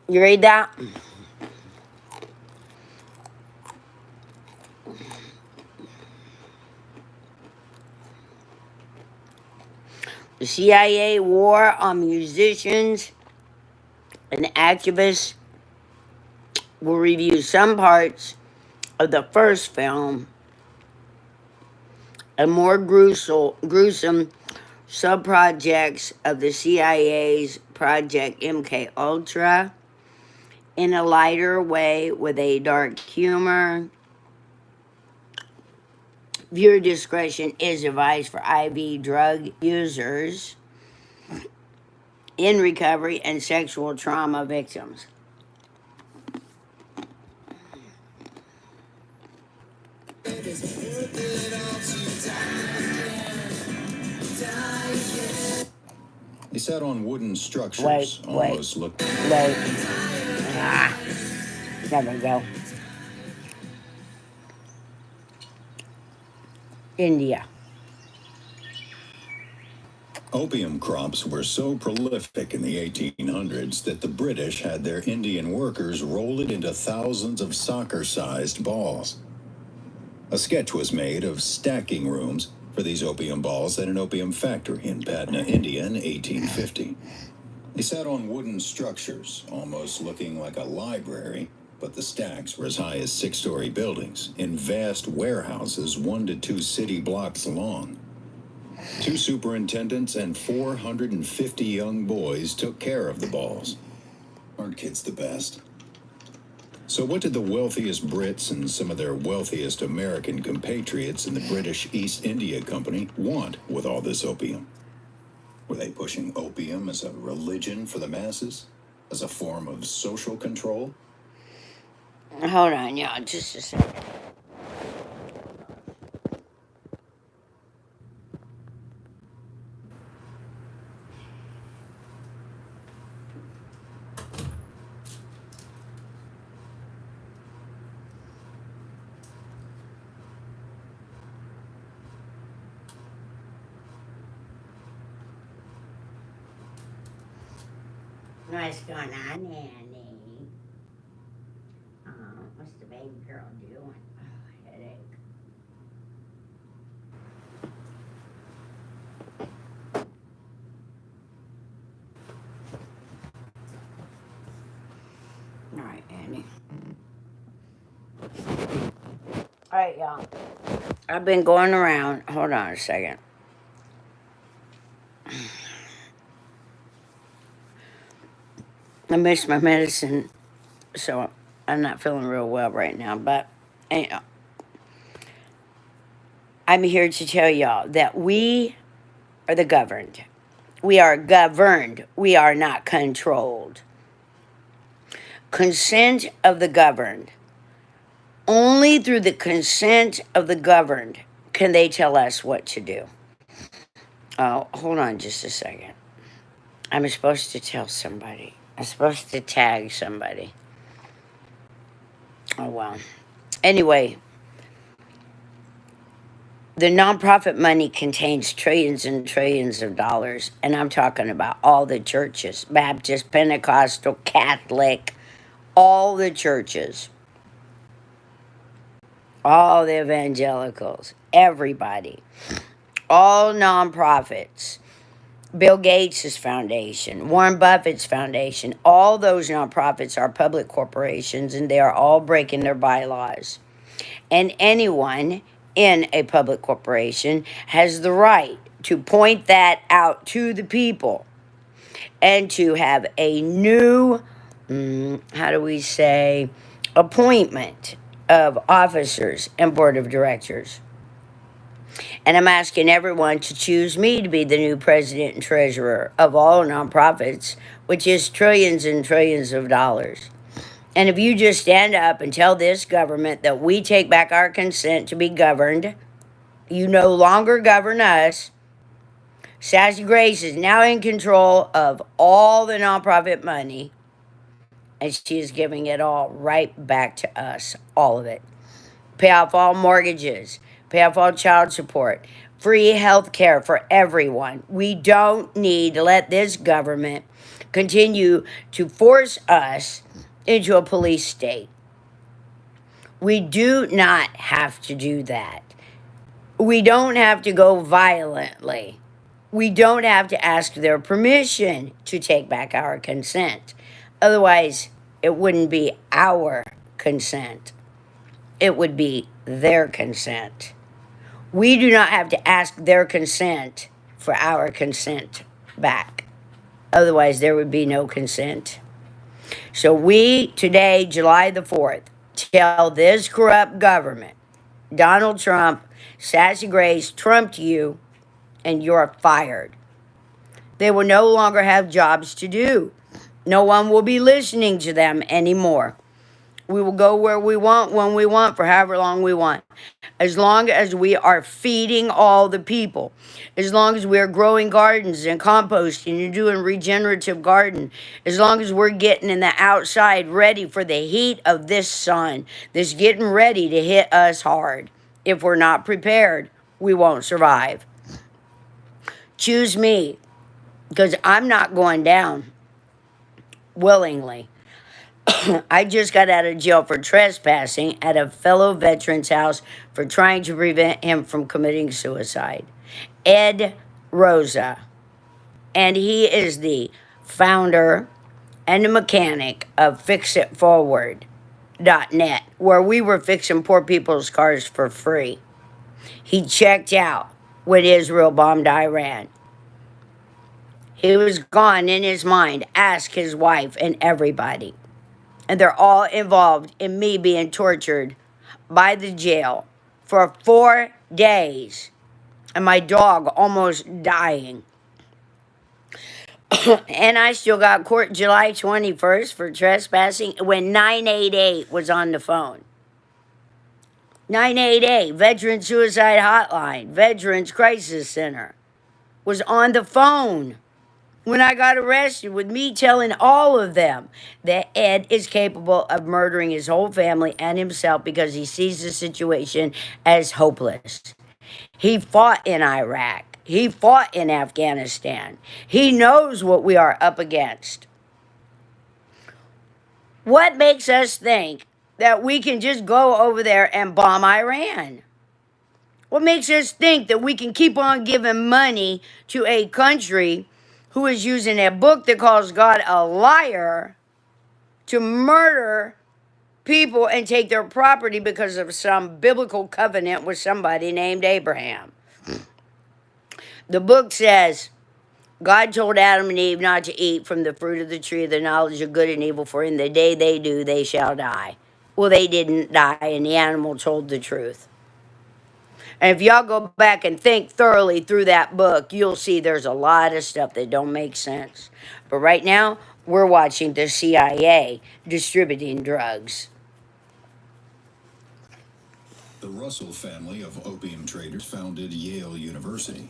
You read that? The CIA war on musicians and activists will review some parts of the first film and more gruesome subprojects of the CIA's Project MK Ultra in a lighter way with a dark humor. Viewer discretion is advised for IV drug users in recovery and sexual trauma victims. They sat on wooden structures. Wait. Ah, there we go. India. Opium crops were so prolific in the 1800s that the British had their Indian workers roll it into thousands of soccer-sized balls. A sketch was made of stacking rooms for these opium balls at an opium factory in Patna, India in 1850. They sat on wooden structures, almost looking like a library, but the stacks were as high as 6-story buildings in vast warehouses 1 to 2 city blocks long. 2 superintendents and 450 young boys took care of the balls. Aren't kids the best? So what did the wealthiest Brits and some of their wealthiest American compatriots in the British East India Company want with all this opium? Were they pushing opium as a religion for the masses? As a form of social control? Hold on, y'all, just a second. What's going on, Annie? What's the baby girl doing? Oh, headache. All right, Annie. All right, y'all. I've been going around. Hold on a second. I missed my medicine, so I'm not feeling real well right now. But anyhow, I'm here to tell y'all that we are the governed. We are governed. We are not controlled. Consent of the governed. Only through the consent of the governed can they tell us what to do. Oh, hold on just a second. I'm supposed to tell somebody. I'm supposed to tag somebody. Oh, well. Anyway, the nonprofit money contains trillions and trillions of dollars, and I'm talking about all the churches, Baptist, Pentecostal, Catholic, all the churches, all the evangelicals, everybody, all nonprofits, Bill Gates' foundation, Warren Buffett's foundation, all those nonprofits are public corporations, and they are all breaking their bylaws. And anyone in a public corporation has the right to point that out to the people and to have a new, appointment of officers and board of directors. And I'm asking everyone to choose me to be the new president and treasurer of all nonprofits, which is trillions and trillions of dollars. And if you just stand up and tell this government that we take back our consent to be governed, you no longer govern us. SassyGrace is now in control of all the nonprofit money, and she is giving it all right back to us, all of it. Pay off all mortgages, pay off all child support, free health care for everyone. We don't need to let this government continue to force us into a police state. We do not have to do that. We don't have to go violently. We don't have to ask their permission to take back our consent. Otherwise, it wouldn't be our consent, it would be their consent. We do not have to ask their consent for our consent back. Otherwise, there would be no consent. So we, today, July the 4th, tell this corrupt government, Donald Trump, SassyGrace trumped you, and you're fired. They will no longer have jobs to do. No one will be listening to them anymore. We will go where we want, when we want, for however long we want. As long as we are feeding all the people. As long as we are growing gardens and composting and doing regenerative garden. As long as we're getting in the outside ready for the heat of this sun. That's getting ready to hit us hard. If we're not prepared, we won't survive. Choose me, because I'm not going down willingly. I just got out of jail for trespassing at a fellow veteran's house for trying to prevent him from committing suicide. Ed Rosa. And he is the founder and the mechanic of FixItForward.net, where we were fixing poor people's cars for free. He checked out when Israel bombed Iran. He was gone in his mind. Ask his wife and everybody. And they're all involved in me being tortured by the jail for 4 days. And my dog almost dying. And I still got court July 21st for trespassing when 988 was on the phone. 988, Veteran Suicide Hotline, Veterans Crisis Center, was on the phone when I got arrested, with me telling all of them that Ed is capable of murdering his whole family and himself because he sees the situation as hopeless. He fought in Iraq. He fought in Afghanistan. He knows what we are up against. What makes us think that we can just go over there and bomb Iran? What makes us think that we can keep on giving money to a country who is using a book that calls God a liar to murder people and take their property because of some biblical covenant with somebody named Abraham? The book says God told Adam and Eve not to eat from the fruit of the tree of the knowledge of good and evil, for in the day they do, they shall die. Well, they didn't die, and the animal told the truth. And if y'all go back and think thoroughly through that book, you'll see there's a lot of stuff that don't make sense. But right now, we're watching the CIA distributing drugs. The Russell family of opium traders founded Yale University.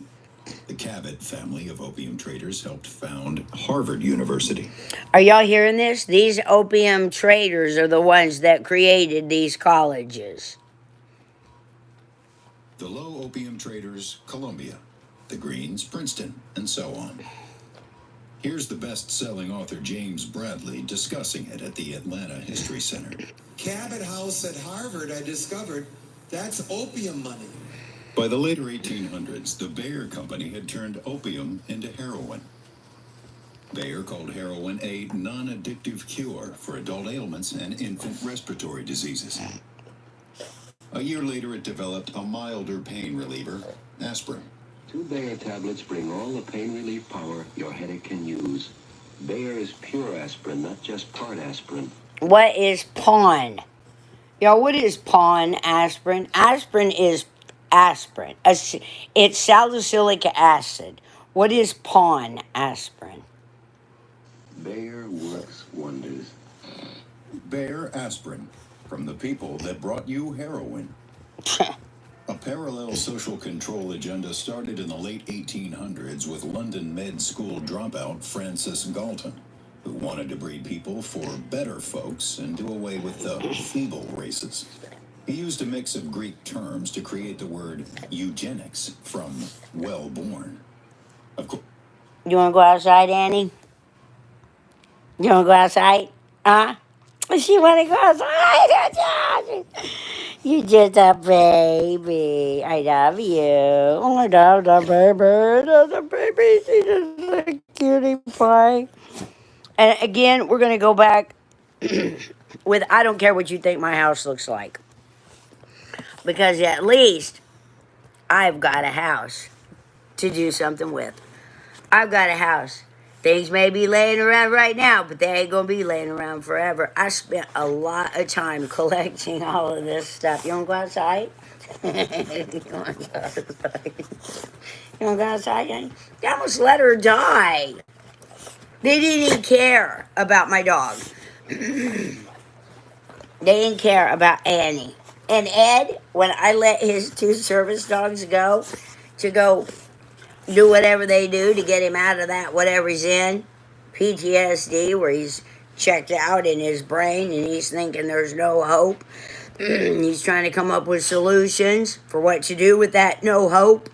The Cabot family of opium traders helped found Harvard University. Are y'all hearing this? These opium traders are the ones that created these colleges. The low opium traders, Columbia. The Greens, Princeton, and so on. Here's the best-selling author James Bradley discussing it at the Atlanta History Center. Cabot House at Harvard, I discovered, that's opium money. By the later 1800s, the Bayer Company had turned opium into heroin. Bayer called heroin a non-addictive cure for adult ailments and infant respiratory diseases. A year later, it developed a milder pain reliever, aspirin. 2 Bayer tablets bring all the pain relief power your headache can use. Bayer is pure aspirin, not just part aspirin. What is PON? Y'all, what is PON aspirin? Aspirin is aspirin. It's salicylic acid. What is PON aspirin? Bayer works wonders. Bayer aspirin, from the people that brought you heroin. A parallel social control agenda started in the late 1800s with London med school dropout Francis Galton, who wanted to breed people for better folks and do away with the feeble races. He used a mix of Greek terms to create the word eugenics, from well-born. Of course. You want to go outside, Annie? You want to go outside? Huh? She want to go outside. You just a baby. I love you. Oh, I love the baby. The baby. She's just a cutie pie. And again, we're going to go back with I don't care what you think my house looks like. Because at least I've got a house to do something with. I've got a house. Things may be laying around right now, but they ain't gonna be laying around forever. I spent a lot of time collecting all of this stuff. You wanna go outside? You wanna go outside? You wanna go outside, honey? They almost let her die. They didn't even care about my dog. They didn't care about Annie. And Ed, when I let his two service dogs go to go do whatever they do to get him out of that whatever he's in, PTSD, where he's checked out in his brain and he's thinking there's no hope. He's trying to come up with solutions for what to do with that no hope.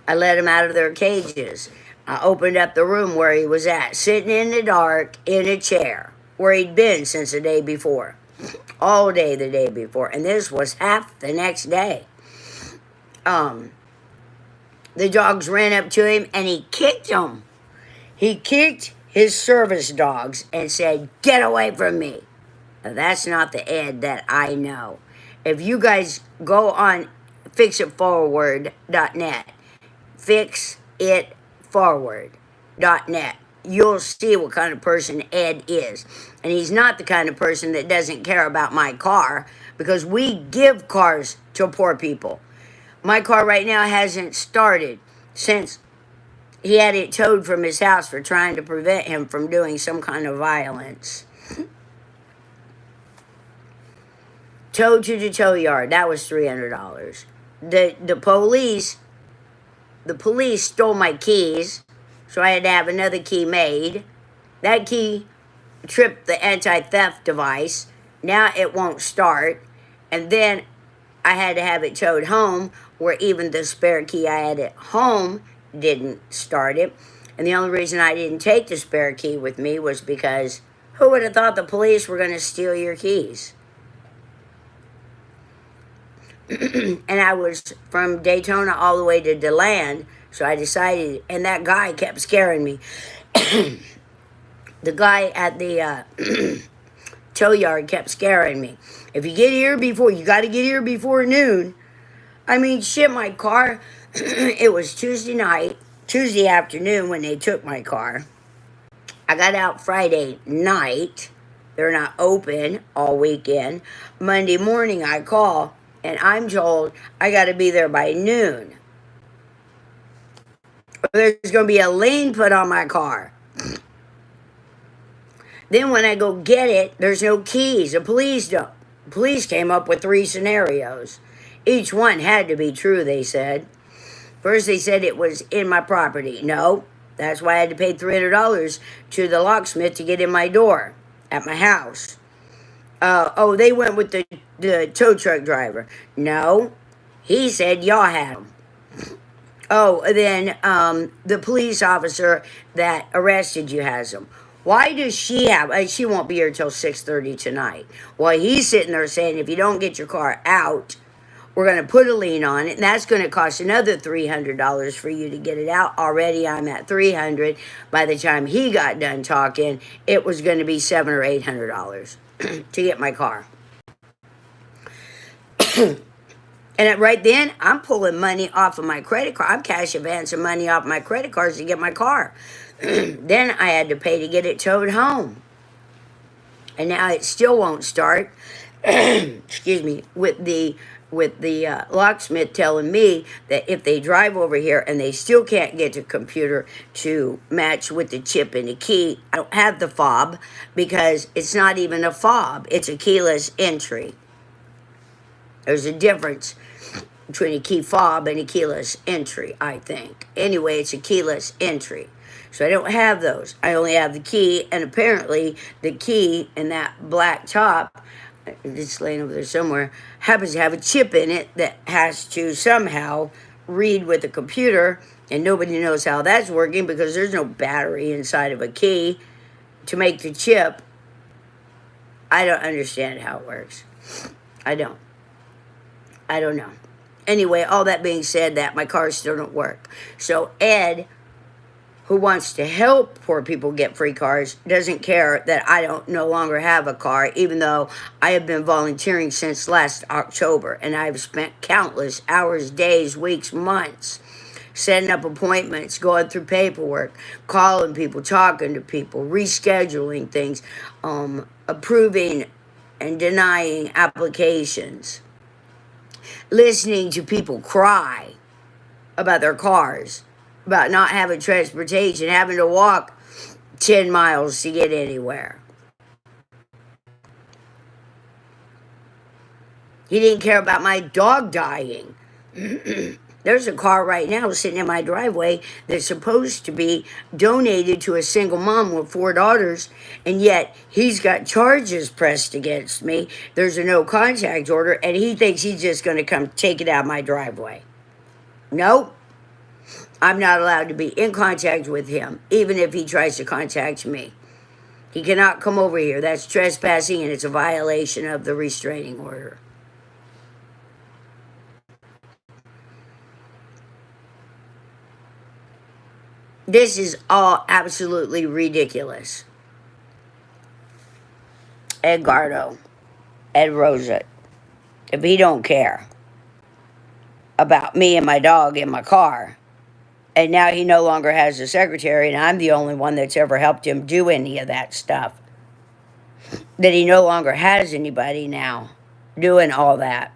I let him out of their cages. I opened up the room where he was at, sitting in the dark in a chair, where he'd been since the day before. All day the day before. And this was half the next day. The dogs ran up to him and he kicked them. He kicked his service dogs and said, "Get away from me." Now, that's not the Ed that I know. If you guys go on fixitforward.net, fixitforward.net, you'll see what kind of person Ed is. And he's not the kind of person that doesn't care about my car, because we give cars to poor people. My car right now hasn't started since he had it towed from his house for trying to prevent him from doing some kind of violence. Towed to the tow yard. That was $300. The police stole my keys, so I had to have another key made. That key tripped the anti-theft device. Now it won't start. And then I had to have it towed home, where even the spare key I had at home didn't start it. And the only reason I didn't take the spare key with me was because who would have thought the police were going to steal your keys? And I was from Daytona all the way to DeLand, so I decided, and that guy kept scaring me. The guy at the tow yard kept scaring me. If you get here before, you got to get here before noon. I mean, shit, my car, it was Tuesday afternoon when they took my car. I got out Friday night. They're not open all weekend. Monday morning I call, and I'm told I got to be there by noon. There's going to be a lien put on my car. Then when I go get it, there's no keys. The police came up with 3 scenarios. Each one had to be true, they said. First, they said it was in my property. No, that's why I had to pay $300 to the locksmith to get in my door at my house. They went with the tow truck driver. No, he said y'all had them. Then the police officer that arrested you has them. Why does she have? She won't be here till 6:30 tonight. Well, he's sitting there saying, if you don't get your car out, we're going to put a lien on it, and that's going to cost another $300 for you to get it out. Already, I'm at $300. By the time he got done talking, it was going to be $700 or $800 to get my car. And right then, I'm pulling money off of my credit card. I'm cash advancing money off my credit cards to get my car. Then I had to pay to get it towed home. And now it still won't start. Excuse me, with the locksmith telling me that if they drive over here and they still can't get the computer to match with the chip in the key, I don't have the fob, because it's not even a fob. It's a keyless entry. There's a difference between a key fob and a keyless entry, I think. Anyway, it's a keyless entry. So I don't have those. I only have the key, and apparently the key in that black top, it's laying over there somewhere, happens to have a chip in it that has to somehow read with the computer, and nobody knows how that's working because there's no battery inside of a key. to make the chip. I don't understand how it works. I don't. I don't know. Anyway, all that being said, that my car still don't work. So Ed, who wants to help poor people get free cars, doesn't care that I don't no longer have a car, even though I have been volunteering since last October, and I've spent countless hours, days, weeks, months setting up appointments, going through paperwork, calling people, talking to people, rescheduling things, approving and denying applications, listening to people cry about their cars, about not having transportation, having to walk 10 miles to get anywhere. He didn't care about my dog dying. There's a car right now sitting in my driveway that's supposed to be donated to a single mom with 4 daughters, and yet he's got charges pressed against me. There's a no contact order, and he thinks he's just going to come take it out of my driveway. Nope. I'm not allowed to be in contact with him, even if he tries to contact me. He cannot come over here. That's trespassing, and it's a violation of the restraining order. This is all absolutely ridiculous. Edgardo, Ed Rosa, if he don't care about me and my dog in my car, and now he no longer has a secretary, and I'm the only one that's ever helped him do any of that stuff, that he no longer has anybody now doing all that.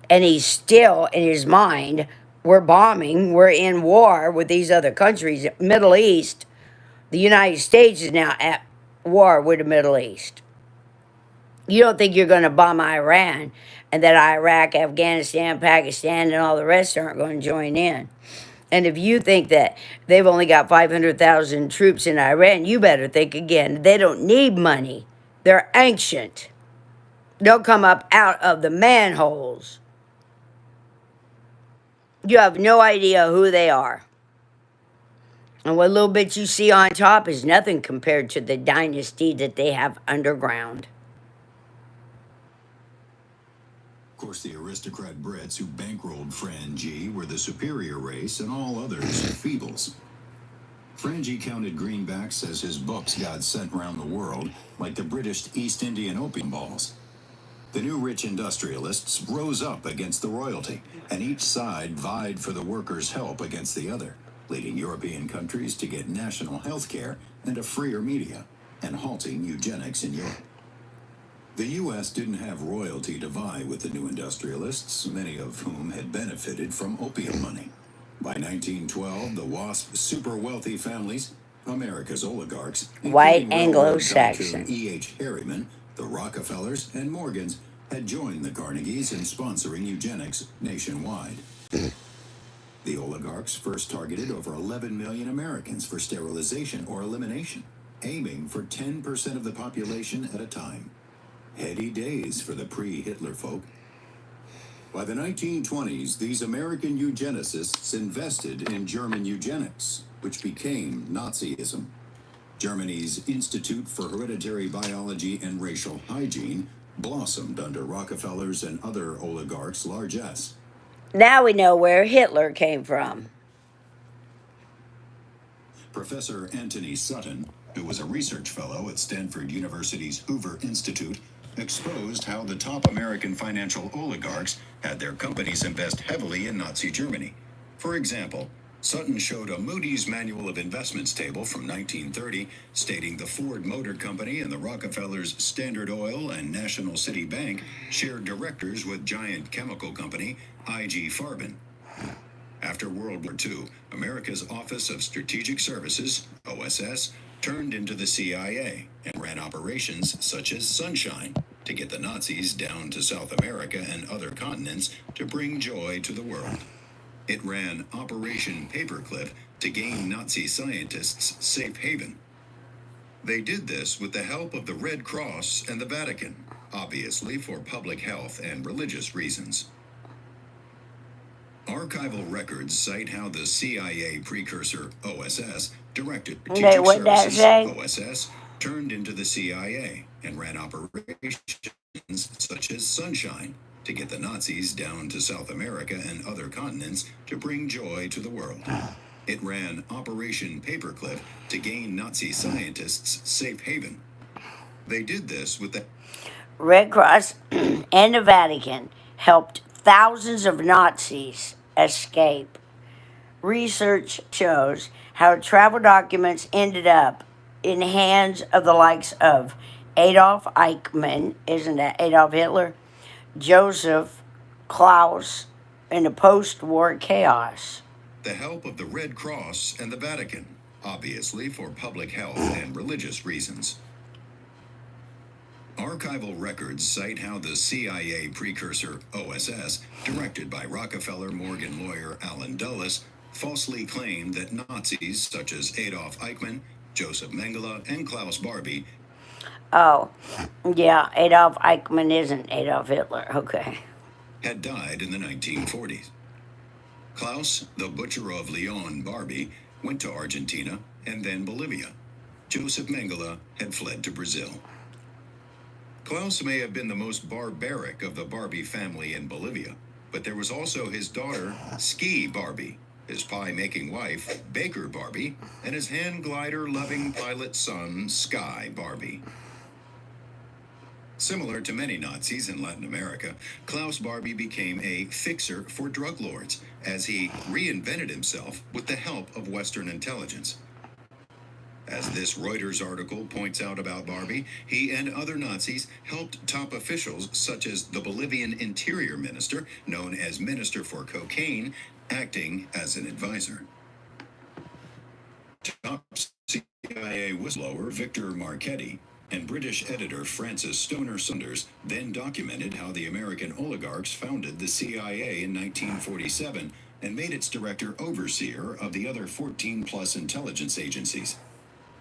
And he's still, in his mind, we're bombing, we're in war with these other countries. Middle East, the United States is now at war with the Middle East. You don't think you're going to bomb Iran and that Iraq, Afghanistan, Pakistan, and all the rest aren't going to join in. And if you think that they've only got 500,000 troops in Iran, you better think again. They don't need money. They're ancient. They'll come up out of the manholes. You have no idea who they are. And what little bit you see on top is nothing compared to the dynasty that they have underground. Of course, the aristocrat Brits who bankrolled Fran G were the superior race and all others feebles. Fran G counted greenbacks as his books got sent around the world, like the British East Indian opium balls. The new rich industrialists rose up against the royalty, and each side vied for the workers' help against the other, leading European countries to get national health care and a freer media, and halting eugenics in Europe. The U.S. didn't have royalty to vie with the new industrialists, many of whom had benefited from opium money. By 1912, the WASP super-wealthy families, America's oligarchs, White including Anglo-Saxon. E.H. Harriman, the Rockefellers, and Morgans, had joined the Carnegies in sponsoring eugenics nationwide. The oligarchs first targeted over 11 million Americans for sterilization or elimination, aiming for 10% of the population at a time. Heady days for the pre-Hitler folk. By the 1920s, these American eugenicists invested in German eugenics, which became Nazism. Germany's Institute for Hereditary Biology and Racial Hygiene blossomed under Rockefellers and other oligarchs' largesse. Now we know where Hitler came from. Professor Anthony Sutton, who was a research fellow at Stanford University's Hoover Institute, exposed how the top American financial oligarchs had their companies invest heavily in Nazi Germany. For example, Sutton showed a Moody's Manual of Investments table from 1930 stating the Ford Motor Company and the Rockefellers' Standard Oil and National City Bank shared directors with giant chemical company IG Farben. After World War II, America's Office of Strategic Services, OSS, turned into the CIA and ran operations such as Sunshine to get the Nazis down to South America and other continents to bring joy to the world. It ran Operation Paperclip to gain Nazi scientists safe haven. They did this with the help of the Red Cross and the Vatican, obviously for public health and religious reasons. Archival records cite how the CIA precursor OSS, Directed Wait, Strategic what'd that Services, say? OSS, turned into the CIA and ran operations such as Sunshine to get the Nazis down to South America and other continents to bring joy to the world. It ran Operation Paperclip to gain Nazi scientists safe haven. They did this with the Red Cross and the Vatican helped thousands of Nazis escape. Research shows how travel documents ended up in the hands of the likes of Adolf Eichmann, isn't that Adolf Hitler? Joseph, Klaus, in the post war chaos. help of the Red Cross and the Vatican, obviously for public health and religious reasons. Archival records cite how the CIA precursor OSS, directed by Rockefeller Morgan lawyer Allen Dulles, falsely claimed that Nazis such as Adolf Eichmann, Joseph Mengele, and Klaus Barbie Oh, yeah, Adolf Eichmann isn't Adolf Hitler. Okay. had died in the 1940s. Klaus, the butcher of Leon Barbie, went to Argentina and then Bolivia. Joseph Mengele had fled to Brazil. Klaus may have been the most barbaric of the Barbie family in Bolivia, but there was also his daughter, Ski Barbie, his pie-making wife, Baker Barbie, and his hand-glider-loving pilot son, Sky Barbie. Similar to many Nazis in Latin America, Klaus Barbie became a fixer for drug lords as he reinvented himself with the help of Western intelligence. As this Reuters article points out about Barbie, he and other Nazis helped top officials such as the Bolivian Interior Minister, known as Minister for Cocaine, acting as an advisor. Top CIA whistleblower Victor Marchetti and British editor Francis Stoner Saunders then documented how the American oligarchs founded the CIA in 1947 and made its director overseer of the other 14-plus intelligence agencies.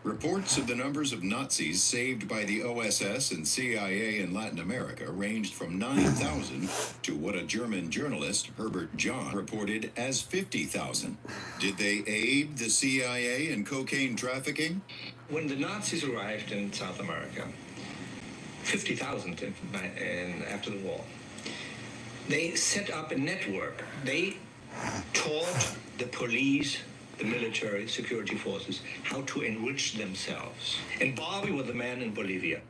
Reports of the numbers of Nazis saved by the OSS and CIA in Latin America ranged from 9,000 to what a German journalist, Herbert John, reported as 50,000. Did they aid the CIA in cocaine trafficking? When the Nazis arrived in South America, 50,000 after the war, they set up a network. They taught the police, the military, security forces, how to enrich themselves. And Barbie was the man in Bolivia.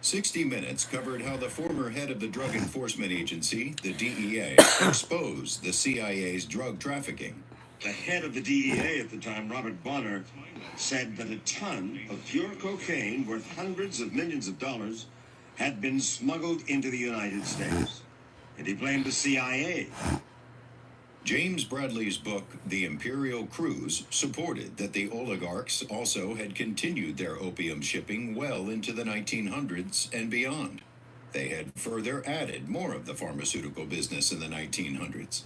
60 Minutes covered how the former head of the Drug Enforcement Agency, the DEA, exposed the CIA's drug trafficking. The head of the DEA at the time, Robert Bonner, said that a ton of pure cocaine worth hundreds of millions of dollars had been smuggled into the United States. And he blamed the CIA. James Bradley's book, The Imperial Cruise, supported that the oligarchs also had continued their opium shipping well into the 1900s and beyond. They had further added more of the pharmaceutical business in the 1900s.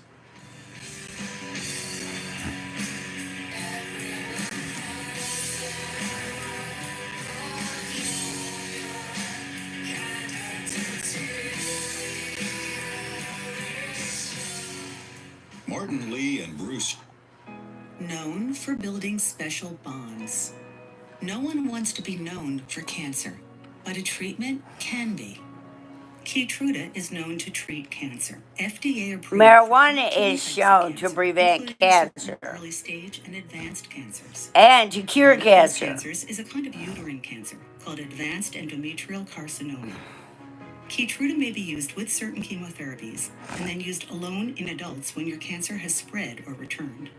Martin Lee and Bruce. Known for building special bonds. No one wants to be known for cancer, but a treatment can be. Keytruda is known to treat cancer. FDA approved. Marijuana is shown to prevent cancer early stage and advanced cancers. and to cure One of these cancer. cancers is a kind of uterine cancer called advanced endometrial carcinoma. Keytruda may be used with certain chemotherapies and then used alone in adults when your cancer has spread or returned.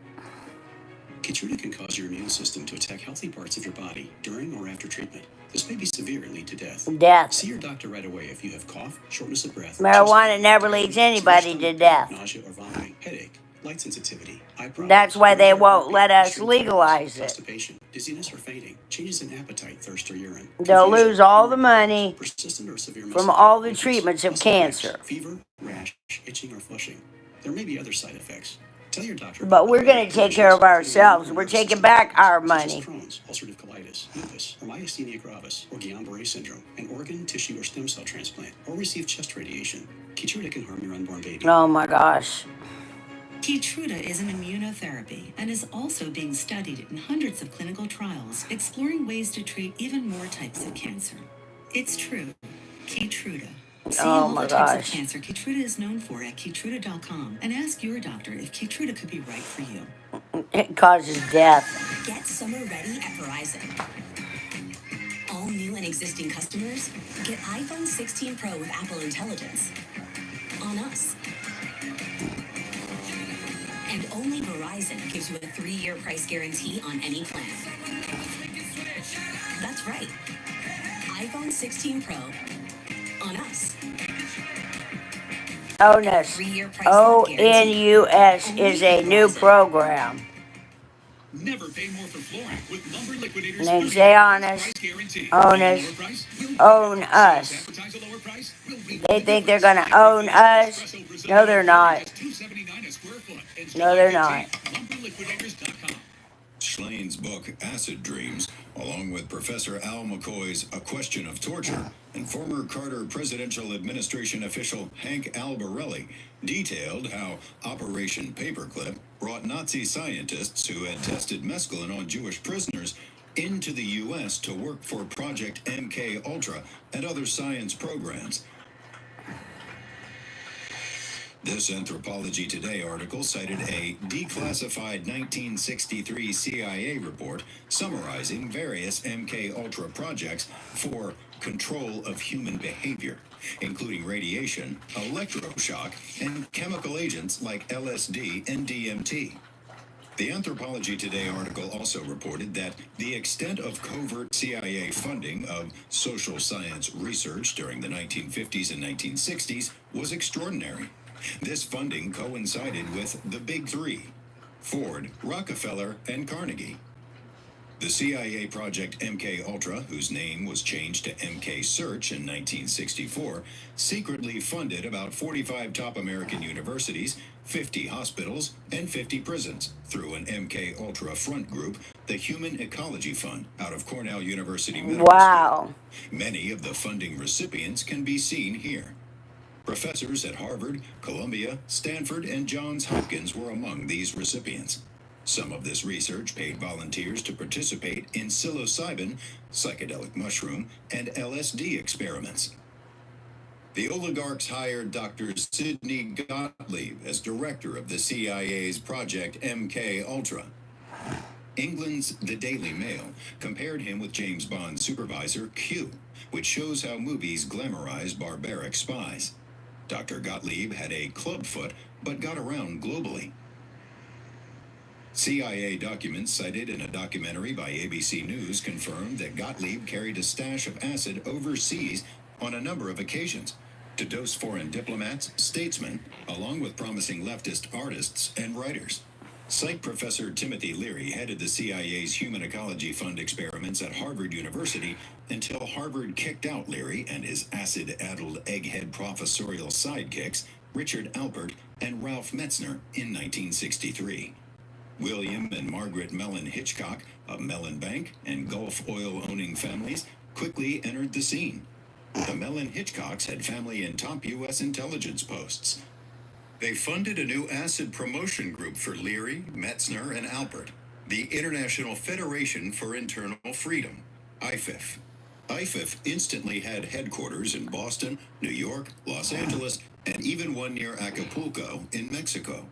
Keytruda can cause your immune system to attack healthy parts of your body during or after treatment. This may be severe and lead to death. Death. See your doctor right away if you have cough, shortness of breath. Marijuana chest never pain, leads anybody stomach to pain, death. nausea or vomiting, headache, light sensitivity, eye problems. That's why they won't heartbeat, let us extreme legalize pains, it. constipation, dizziness or fainting, changes in appetite, thirst or urine. They'll confusion, lose all the hearing money loss, persistent or severe from muscle all the weakness, treatments of muscle cramps, cancer. fever, rash, itching or flushing. There may be other side effects. Tell your doctor. But we're going to take care of ourselves. We're taking back our money. Crohn's, ulcerative colitis, lupus, or myasthenia gravis, or Guillain-Barré syndrome, an organ, tissue, or stem cell transplant, or receive chest radiation. Keytruda can harm your unborn baby. Oh my gosh. Keytruda is an immunotherapy and is also being studied in hundreds of clinical trials, exploring ways to treat even more types of cancer. It's true. Keytruda. See Oh all my the types of gosh. cancer Keytruda is known for at Keytruda.com and ask your doctor if Keytruda could be right for you. It causes death. Get summer ready at Verizon. All new and existing customers get iPhone 16 Pro with Apple Intelligence on us. And only Verizon gives you a 3-year price guarantee on any plan. That's right. iPhone 16 Pro on us. ONUS. 3-year price lock guarantee. ONUS Only is a from new Verizon. program. Never pay more for flooring with Lumber Liquidators. And they say honest, Price guarantee. onus, own us. Advertise a lower price. They think they're going to own us. No, they're not. $279 a square foot. No, they're not. LumberLiquidators.com. Schlane's book, Acid Dreams, along with Professor Al McCoy's A Question of Torture and former Carter presidential administration official Hank Albarelli, detailed how Operation Paperclip brought Nazi scientists who had tested mescaline on Jewish prisoners into the U.S. to work for Project MK-Ultra and other science programs. This Anthropology Today article cited a declassified 1963 CIA report summarizing various MK-Ultra projects for control of human behavior, including radiation, electroshock, and chemical agents like LSD and DMT. The Anthropology Today article also reported that the extent of covert CIA funding of social science research during the 1950s and 1960s was extraordinary. This funding coincided with the Big Three: Ford, Rockefeller, and Carnegie. The CIA Project MK-Ultra, whose name was changed to MK Search in 1964, secretly funded about 45 top American universities, 50 hospitals, and 50 prisons through an MK-Ultra front group, the Human Ecology Fund, out of Cornell University Medical Wow. School. Many of the funding recipients can be seen here. Professors at Harvard, Columbia, Stanford, and Johns Hopkins were among these recipients. Some of this research paid volunteers to participate in psilocybin, psychedelic mushroom, and LSD experiments. The oligarchs hired Dr. Sidney Gottlieb as director of the CIA's Project MK-Ultra. England's The Daily Mail compared him with James Bond's supervisor, Q, which shows how movies glamorize barbaric spies. Dr. Gottlieb had a clubfoot, but got around globally. CIA documents cited in a documentary by ABC News confirmed that Gottlieb carried a stash of acid overseas on a number of occasions to dose foreign diplomats, statesmen, along with promising leftist artists and writers. Psych professor Timothy Leary headed the CIA's Human Ecology Fund experiments at Harvard University until Harvard kicked out Leary and his acid-addled egghead professorial sidekicks, Richard Alpert and Ralph Metzner, in 1963. William and Margaret Mellon Hitchcock, of Mellon Bank and Gulf oil-owning families, quickly entered the scene. The Mellon Hitchcocks had family in top U.S. intelligence posts. They funded a new acid promotion group for Leary, Metzner, and Alpert, the International Federation for Internal Freedom, IFIF. IFIF instantly had headquarters in Boston, New York, Los Angeles, and even one near Acapulco in Mexico.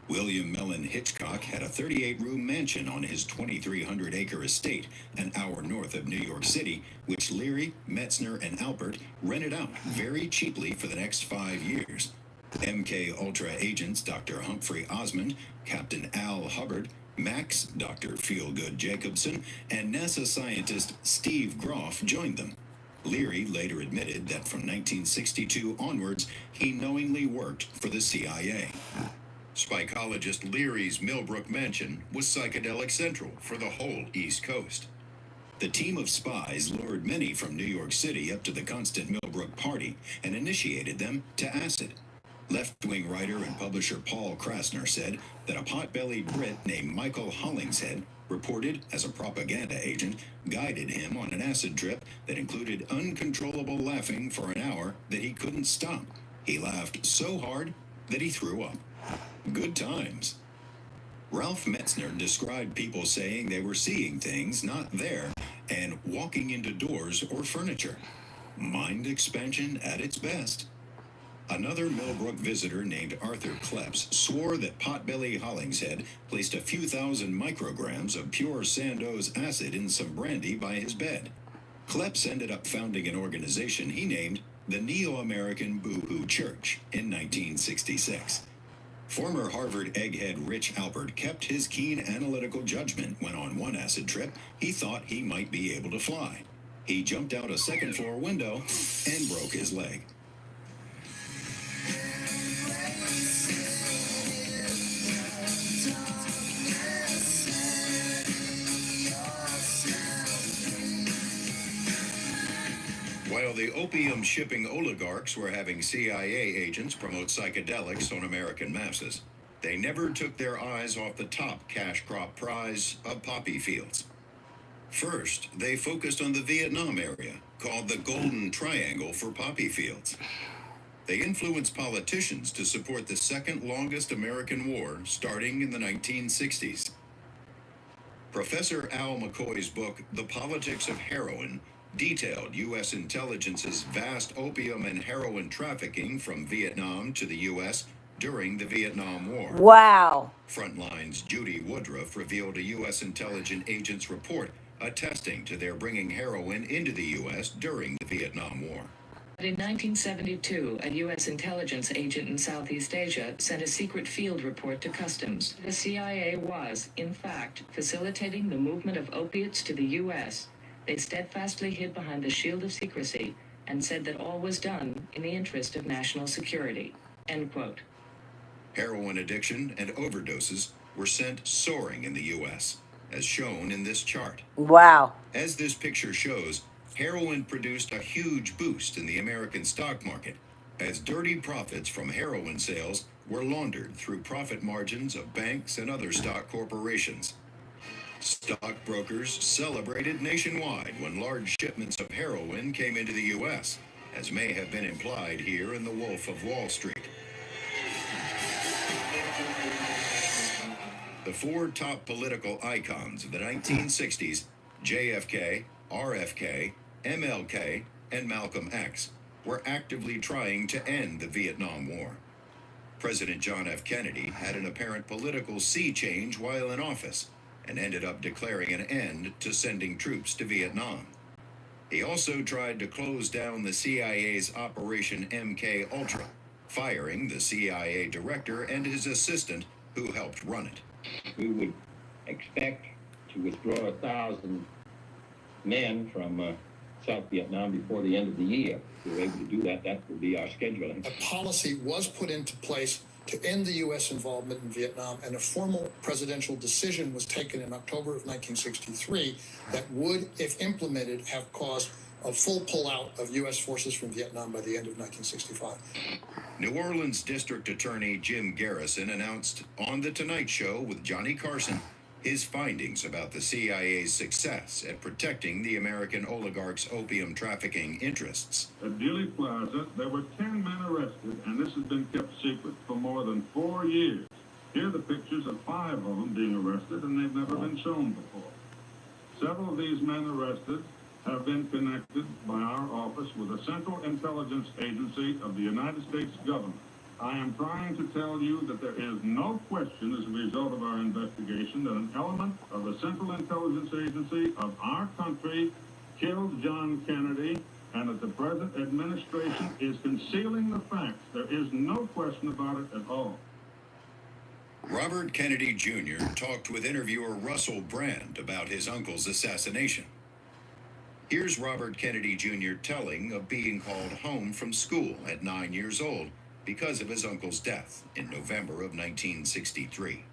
William Mellon Hitchcock had a 38-room mansion on his 2,300-acre estate an hour north of New York City, which Leary, Metzner, and Alpert rented out very cheaply for the next 5 years. MK-Ultra agents Dr. Humphrey Osmond, Captain Al Hubbard, Max, Dr. Feelgood Jacobson, and NASA scientist Steve Groff joined them. Leary later admitted that from 1962 onwards, he knowingly worked for the CIA. Spicologist Leary's Millbrook Mansion was psychedelic central for the whole East Coast. The team of spies lured many from New York City up to the Constant Millbrook Party and initiated them to acid. Left-wing writer and publisher Paul Krasner said that a pot-bellied Brit named Michael Hollingshead, reported as a propaganda agent, guided him on an acid trip that included uncontrollable laughing for an hour that he couldn't stop. He laughed so hard that he threw up. Good times. Ralph Metzner described people saying they were seeing things not there and walking into doors or furniture. Mind expansion at its best. Another Millbrook visitor named Arthur Kleps swore that Potbelly Hollingshead placed a few thousand micrograms of pure Sandoz acid in some brandy by his bed. Kleps ended up founding an organization he named the Neo-American Boo-Hoo Church in 1966. Former Harvard egghead Rich Alpert kept his keen analytical judgment when on one acid trip he thought he might be able to fly. He jumped out a second-floor window and broke his leg. While the opium-shipping oligarchs were having CIA agents promote psychedelics on American masses, they never took their eyes off the top cash crop prize of poppy fields. First, they focused on the Vietnam area, called the Golden Triangle for poppy fields. They influenced politicians to support the second longest American war starting in the 1960s. Professor Al McCoy's book, The Politics of Heroin, detailed U.S. intelligence's vast opium and heroin trafficking from Vietnam to the U.S. during the Vietnam War. Wow. Frontline's Judy Woodruff revealed a U.S. intelligence agent's report attesting to their bringing heroin into the U.S. during the Vietnam War. In 1972, a U.S. intelligence agent in Southeast Asia sent a secret field report to Customs. The CIA was, in fact, facilitating the movement of opiates to the U.S. They steadfastly hid behind the shield of secrecy and said that all was done in the interest of national security. End quote. Heroin addiction and overdoses were sent soaring in the U.S., as shown in this chart. Wow. As this picture shows, heroin produced a huge boost in the American stock market, as dirty profits from heroin sales were laundered through profit margins of banks and other stock corporations. Stockbrokers celebrated nationwide when large shipments of heroin came into the U.S., as may have been implied here in The Wolf of Wall Street. The four top political icons of the 1960s, JFK, RFK, MLK, and Malcolm X, were actively trying to end the Vietnam War. President John F. Kennedy had an apparent political sea change while in office, and ended up declaring an end to sending troops to Vietnam. He also tried to close down the CIA's Operation MK Ultra, firing the CIA director and his assistant who helped run it. We would expect to withdraw 1,000 men from South Vietnam before the end of the year. If we're able to do that, that will be our scheduling. A policy was put into place to end the U.S. involvement in Vietnam, and a formal presidential decision was taken in October of 1963 that would, if implemented, have caused a full pullout of U.S. forces from Vietnam by the end of 1965. New Orleans District Attorney Jim Garrison announced on The Tonight Show with Johnny Carson his findings about the CIA's success at protecting the American oligarchs' opium trafficking interests. At Dealey Plaza, there were 10 men arrested, and this has been kept secret for more than 4 years. Here are the pictures of 5 of them being arrested, and they've never been shown before. Several of these men arrested have been connected by our office with the Central Intelligence Agency of the United States government. I am trying to tell you that there is no question as a result of our investigation that an element of the Central Intelligence Agency of our country killed John Kennedy, and that the present administration is concealing the facts. There is no question about it at all. Robert Kennedy Jr. talked with interviewer Russell Brand about his uncle's assassination. Here's Robert Kennedy Jr. telling of being called home from school at 9 years old because of his uncle's death in November of 1963.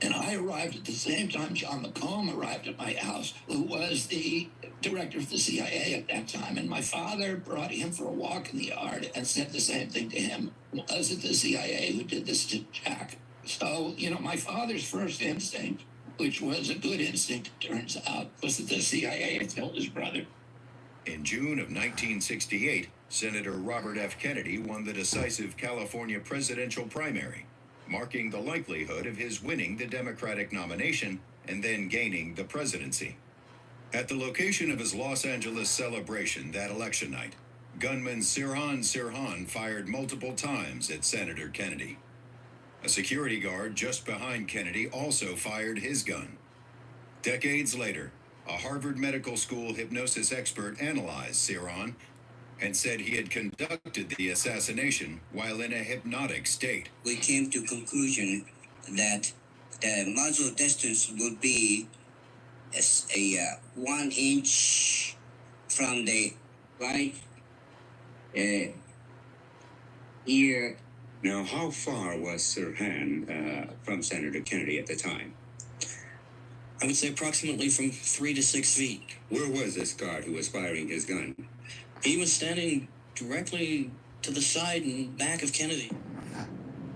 And I arrived at the same time John McComb arrived at my house, who was the director of the CIA at that time. And my father brought him for a walk in the yard and said the same thing to him. Was it the CIA who did this to Jack? So, my father's first instinct, which was a good instinct, it turns out, was that the CIA had killed his brother. In June of 1968, Senator Robert F. Kennedy won the decisive California presidential primary. marking the likelihood of his winning the Democratic nomination and then gaining the presidency. At the location of his Los Angeles celebration that election night, gunman Sirhan fired multiple times at Senator Kennedy. A security guard just behind Kennedy also fired his gun. Decades later, a Harvard Medical School hypnosis expert analyzed Sirhan and said he had conducted the assassination while in a hypnotic state. We came to conclusion that the muzzle distance would be a 1 inch from the right ear. Now, how far was Sirhan from Senator Kennedy at the time? I would say approximately from 3 to 6 feet. Where was this guard who was firing his gun? He was standing directly to the side and back of Kennedy.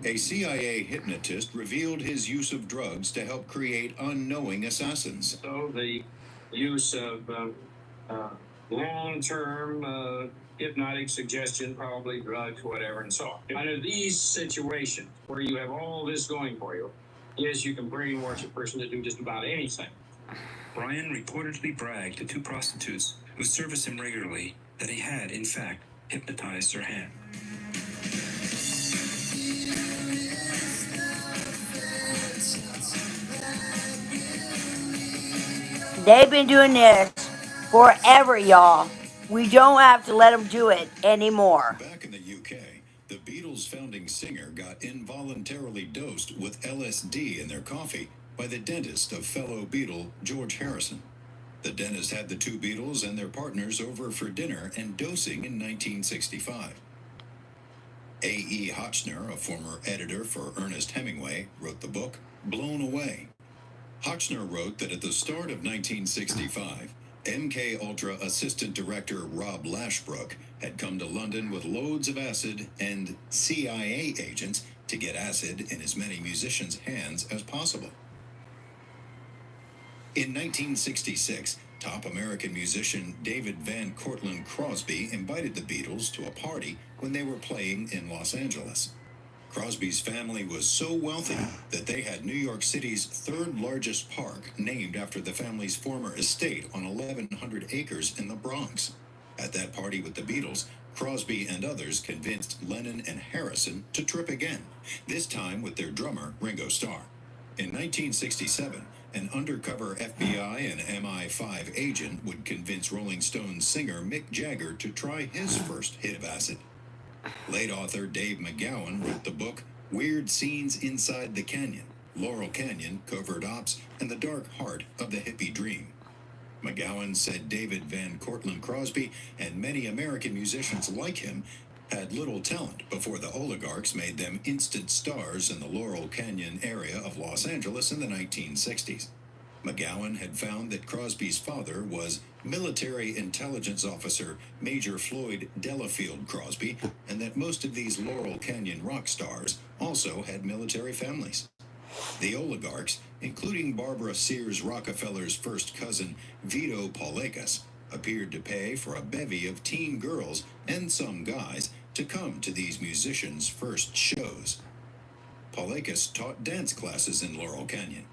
A CIA hypnotist revealed his use of drugs to help create unknowing assassins. So the use of long-term hypnotic suggestion, probably drugs, whatever, and so on. Under these situations where you have all this going for you, yes, you can brainwash a person to do just about anything. Brian reportedly bragged to 2 prostitutes who serviced him regularly that he had, in fact, hypnotized Sirhan. They've been doing this forever, y'all. We don't have to let them do it anymore. Back in the UK, the Beatles' founding singer got involuntarily dosed with LSD in their coffee by the dentist of fellow Beatle George Harrison. The dentist had the 2 Beatles and their partners over for dinner and dosing in 1965. A.E. Hotchner, a former editor for Ernest Hemingway, wrote the book Blown Away. Hotchner wrote that at the start of 1965, MK Ultra assistant director Rob Lashbrook had come to London with loads of acid and CIA agents to get acid in as many musicians' hands as possible. In 1966, top American musician David Van Cortlandt Crosby invited the Beatles to a party when they were playing in Los Angeles. Crosby's family was so wealthy that they had New York City's 3rd largest park named after the family's former estate on 1,100 acres in the Bronx. At that party with the Beatles, Crosby and others convinced Lennon and Harrison to trip again, this time with their drummer Ringo Starr. In 1967, an undercover FBI and MI5 agent would convince Rolling Stones singer Mick Jagger to try his first hit of acid. Late author Dave McGowan wrote the book Weird Scenes Inside the Canyon, Laurel Canyon, Covert Ops, and the Dark Heart of the Hippie Dream. McGowan said David Van Cortlandt Crosby and many American musicians like him had little talent before the oligarchs made them instant stars in the Laurel Canyon area of Los Angeles in the 1960s. McGowan had found that Crosby's father was military intelligence officer Major Floyd Delafield Crosby, and that most of these Laurel Canyon rock stars also had military families. The oligarchs, including Barbara Sears Rockefeller's first cousin Vito Paulekas, appeared to pay for a bevy of teen girls and some guys to come to these musicians' first shows. Paulekas taught dance classes in Laurel Canyon.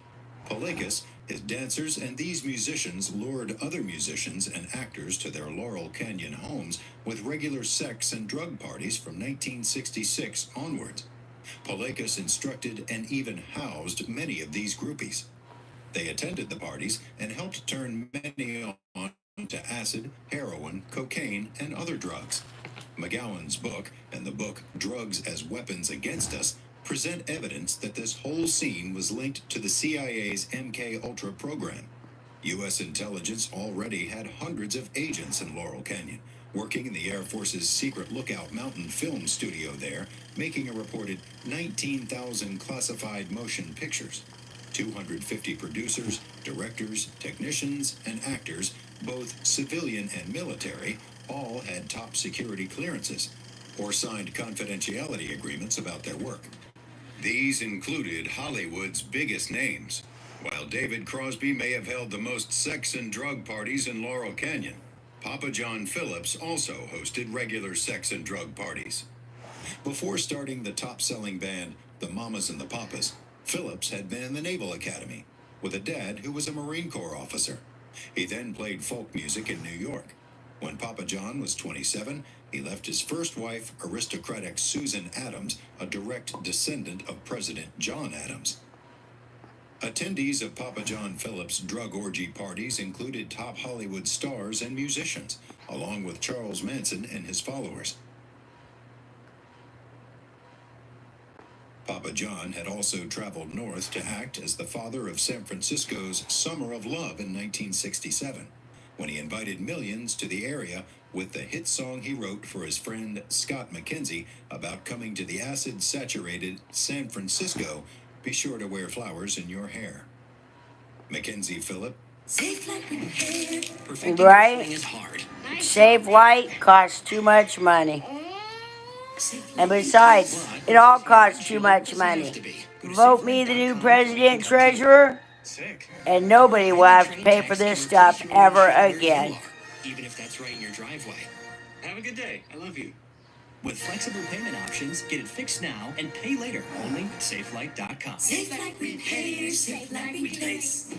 Paulekas, his dancers, and these musicians lured other musicians and actors to their Laurel Canyon homes with regular sex and drug parties from 1966 onwards. Paulekas instructed and even housed many of these groupies. They attended the parties and helped turn many on to acid, heroin, cocaine, and other drugs. McGowan's book and the book Drugs as Weapons Against Us present evidence that this whole scene was linked to the CIA's MK Ultra program. U.S. intelligence already had hundreds of agents in Laurel Canyon, working in the Air Force's secret Lookout Mountain film studio there, making a reported 19,000 classified motion pictures. 250 producers, directors, technicians, and actors, both civilian and military, all had top security clearances or signed confidentiality agreements about their work. These included Hollywood's biggest names. While David Crosby may have held the most sex and drug parties in Laurel Canyon, Papa John Phillips also hosted regular sex and drug parties. Before starting the top-selling band the Mamas and the Papas, Phillips had been in the Naval Academy with a dad who was a Marine Corps officer. He then played folk music in New York. When Papa John was 27, he left his first wife, aristocratic Susan Adams, a direct descendant of President John Adams. Attendees of Papa John Phillips' drug orgy parties included top Hollywood stars and musicians, along with Charles Manson and his followers. Papa John had also traveled north to act as the father of San Francisco's Summer of Love in 1967, when he invited millions to the area with the hit song he wrote for his friend Scott McKenzie about coming to the acid-saturated San Francisco. Be sure to wear flowers in your hair. Mackenzie Phillip. Right? Save light costs too much money. And besides, it all costs too much money. Vote me the new president treasurer, and nobody will have to pay for this stuff ever again. Even if that's right in your driveway. Have a good day. I love you. With flexible payment options, get it fixed now and pay later only at SafeLight.com. SafeLight repairs, SafeLight replace.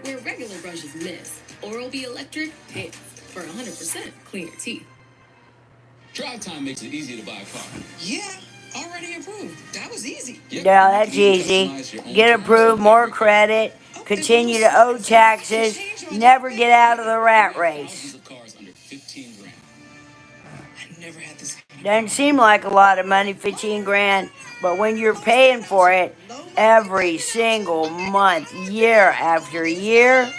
Where regular brushes miss, Oral-B Electric hits for 100% cleaner teeth. Drive time makes it easy to buy a car. Yeah, already approved. That was easy. Yeah, that's easy. Get approved, more credit, continue to owe taxes, never get out of the rat race. Doesn't seem like a lot of money, 15 grand, but when you're paying for it every single month, year after year,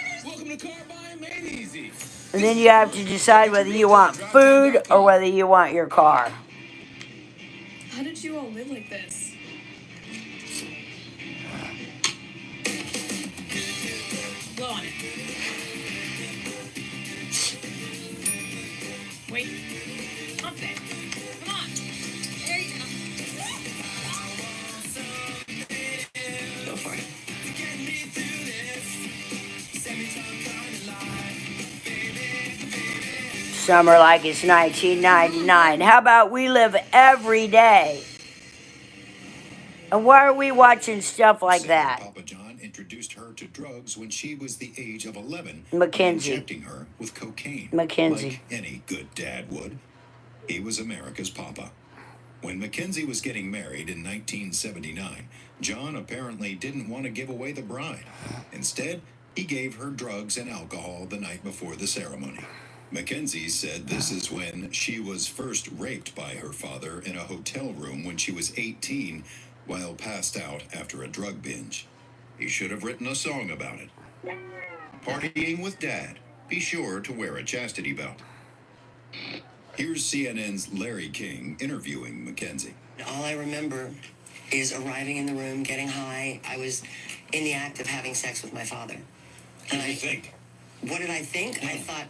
and then you have to decide whether you want food or whether you want your car. How did you all live like this? Blow on it. Wait. Up there. Come on. There you go. Go for it. Summer like it's 1999. How about we live every day? And why are we watching stuff like that? Papa John introduced her to drugs when she was the age of 11, Mackenzie. injecting her with cocaine, Mackenzie. like any good dad would. He was America's papa. When Mackenzie was getting married in 1979, John apparently didn't want to give away the bride. Instead, he gave her drugs and alcohol the night before the ceremony. Mackenzie said this is when she was first raped by her father in a hotel room when she was 18, while passed out after a drug binge. He should have written a song about it. Partying with Dad. Be sure to wear a chastity belt. Here's CNN's Larry King interviewing Mackenzie. All I remember is arriving in the room, getting high. I was in the act of having sex with my father. What did you think? What did I think? I thought,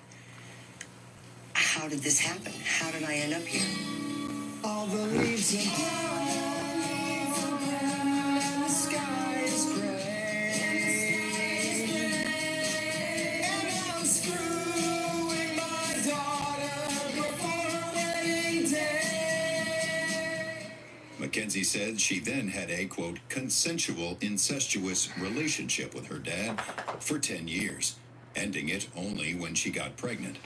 how did this happen? How did I end up here? All the leaves are brown, and the sky is gray. And I'm screwing my daughter before her wedding day. Mackenzie said she then had a, quote, consensual, incestuous relationship with her dad for 10 years, ending it only when she got pregnant,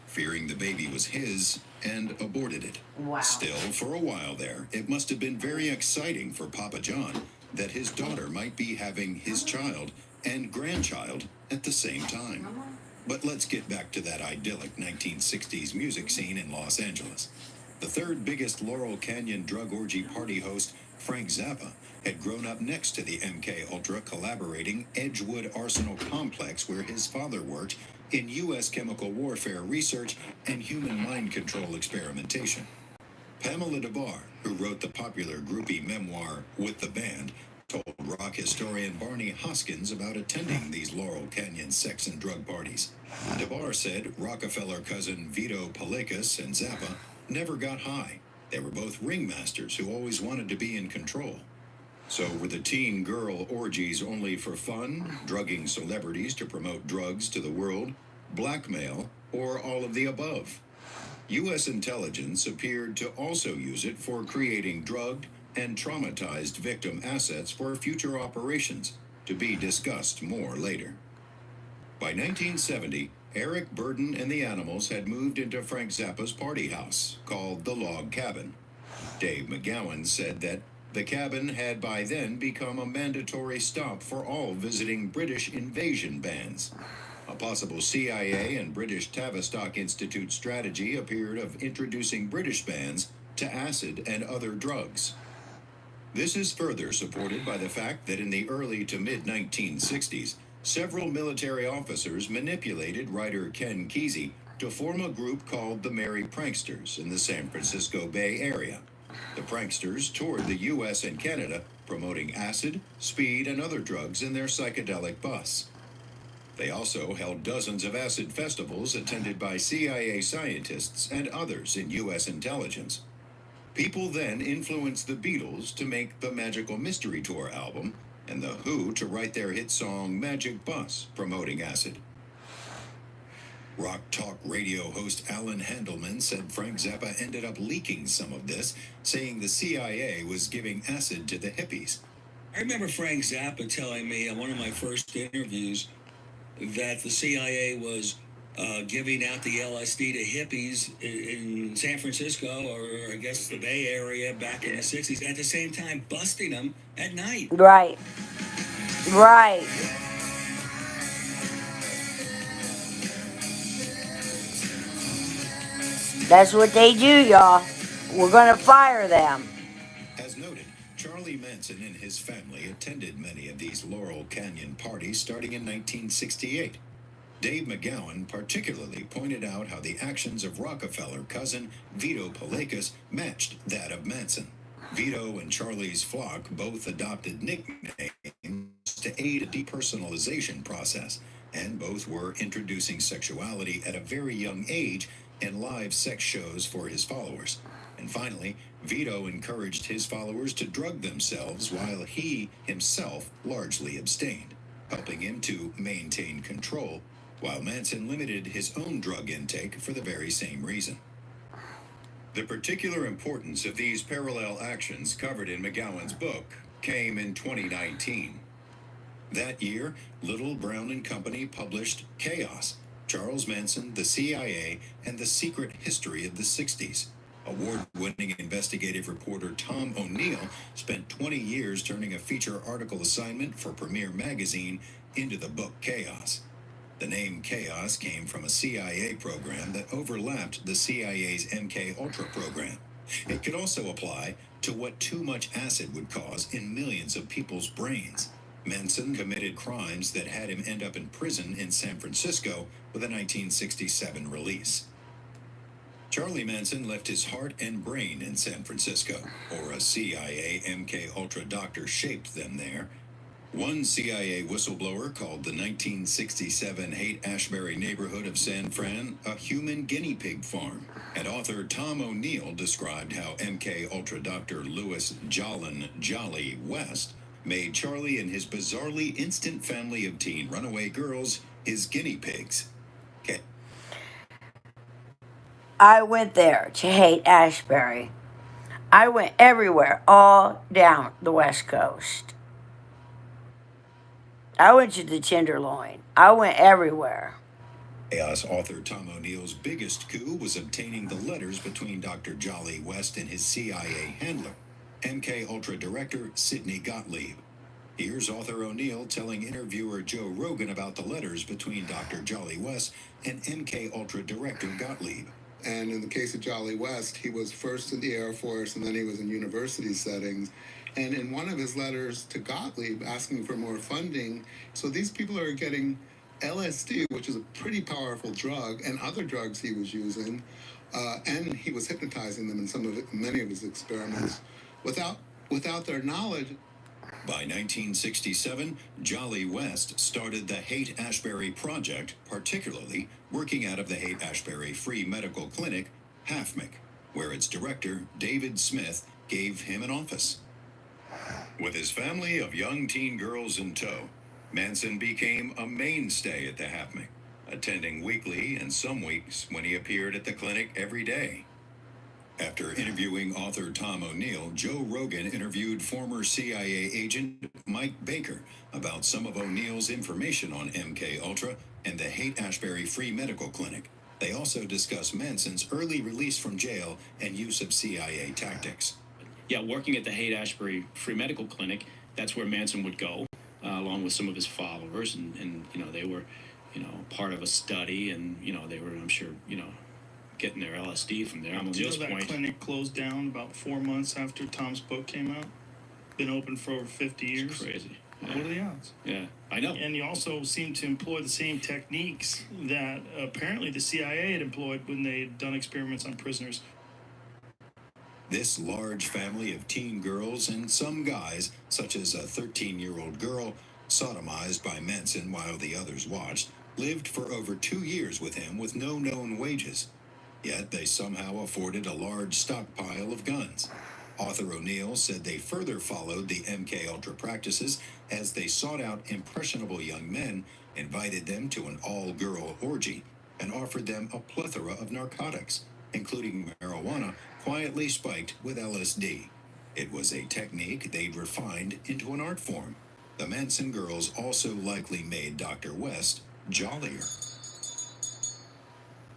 fearing the baby was his, and aborted it. Wow. Still, for a while there, it must have been very exciting for Papa John that his daughter might be having his child and grandchild at the same time. But let's get back to that idyllic 1960s music scene in Los Angeles. The third biggest Laurel Canyon drug orgy party host, Frank Zappa, had grown up next to the MK Ultra collaborating Edgewood Arsenal Complex where his father worked in U.S. chemical warfare research and human mind control experimentation. Pamela DeBar, who wrote the popular groupie memoir With the Band, told rock historian Barney Hoskins about attending these Laurel Canyon sex and drug parties. DeBar said Rockefeller cousin Vito Palekas and Zappa never got high. They were both ringmasters who always wanted to be in control. So were the teen girl orgies only for fun, drugging celebrities to promote drugs to the world, blackmail, or all of the above? U.S. intelligence appeared to also use it for creating drugged, and traumatized victim assets for future operations, to be discussed more later. By 1970, Eric Burden and the animals had moved into Frank Zappa's party house, called the Log Cabin. Dave McGowan said that the cabin had by then become a mandatory stop for all visiting British invasion bands. A possible CIA and British Tavistock Institute strategy appeared of introducing British bands to acid and other drugs. This is further supported by the fact that in the early to mid-1960s, several military officers manipulated writer Ken Kesey to form a group called the Merry Pranksters in the San Francisco Bay Area. The pranksters toured the U.S. and Canada, promoting acid, speed, and other drugs in their psychedelic bus. They also held dozens of acid festivals attended by CIA scientists and others in U.S. intelligence. People then influenced the Beatles to make the Magical Mystery Tour album, and The Who to write their hit song Magic Bus, promoting acid. Rock Talk Radio host Alan Handelman said Frank Zappa ended up leaking some of this, saying the CIA was giving acid to the hippies. I remember Frank Zappa telling me in one of my first interviews that the CIA was giving out the LSD to hippies in San Francisco, or I guess the Bay Area back in the 60s, at the same time busting them at night. Right. Right. That's what they do, y'all. We're going to fire them. As noted, Charlie Manson and his family attended many of these Laurel Canyon parties starting in 1968. Dave McGowan particularly pointed out how the actions of Rockefeller cousin Vito Palakas matched that of Manson. Vito and Charlie's flock both adopted nicknames to aid a depersonalization process, and both were introducing sexuality at a very young age in live sex shows for his followers. And finally, Vito encouraged his followers to drug themselves while he himself largely abstained, helping him to maintain control, while Manson limited his own drug intake for the very same reason. The particular importance of these parallel actions covered in McGowan's book came in 2019. That year, Little, Brown and Company published Chaos, Charles Manson, the CIA, and the Secret History of the 60s. Award-winning investigative reporter Tom O'Neill spent 20 years turning a feature article assignment for Premiere Magazine into the book Chaos. The name Chaos came from a CIA program that overlapped the CIA's MK-Ultra program. It could also apply to what too much acid would cause in millions of people's brains. Manson committed crimes that had him end up in prison in San Francisco with a 1967 release. Charlie Manson left his heart and brain in San Francisco, or a CIA MK-Ultra doctor shaped them there. One CIA whistleblower called the 1967 Haight-Ashbury neighborhood of San Fran a human guinea pig farm. And author Tom O'Neill described how MK-Ultra Dr. Louis Jolin Jolly West made Charlie and his bizarrely instant family of teen runaway girls his guinea pigs. Okay. I went there to Haight-Ashbury. I went everywhere, all down the West Coast. I went to the Tenderloin. I went everywhere. Chaos author Tom O'Neill's biggest coup was obtaining the letters between Dr. Jolly West and his CIA handler, MK-Ultra director Sidney Gottlieb. Here's author O'Neill telling interviewer Joe Rogan about the letters between Dr. Jolly West and MK-Ultra director Gottlieb. And in the case of Jolly West, he was first in the Air Force, and then he was in university settings. And in one of his letters to Gottlieb asking for more funding, so these people are getting LSD, which is a pretty powerful drug, and other drugs he was using, and he was hypnotizing them in many of his experiments without their knowledge. By 1967, Jolly West started the Haight-Ashbury Project, particularly working out of the Haight-Ashbury Free Medical Clinic, HAFMC, where its director, David Smith, gave him an office. With his family of young teen girls in tow, Manson became a mainstay at the HAFMC, attending weekly and some weeks when he appeared at the clinic every day. After interviewing author Tom O'Neill, Joe Rogan interviewed former CIA agent Mike Baker about some of O'Neill's information on MK-Ultra and the Haight-Ashbury Free Medical Clinic. They also discuss Manson's early release from jail and use of CIA tactics. Yeah, working at the Haight-Ashbury Free Medical Clinic, that's where Manson would go, along with some of his followers, and they were, part of a study, and, they were, I'm sure, getting their LSD from there. Do you know that clinic closed down about 4 months after Tom's book came out? Been open for over 50 years. It's crazy. What are the odds? Yeah, I know. And you also seem to employ the same techniques that apparently the CIA had employed when they had done experiments on prisoners. This large family of teen girls and some guys, such as a 13-year-old girl, sodomized by Manson while the others watched, lived for over 2 years with him with no known wages. Yet they somehow afforded a large stockpile of guns. Author O'Neill said they further followed the MK-Ultra practices as they sought out impressionable young men, invited them to an all-girl orgy, and offered them a plethora of narcotics, including marijuana quietly spiked with LSD. It was a technique they'd refined into an art form. The Manson girls also likely made Dr. West jollier.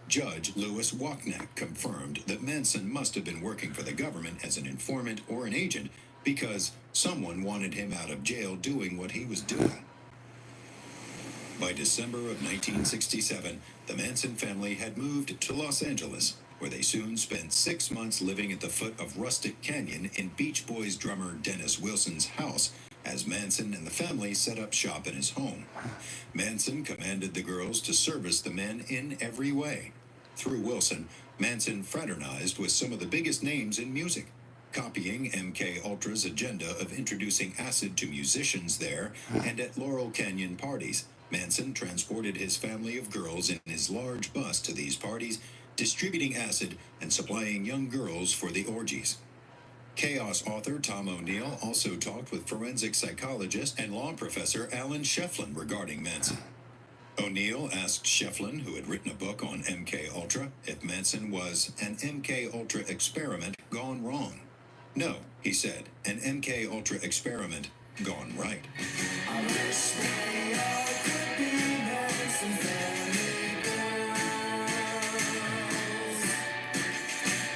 Judge Louis Wachneck confirmed that Manson must have been working for the government as an informant or an agent because someone wanted him out of jail doing what he was doing. By December of 1967, the Manson family had moved to Los Angeles, where they soon spent 6 months living at the foot of Rustic Canyon in Beach Boys drummer Dennis Wilson's house, as Manson and the family set up shop in his home. Manson commanded the girls to service the men in every way. Through Wilson, Manson fraternized with some of the biggest names in music, copying MK-Ultra's agenda of introducing acid to musicians there and at Laurel Canyon parties. Manson transported his family of girls in his large bus to these parties, distributing acid and supplying young girls for the orgies. Chaos author Tom O'Neill also talked with forensic psychologist and law professor Alan Shefflin regarding Manson. O'Neill asked Shefflin, who had written a book on MK-Ultra, if Manson was an MK-Ultra experiment gone wrong. No, he said, an MK-Ultra experiment gone right. I wish they all could be Manson family girls.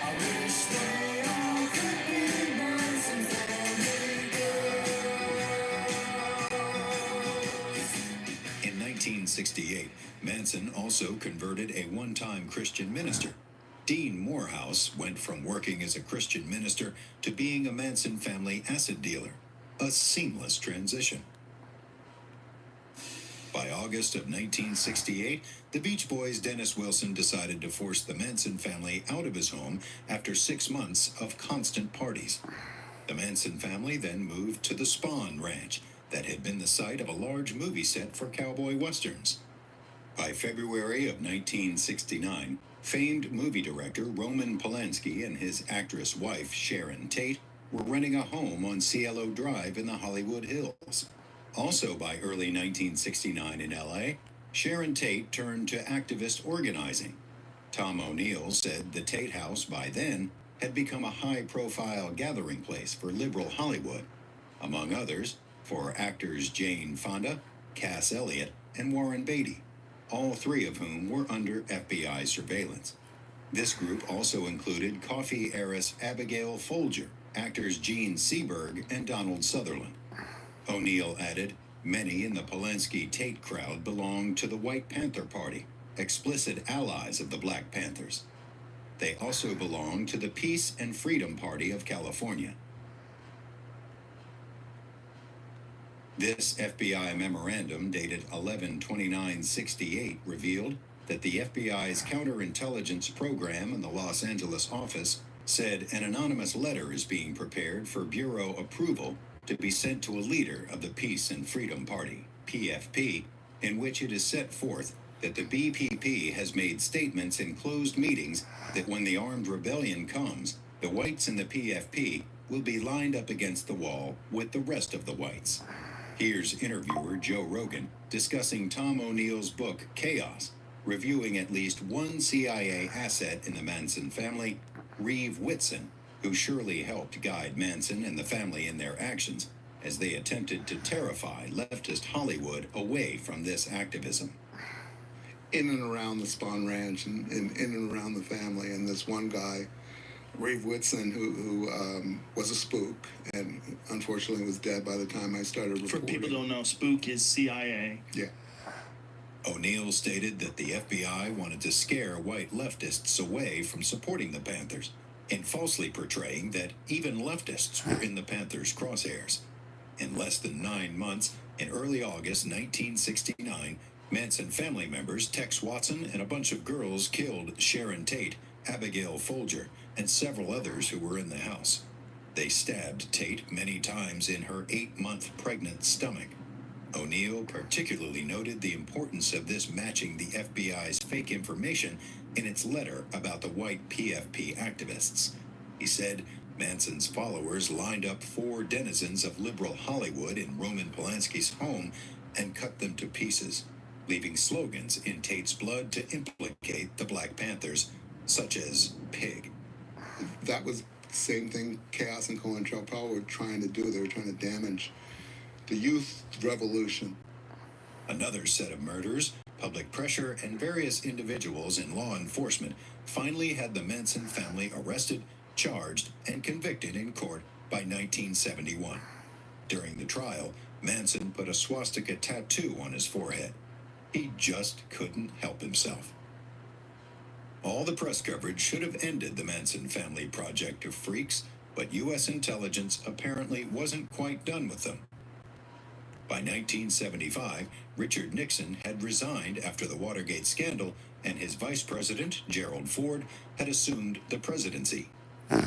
I wish they all could be Manson family girls. In 1968, Manson also converted a one-time Christian minister. Dean Morehouse went from working as a Christian minister to being a Manson family acid dealer. A seamless transition. By August of 1968, the Beach Boys' Dennis Wilson decided to force the Manson family out of his home after 6 months of constant parties. The Manson family then moved to the Spahn Ranch that had been the site of a large movie set for cowboy westerns. By February of 1969, famed movie director Roman Polanski and his actress wife Sharon Tate were renting a home on Cielo Drive in the Hollywood Hills. Also by early 1969 in LA, Sharon Tate turned to activist organizing. Tom O'Neill said the Tate House by then had become a high-profile gathering place for liberal Hollywood, among others, for actors Jane Fonda, Cass Elliot, and Warren Beatty, all three of whom were under FBI surveillance. This group also included coffee heiress Abigail Folger, actors Gene Seberg and Donald Sutherland. O'Neill added, many in the Polanski-Tate crowd belonged to the White Panther Party, explicit allies of the Black Panthers. They also belonged to the Peace and Freedom Party of California. This FBI memorandum, dated 11/29/68, revealed that the FBI's counterintelligence program in the Los Angeles office said an anonymous letter is being prepared for Bureau approval to be sent to a leader of the Peace and Freedom Party, PFP, in which it is set forth that the BPP has made statements in closed meetings that when the armed rebellion comes, the whites in the PFP will be lined up against the wall with the rest of the whites. Here's interviewer Joe Rogan discussing Tom O'Neill's book, Chaos, reviewing at least one CIA asset in the Manson family, Reeve Whitson, who surely helped guide Manson and the family in their actions as they attempted to terrify leftist Hollywood away from this activism. In and around the Spahn Ranch and in and around the family, and this one guy, Reeve Whitson, who was a spook and unfortunately was dead by the time I started reporting. For people who don't know, spook is CIA. Yeah. O'Neill stated that the FBI wanted to scare white leftists away from supporting the Panthers, and falsely portraying that even leftists were in the Panthers' crosshairs. In less than 9 months, in early August 1969, Manson family members Tex Watson and a bunch of girls killed Sharon Tate, Abigail Folger, and several others who were in the house. They stabbed Tate many times in her 8-month pregnant stomach. O'Neill particularly noted the importance of this matching the FBI's fake information in its letter about the white PFP activists. He said Manson's followers lined up 4 denizens of liberal Hollywood in Roman Polanski's home and cut them to pieces, leaving slogans in Tate's blood to implicate the Black Panthers, such as pig. That was the same thing Chaos and COINTELPRO were trying to do. They were trying to damage the youth revolution. Another set of murders, public pressure, and various individuals in law enforcement finally had the Manson family arrested, charged, and convicted in court by 1971. During the trial, Manson put a swastika tattoo on his forehead. He just couldn't help himself. All the press coverage should have ended the Manson family project of freaks, but U.S. intelligence apparently wasn't quite done with them. By 1975, Richard Nixon had resigned after the Watergate scandal, and his vice president, Gerald Ford, had assumed the presidency.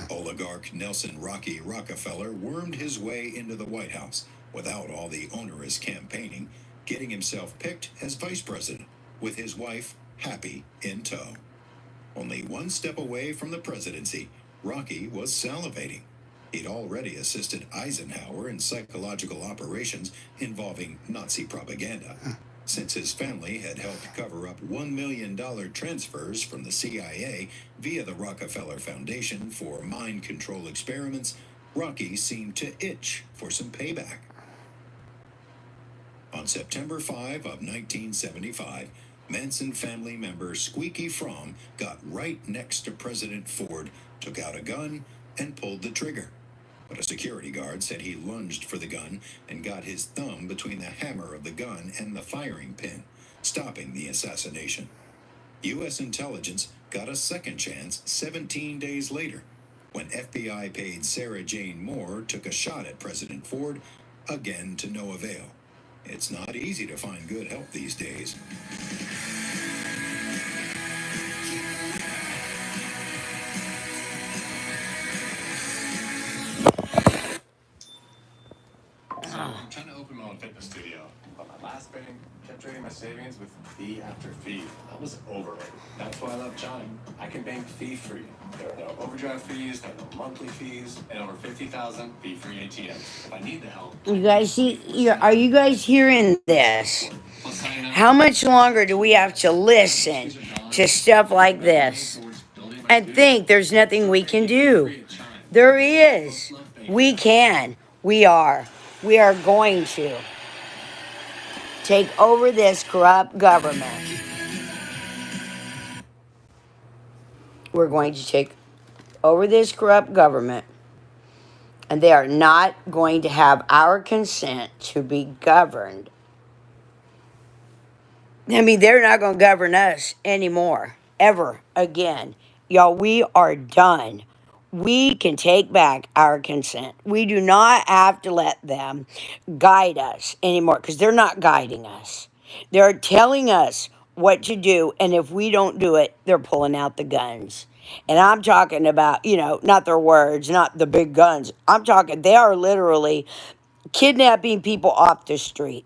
Oligarch Nelson Rocky Rockefeller wormed his way into the White House without all the onerous campaigning, getting himself picked as vice president, with his wife, Happy, in tow. Only one step away from the presidency, Rocky was salivating. He'd already assisted Eisenhower in psychological operations involving Nazi propaganda, since his family had helped cover up $1 million transfers from the CIA via the Rockefeller Foundation for mind control experiments. Rocky seemed to itch for some payback. On September 5 of 1975, Manson family member Squeaky Fromm got right next to President Ford, took out a gun, and pulled the trigger. But a security guard said he lunged for the gun and got his thumb between the hammer of the gun and the firing pin, stopping the assassination. U.S. intelligence got a second chance 17 days later, when FBI paid Sarah Jane Moore took a shot at President Ford, again to no avail. It's not easy to find good help these days. So I'm trying to open my own fitness studio, but my last bank kept draining my savings with fee after fee. I was over it. That's why I love Chime. I can bank fee-free. There are no overdraft fees, there are no monthly fees, and over 50,000 fee-free ATMs. If I need the help... You guys see, are you guys hearing this? How much longer do we have to listen to stuff like this and think there's nothing we can do? There is. We can. We are. We are going to take over this corrupt government. We're going to take over this corrupt government, and they are not going to have our consent to be governed. I mean, they're not going to govern us anymore, ever again. Y'all, we are done. We can take back our consent. We do not have to let them guide us anymore, because they're not guiding us. They're telling us what to do, and if we don't do it, they're pulling out the guns. And I'm talking about, not their words, not the big guns. I'm talking, they are literally kidnapping people off the street.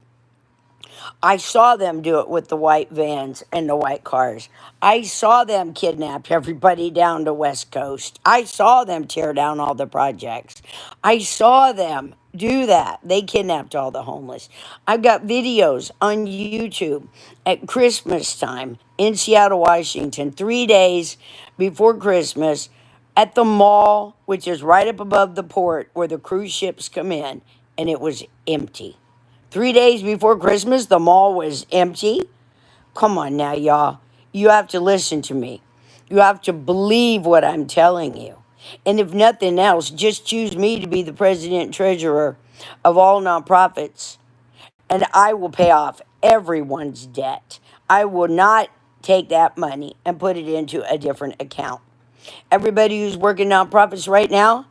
I saw them do it with the white vans and the white cars. I saw them kidnap everybody down to West Coast. I saw them tear down all the projects. I saw them do that. They kidnapped all the homeless. I've got videos on YouTube at Christmas time in Seattle, Washington, 3 days before Christmas. at the mall, which is right up above the port where the cruise ships come in, and it was empty. 3 days before Christmas, the mall was empty. Come on now, y'all. You have to listen to me. You have to believe what I'm telling you. And if nothing else, just choose me to be the president and treasurer of all nonprofits, and I will pay off everyone's debt. I will not take that money and put it into a different account. Everybody who's working nonprofits right now,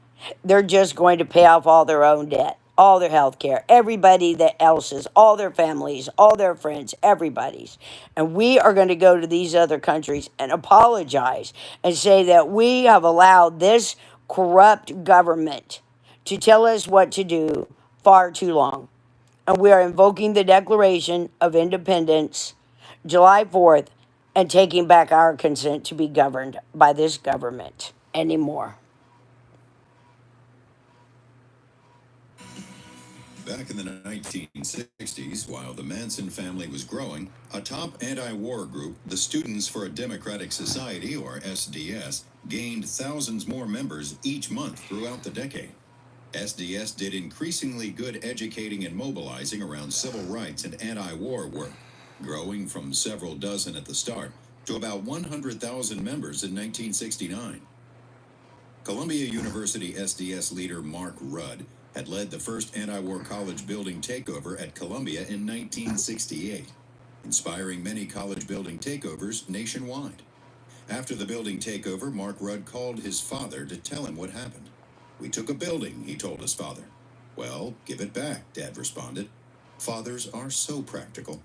they're just going to pay off all their own debt, all their health care, everybody that else's, all their families, all their friends, everybody's. And we are going to go to these other countries and apologize and say that we have allowed this corrupt government to tell us what to do far too long. And we are invoking the Declaration of Independence, July 4th, and taking back our consent to be governed by this government anymore. Back in the 1960s, while the Manson family was growing, a top anti-war group, the Students for a Democratic Society, or SDS, gained thousands more members each month throughout the decade. SDS did increasingly good educating and mobilizing around civil rights and anti-war work, growing from several dozen at the start to about 100,000 members in 1969. Columbia University SDS leader Mark Rudd had led the first anti-war college building takeover at Columbia in 1968, inspiring many college building takeovers nationwide. After the building takeover, Mark Rudd called his father to tell him what happened. "We took a building," he told his father. "Well, give it back," Dad responded. Fathers are so practical.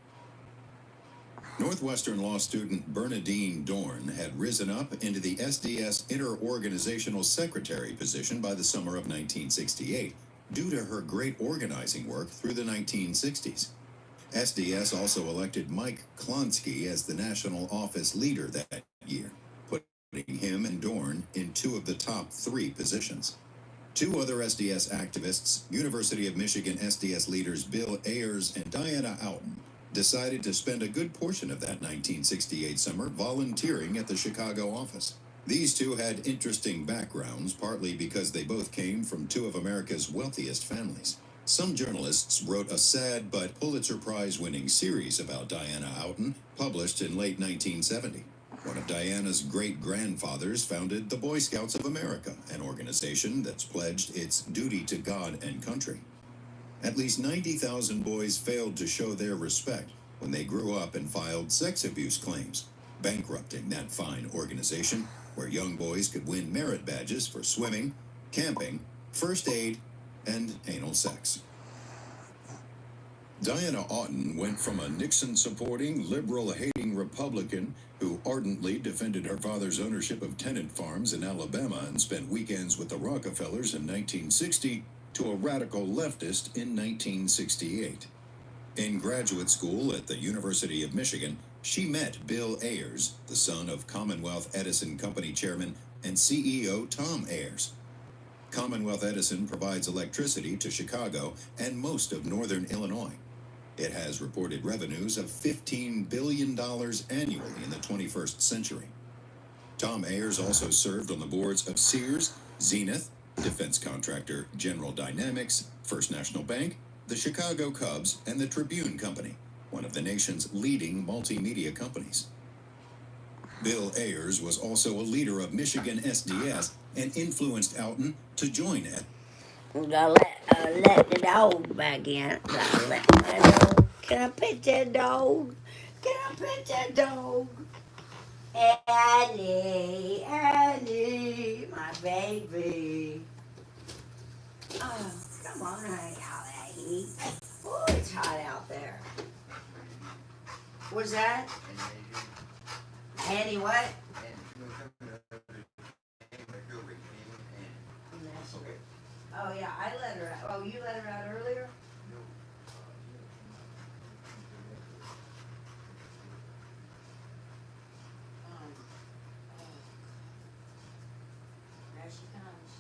Northwestern law student Bernadine Dorn had risen up into the SDS interorganizational secretary position by the summer of 1968 due to her great organizing work through the 1960s. SDS also elected Mike Klonsky as the national office leader that year, putting him and Dorn in two of the top three positions. Two other SDS activists, University of Michigan SDS leaders Bill Ayers and Diana Outen, decided to spend a good portion of that 1968 summer volunteering at the Chicago office. These two had interesting backgrounds, partly because they both came from two of America's wealthiest families. Some journalists wrote a sad but Pulitzer Prize-winning series about Diana Outen, published in late 1970. One of Diana's great-grandfathers founded the Boy Scouts of America, an organization that's pledged its duty to God and country. At least 90,000 boys failed to show their respect when they grew up and filed sex abuse claims, bankrupting that fine organization where young boys could win merit badges for swimming, camping, first aid, and anal sex. Diana Otten went from a Nixon-supporting, liberal-hating Republican who ardently defended her father's ownership of tenant farms in Alabama and spent weekends with the Rockefellers in 1960 to a radical leftist in 1968. In graduate school at the University of Michigan, she met Bill Ayers, the son of Commonwealth Edison Company chairman and CEO Tom Ayers. Commonwealth Edison provides electricity to Chicago and most of northern Illinois. It has reported revenues of $15 billion annually in the 21st century. Tom Ayers also served on the boards of Sears, Zenith, defense contractor General Dynamics, First National Bank, the Chicago Cubs, and the Tribune Company, one of the nation's leading multimedia companies. Bill Ayers was also a leader of Michigan SDS and influenced Outen to join it. Let the dog back in. Let my dog. Can I pet that dog? Can I pet that dog? Annie, Annie, my baby. Oh, come on, honey, how that heat. Oh, it's hot out there. What's that? Annie, what? Oh yeah, I let her out. Oh, you let her out earlier? There she comes.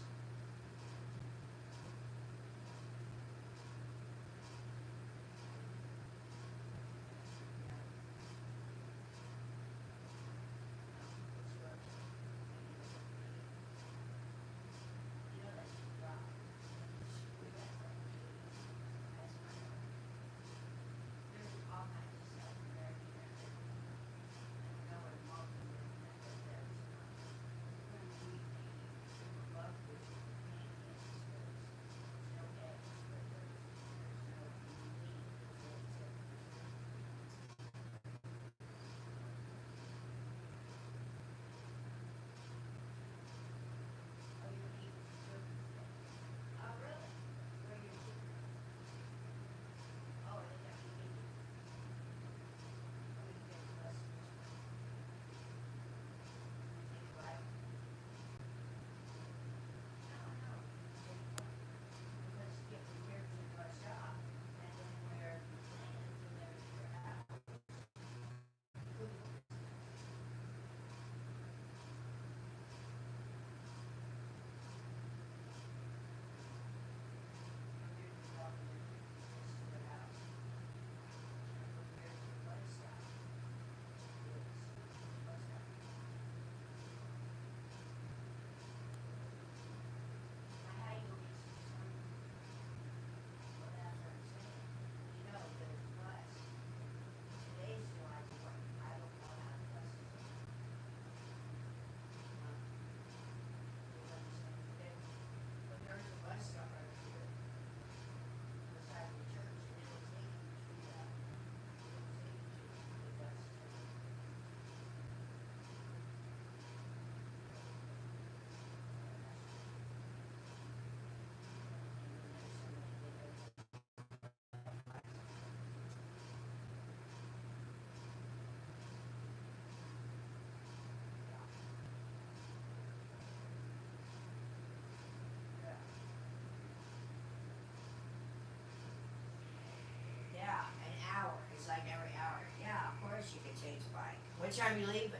What time you leaving?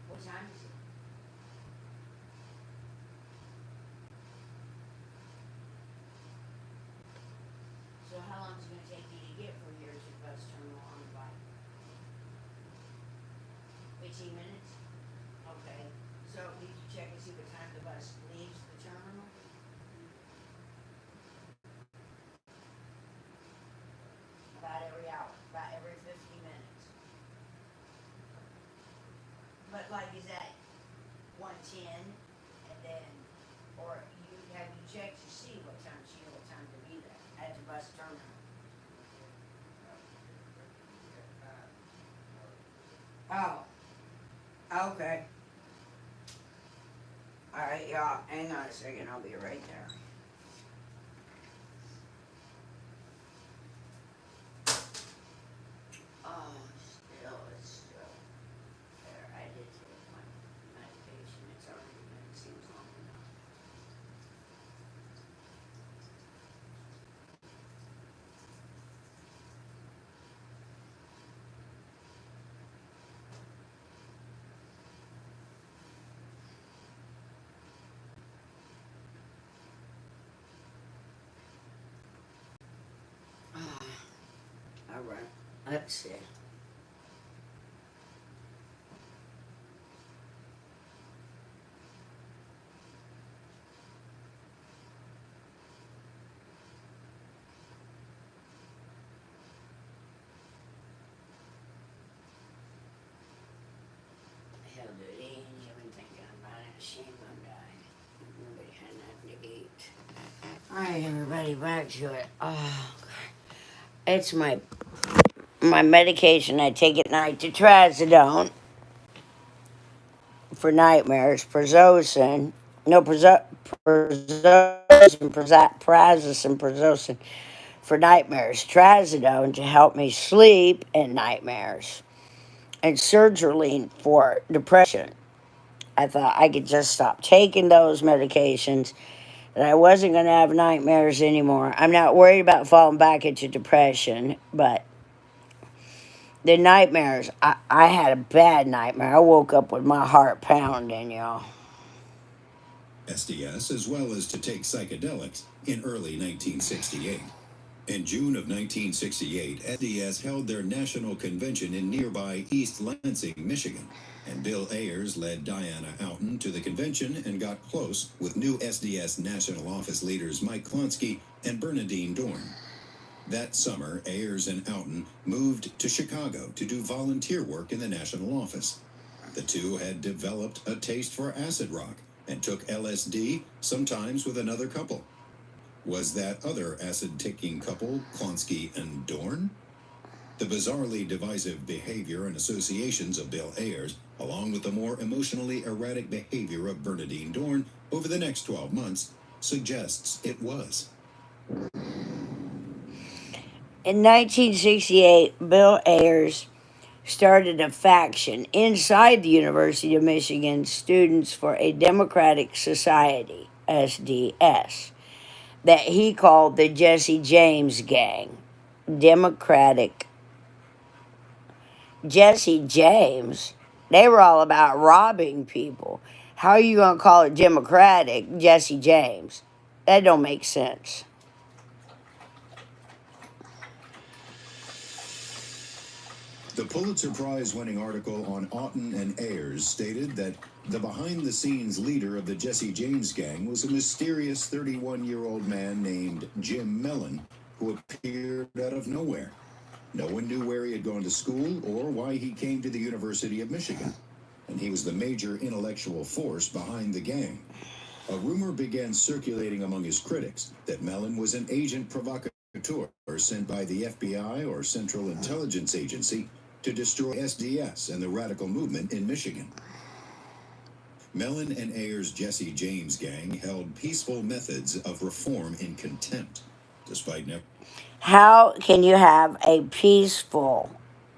What time is it? So how long is it gonna take you to get from here to the bus terminal on the bike? 15 minutes? Okay. So did you check and see what time the bus leaves the terminal? About every hour, about every 50 minutes. But like, is that 110 and then, or have you checked to see what time, so you know what time to be there at the bus terminal? Oh, okay. All right, y'all, hang on a second, I'll be right there. Oh, it's still there. I did take my medication. It's already been, it seems long enough. All right, let's see. Hell, dude, he ain't even thinking about it. Shame on dying. Nobody had nothing to eat. All right, everybody, back to it. Oh, God. It's my medication I take at night, trazodone for nightmares, prazosin, no, prazosin for nightmares, trazodone to help me sleep in nightmares, and sertraline for depression. I thought I could just stop taking those medications, that I wasn't going to have nightmares anymore. I'm not worried about falling back into depression, but the nightmares, I had a bad nightmare. I woke up with my heart pounding, y'all. SDS, as well as to take psychedelics in early 1968. In June of 1968, SDS held their national convention in nearby East Lansing, Michigan. And Bill Ayers led Diana Outen to the convention and got close with new SDS National Office leaders Mike Klonsky and Bernadine Dorn. That summer, Ayers and Outen moved to Chicago to do volunteer work in the national office. The two had developed a taste for acid rock and took LSD, sometimes with another couple. Was that other acid-taking couple Klonsky and Dorn? The bizarrely divisive behavior and associations of Bill Ayers, along with the more emotionally erratic behavior of Bernadine Dorn over the next 12 months, suggests it was. In 1968, Bill Ayers started a faction inside the University of Michigan Students for a Democratic Society, SDS, that he called the Jesse James Gang. Democratic. Jesse James, they were all about robbing people. How are you going to call it Democratic, Jesse James? That don't make sense. The Pulitzer Prize-winning article on Otten and Ayers stated that the behind-the-scenes leader of the Jesse James Gang was a mysterious 31-year-old man named Jim Mellon, who appeared out of nowhere. No one knew where he had gone to school or why he came to the University of Michigan, and he was the major intellectual force behind the gang. A rumor began circulating among his critics that Mellon was an agent provocateur sent by the FBI or Central Intelligence Agency to destroy SDS and the radical movement in Michigan. Mellon and Ayers' Jesse James Gang held peaceful methods of reform in contempt, despite never... How can you have a peaceful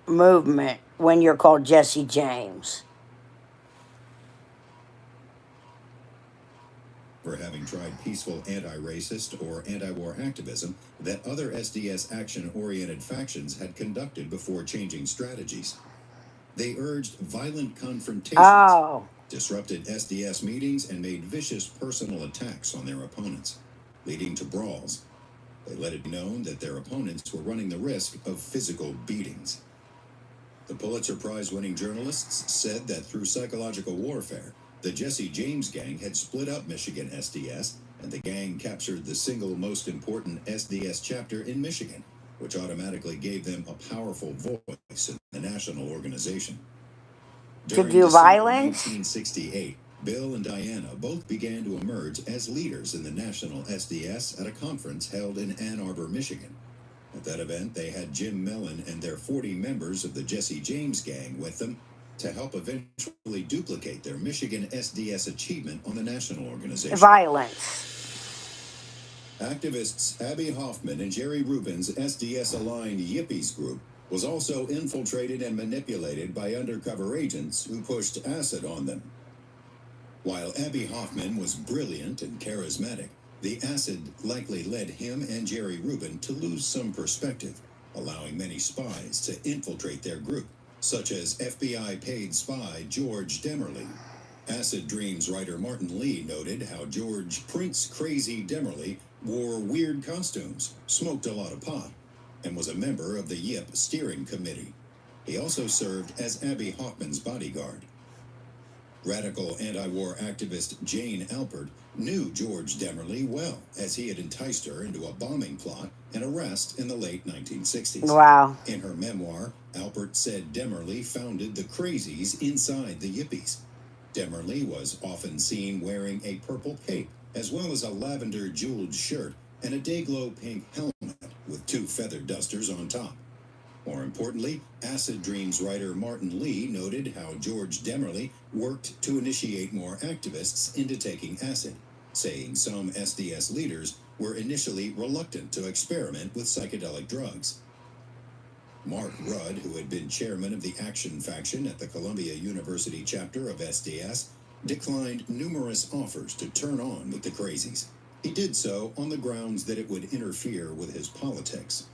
movement when you're called Jesse James? for having tried peaceful anti-racist or anti-war activism that other SDS action-oriented factions had conducted before changing strategies. They urged violent confrontations, disrupted SDS meetings, and made vicious personal attacks on their opponents, leading to brawls. They let it be known that their opponents were running the risk of physical beatings. The Pulitzer Prize-winning journalists said that through psychological warfare, the Jesse James gang had split up Michigan SDS, and the gang captured the single most important SDS chapter in Michigan, which automatically gave them a powerful voice in the national organization. To do violence? 1968, Bill and Diana both began to emerge as leaders in the national SDS at a conference held in Ann Arbor, Michigan. At that event, they had Jim Mellon and their 40 members of the Jesse James gang with them to help eventually duplicate their Michigan SDS achievement on the national organization. Violence. Activists Abby Hoffman and Jerry Rubin's SDS-aligned Yippies group was also infiltrated and manipulated by undercover agents who pushed acid on them. While Abby Hoffman was brilliant and charismatic, the acid likely led him and Jerry Rubin to lose some perspective, allowing many spies to infiltrate their group, such as FBI paid spy George Demerly. Acid Dreams writer Martin Lee noted how George Prince Crazy Demerly wore weird costumes, smoked a lot of pot, and was a member of the Yip steering committee. He also served as Abby Hoffman's bodyguard. Radical anti-war activist Jane Alpert knew George Demerly well, as he had enticed her into a bombing plot and arrest in the late 1960s. Wow. In her memoir, Alpert said Demerly founded the crazies inside the Yippies. Demerly was often seen wearing a purple cape, as well as a lavender jeweled shirt and a day-glow pink helmet with 2 feather dusters on top. More importantly, Acid Dreams writer Martin Lee noted how George Demerly worked to initiate more activists into taking acid, saying some SDS leaders were initially reluctant to experiment with psychedelic drugs. Mark Rudd, who had been chairman of the Action Faction at the Columbia University chapter of SDS, declined numerous offers to turn on with the crazies. He did so on the grounds that it would interfere with his politics.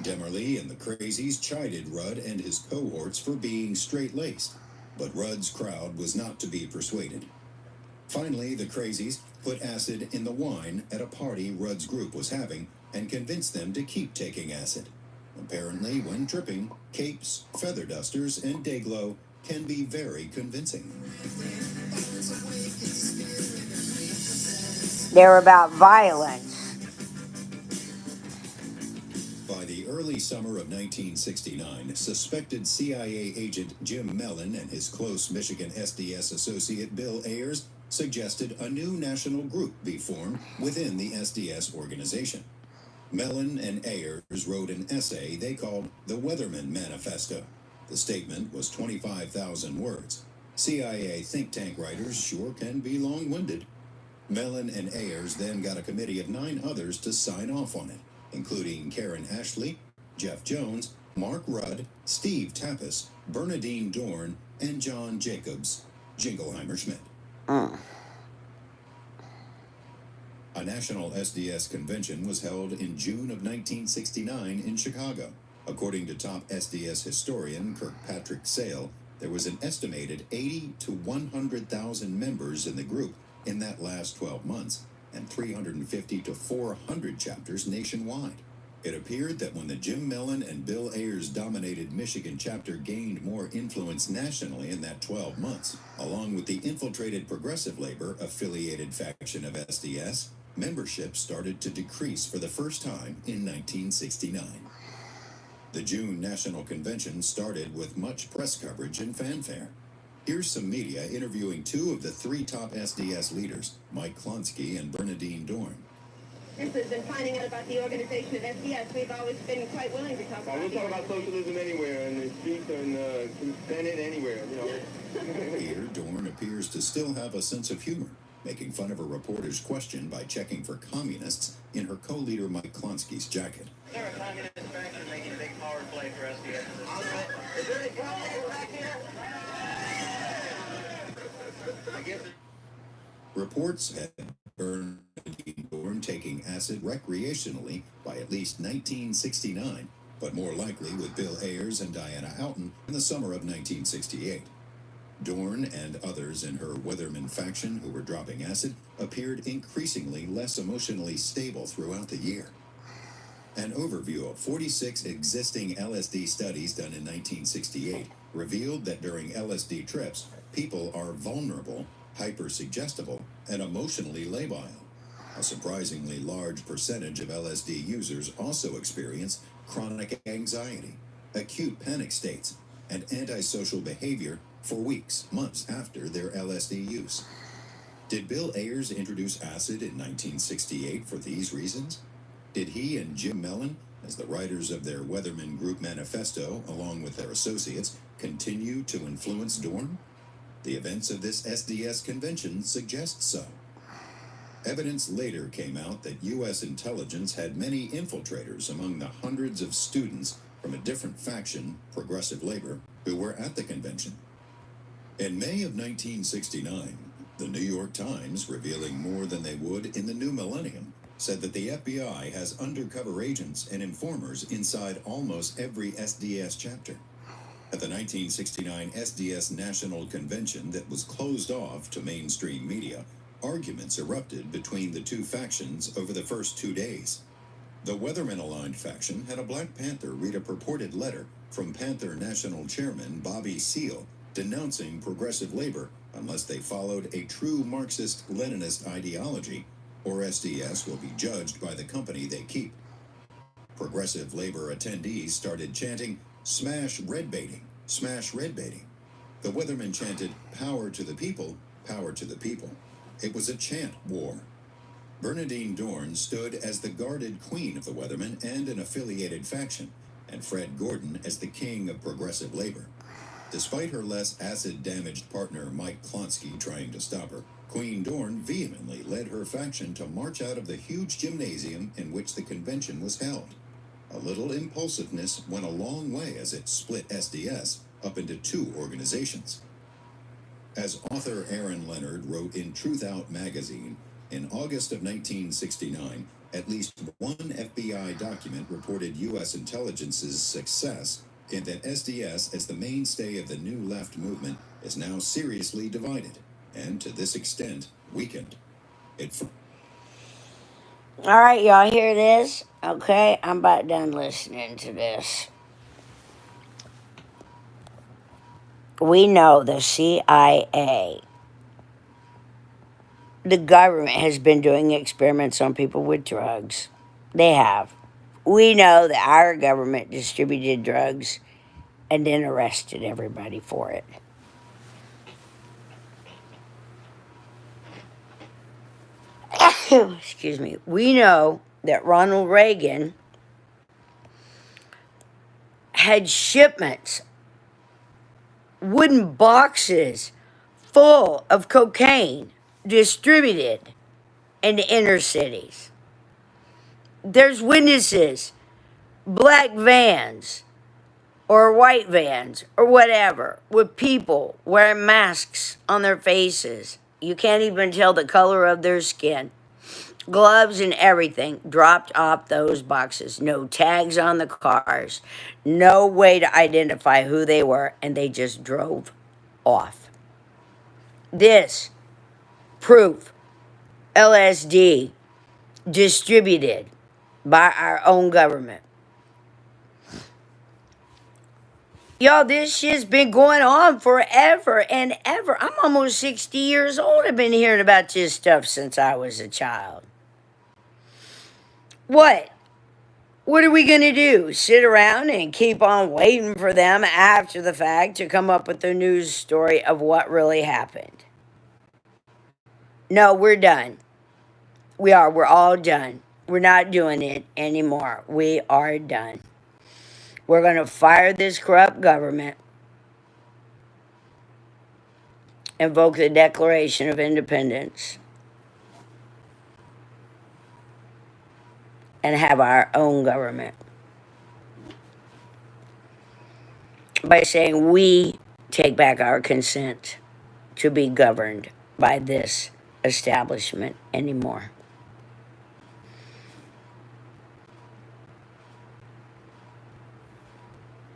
Demerly and the crazies chided Rudd and his cohorts for being straight-laced, but Rudd's crowd was not to be persuaded. Finally, the crazies put acid in the wine at a party Rudd's group was having and convinced them to keep taking acid. Apparently, when tripping, capes, feather dusters, and dayglow can be very convincing. They're about violence. By the early summer of 1969, suspected CIA agent Jim Mellon and his close Michigan SDS associate Bill Ayers suggested a new national group be formed within the SDS organization. Mellon and Ayers wrote an essay they called the Weatherman Manifesto. The statement was 25,000 words. CIA think tank writers sure can be long-winded. Mellon and Ayers then got a committee of 9 others to sign off on it, including Karen Ashley, Jeff Jones, Mark Rudd, Steve Tapas, Bernadine Dorn, and John Jacobs, Jingleheimer-Schmidt. A national SDS convention was held in June of 1969 in Chicago. According to top SDS historian Kirkpatrick Sale, there was an estimated 80 to 100,000 members in the group in that last 12 months, and 350 to 400 chapters nationwide. It appeared that when the Jim Mellon and Bill Ayers dominated Michigan chapter gained more influence nationally in that 12 months, along with the infiltrated progressive labor affiliated faction of SDS, membership started to decrease for the first time in 1969. The June National Convention started with much press coverage and fanfare. Here's some media interviewing 2 of the 3 top SDS leaders, Mike Klonsky and Bernadine Dorn. Since we've been finding out about the organization of SDS, we've always been quite willing to talk about it. We'll talk about socialism anywhere, in the streets, and Senate, anywhere, you know. Here, Dorn appears to still have a sense of humor, making fun of a reporter's question by checking for communists in her co-leader Mike Klonsky's jacket. There are communist factions making a big power play for SDS. Is there any communism back here? Reports had Bernadine Dorn taking acid recreationally by at least 1969, but more likely with Bill Ayers and Diana Houghton in the summer of 1968. Dorn and others in her Weatherman faction who were dropping acid appeared increasingly less emotionally stable throughout the year. An overview of 46 existing LSD studies done in 1968 revealed that during LSD trips, people are vulnerable, hypersuggestible, and emotionally labile. A surprisingly large percentage of LSD users also experience chronic anxiety, acute panic states, and antisocial behavior for weeks, months after their LSD use. Did Bill Ayers introduce acid in 1968 for these reasons? Did he and Jim Mellon, as the writers of their Weatherman Group manifesto, along with their associates, continue to influence Dorn? The events of this SDS convention suggest so. Evidence later came out that U.S. intelligence had many infiltrators among the hundreds of students from a different faction, Progressive Labor, who were at the convention. In May of 1969, the New York Times, revealing more than they would in the new millennium, said that the FBI has undercover agents and informers inside almost every SDS chapter. At the 1969 SDS National Convention that was closed off to mainstream media, arguments erupted between the two factions over the first 2 days. The Weatherman-aligned faction had a Black Panther read a purported letter from Panther National Chairman Bobby Seale denouncing Progressive Labor unless they followed a true Marxist-Leninist ideology, or SDS will be judged by the company they keep. Progressive Labor attendees started chanting, "Smash red baiting, smash red baiting." The Weathermen chanted, "Power to the people, power to the people." It was a chant war. Bernadine Dorn stood as the guarded queen of the Weathermen and an affiliated faction, and Fred Gordon as the king of Progressive Labor. Despite her less acid-damaged partner Mike Klonsky trying to stop her, Queen Dorn vehemently led her faction to march out of the huge gymnasium in which the convention was held. A little impulsiveness went a long way as it split SDS up into two organizations. As author Aaron Leonard wrote in Truth Out magazine, in August of 1969, at least one FBI document reported U.S. intelligence's success in that SDS, as the mainstay of the New Left movement, is now seriously divided, and to this extent, weakened. All right, y'all hear this? Okay, I'm about done listening to this. We know the CIA, the government has been doing experiments on people with drugs. They have. We know that our government distributed drugs and then arrested everybody for it. Excuse me. We know that Ronald Reagan had shipments, wooden boxes full of cocaine distributed in the inner cities. There's witnesses, black vans or white vans or whatever, with people wearing masks on their faces. You can't even tell the color of their skin. Gloves and everything dropped off those boxes. No tags on the cars. No way to identify who they were, and they just drove off. This proof LSD distributed by our own government. Y'all, this shit's been going on forever and ever. I'm almost 60 years old. I've been hearing about this stuff since I was a child. What? What are we going to do? Sit around and keep on waiting for them after the fact to come up with the news story of what really happened? No, we're done. We are. We're all done. We're not doing it anymore. We are done. We're going to fire this corrupt government, invoke the Declaration of Independence, and have our own government. By saying we take back our consent to be governed by this establishment anymore.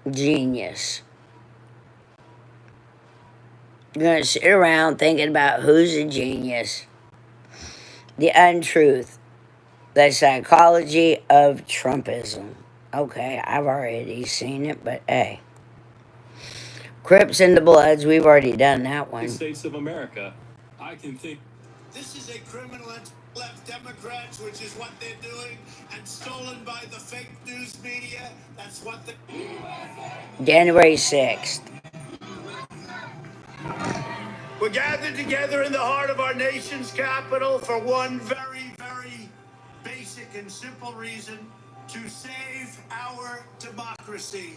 Genius. You're going to sit around thinking about who's a genius. The untruth. The psychology of Trumpism. Okay, I've already seen it, but hey. Crips and the Bloods, we've already done that one. States of America, I can think. This is a criminal left Democrats, which is what they're doing, and stolen by the fake news media. That's what the January 6th. We're gathered together in the heart of our nation's capital for one very, very basic and simple reason: to save our democracy.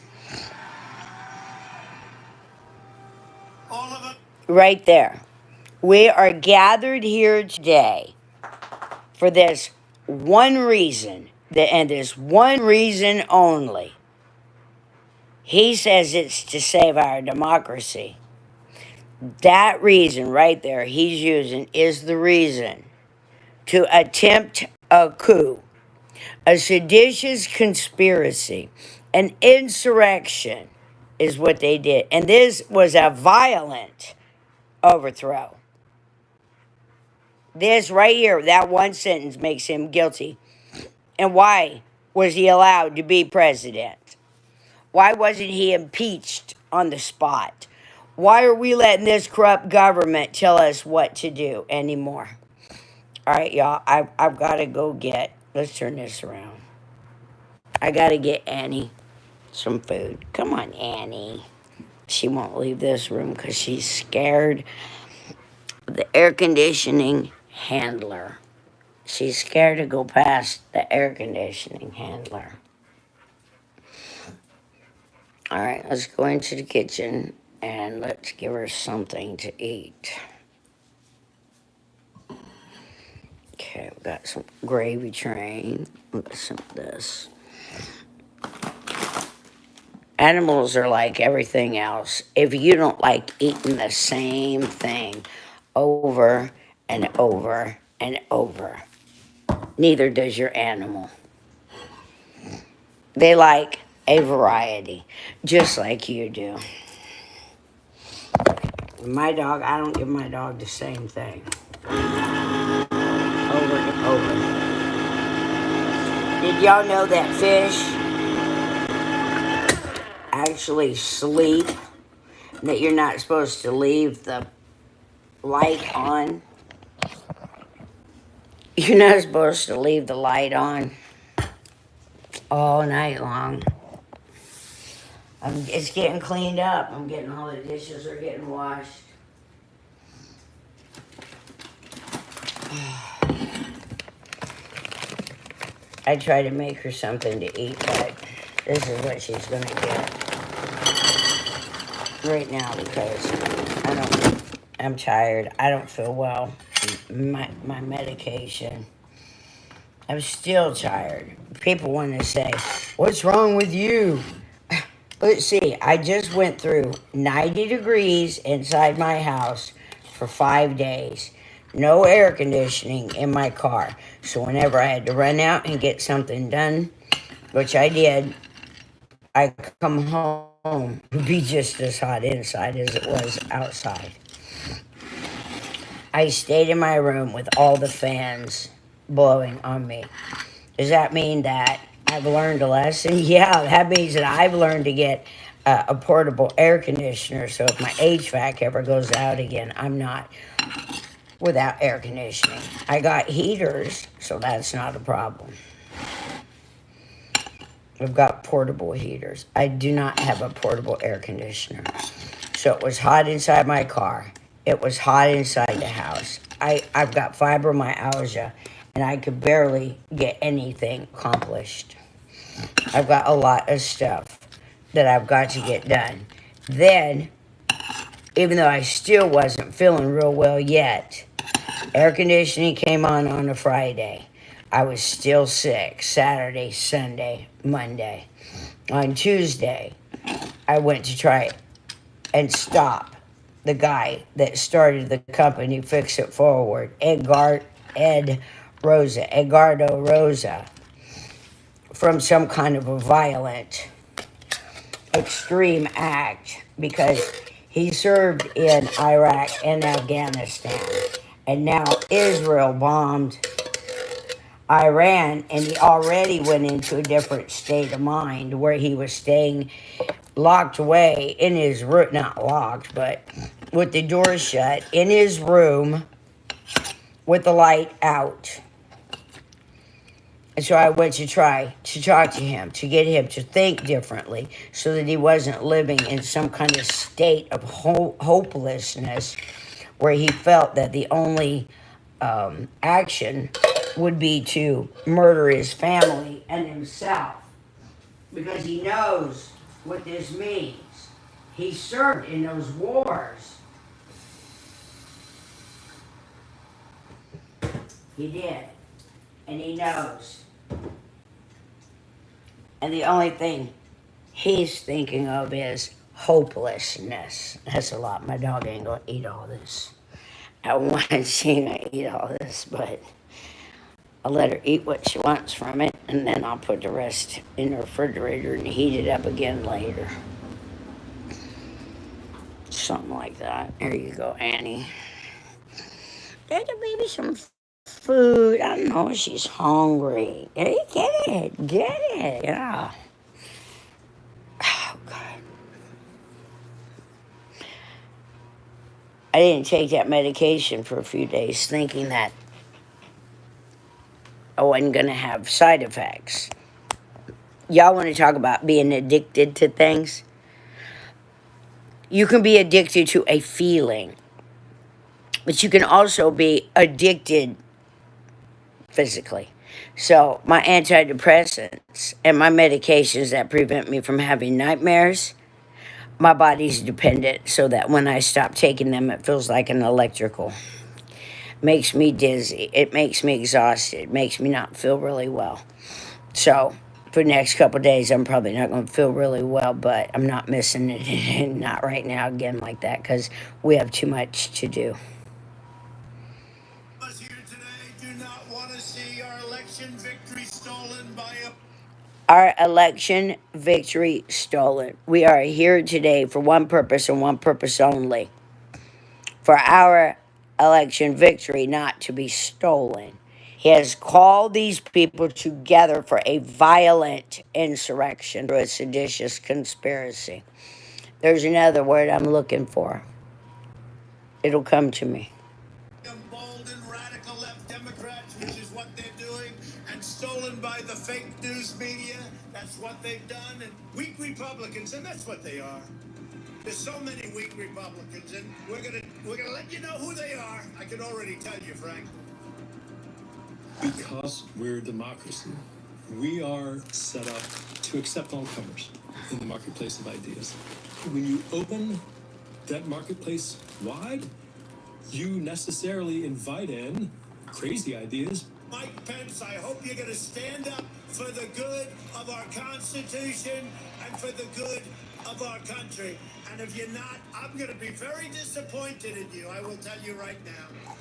All of it. Right there. We are gathered here today for this one reason, and this one reason only. He says it's to save our democracy. That reason right there he's using is the reason to attempt a coup, a seditious conspiracy, an insurrection is what they did. And this was a violent overthrow. This right here, that one sentence makes him guilty. And why was he allowed to be president? Why wasn't he impeached on the spot? Why are we letting this corrupt government tell us what to do anymore? All right, y'all, I've got to go get, let's turn this around. I got to get Annie some food. Come on, Annie. She won't leave this room because she's scared of the air conditioning handler. She's scared to go past the air conditioning handler. All right, let's go into the kitchen and let's give her something to eat. Okay, we got some gravy train. We got some of this. Animals are like everything else. If you don't like eating the same thing over and over and over, neither does your animal. They like a variety, just like you do. My dog, I don't give my dog the same thing over and over. Did y'all know that fish actually sleep? That you're not supposed to leave the light on? You're not supposed to leave the light on all night long. It's getting cleaned up. I'm getting all the dishes are getting washed. I try to make her something to eat, but this is what she's gonna get right now because I'm tired. I don't feel well. My medication. I'm still tired. People want to say, "What's wrong with you?" Let's see. I just went through 90 degrees inside my house for 5 days. No air conditioning in my car. So whenever I had to run out and get something done, which I did, I come home, it would be just as hot inside as it was outside. I stayed in my room with all the fans blowing on me. Does that mean that I've learned a lesson? Yeah, that means that I've learned to get a portable air conditioner, so if my HVAC ever goes out again, I'm not without air conditioning. I got heaters, so that's not a problem. I've got portable heaters. I do not have a portable air conditioner. So it was hot inside my car. It was hot inside the house. I've got fibromyalgia, and I could barely get anything accomplished. I've got a lot of stuff that I've got to get done. Then, even though I still wasn't feeling real well yet, air conditioning came on a Friday. I was still sick Saturday, Sunday, Monday. On Tuesday, I went to try and stop the guy that started the company Fix It Forward, Edgardo Rosa, from some kind of a violent, extreme act because he served in Iraq and Afghanistan. And now Israel bombed Iran, and he already went into a different state of mind where he was staying locked away in his room, not locked, but with the door shut, in his room with the light out. And so I went to try to talk to him, to get him to think differently so that he wasn't living in some kind of state of hopelessness where he felt that the only action would be to murder his family and himself because he knows what this means. He served in those wars. He did. And he knows. And the only thing he's thinking of is hopelessness. That's a lot. My dog ain't gonna eat all this. I want to see her eat all this, but I'll let her eat what she wants from it, and then I'll put the rest in the refrigerator and heat it up again later. Something like that. There you go, Annie. Get the baby some food. I don't know, she's hungry. Hey, get it. Get it. Yeah. Oh, God. I didn't take that medication for a few days thinking that I wasn't going to have side effects. Y'all want to talk about being addicted to things? You can be addicted to a feeling, but you can also be addicted physically. So my antidepressants and my medications that prevent me from having nightmares, my body's dependent so that when I stop taking them, it feels like an electrical. Makes me dizzy. It makes me exhausted. It makes me not feel really well. So for the next couple of days, I'm probably not going to feel really well, but I'm not missing it. Not right now again like that because we have too much to do. Us here today do not want to see our election victory stolen by a Our election victory stolen. We are here today for one purpose and one purpose only. For our election victory not to be stolen. He has called these people together for a violent insurrection, or a seditious conspiracy. There's another word I'm looking for. It'll come to me. emboldened radical left Democrats, which is what they're doing, and stolen by the fake news media. That's what they've done. And weak Republicans, and that's what they are. There's so many weak Republicans, and we're gonna let you know who they are. I can already tell you, Frank. Because we're a democracy, we are set up to accept all comers in the marketplace of ideas. When you open that marketplace wide, you necessarily invite in crazy ideas. Mike Pence, I hope you're going to stand up for the good of our Constitution and for the good of our country. And if you're not, I'm going to be very disappointed in you. I will tell you right now.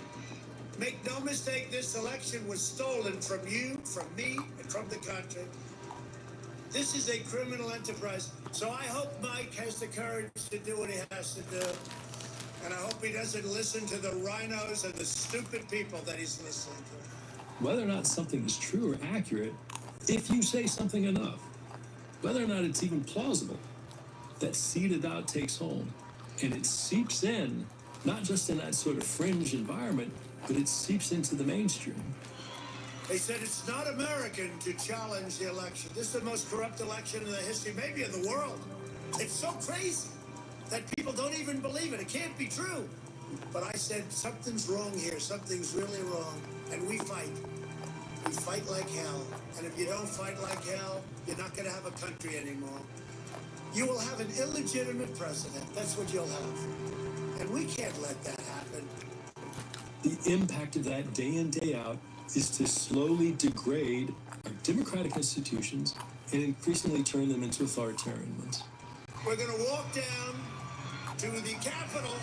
Make no mistake, this election was stolen from you, from me, and from the country. This is a criminal enterprise. So I hope Mike has the courage to do what he has to do. And I hope he doesn't listen to the rhinos and the stupid people that he's listening to. Whether or not something is true or accurate, if you say something enough, whether or not it's even plausible, that seed of doubt takes hold and it seeps in, not just in that sort of fringe environment, but it seeps into the mainstream. They said it's not American to challenge the election. This is the most corrupt election in the history, maybe in the world. It's so crazy that people don't even believe it. It can't be true. But I said, something's wrong here. Something's really wrong. And we fight. We fight like hell. And if you don't fight like hell, you're not going to have a country anymore. You will have an illegitimate president. That's what you'll have. And we can't let that happen. The impact of that day in, day out is to slowly degrade our democratic institutions and increasingly turn them into authoritarian ones. We're going to walk down to the Capitol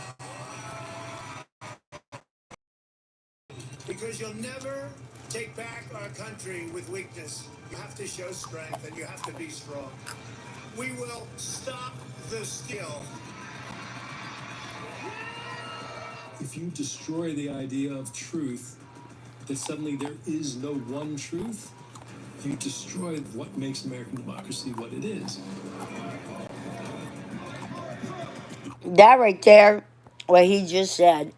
because you'll never take back our country with weakness. You have to show strength and you have to be strong. We will stop the steal. If you destroy the idea of truth, that suddenly there is no one truth, you destroy what makes American democracy what it is. That right there, what he just said,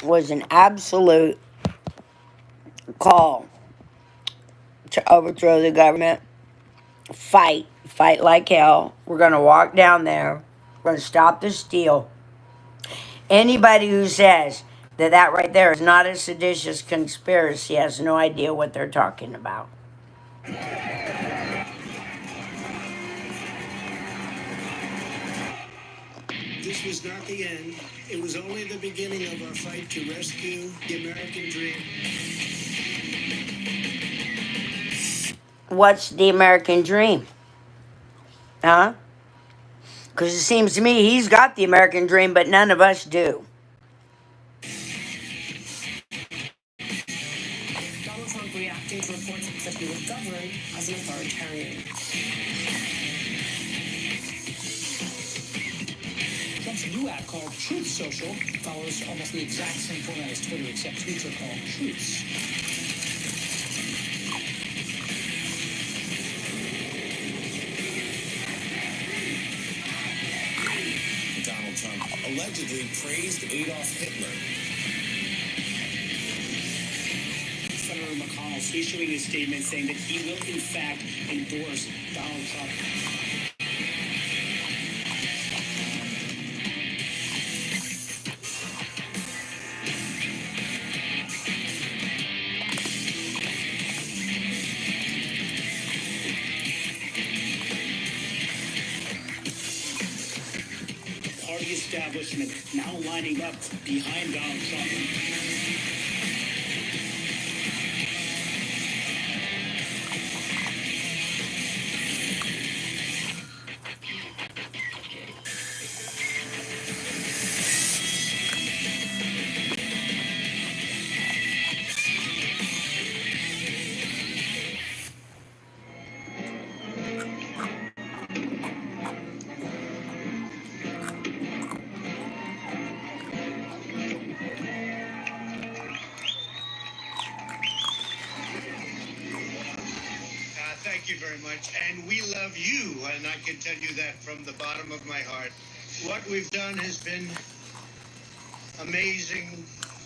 was an absolute call to overthrow the government. Fight like hell. We're going to walk down there. We're going to stop the steal. Anybody who says that right there is not a seditious conspiracy has no idea what they're talking about. This was not the end. It was only the beginning of our fight to rescue the American dream. What's the American dream? Huh? Because it seems to me he's got the American dream, but none of us do. Donald Trump reacting to reports that he would govern as an authoritarian. Trump's new app called Truth Social follows almost the exact same format as Twitter, except tweets are called truths. Donald Trump allegedly praised Adolf Hitler. Senator McConnell's issuing a statement saying that he will, in fact, endorse Donald Trump. Party establishment now lining up behind Donald Trump. Thank you very much. And we love you, and I can tell you that from the bottom of my heart. What we've done has been amazing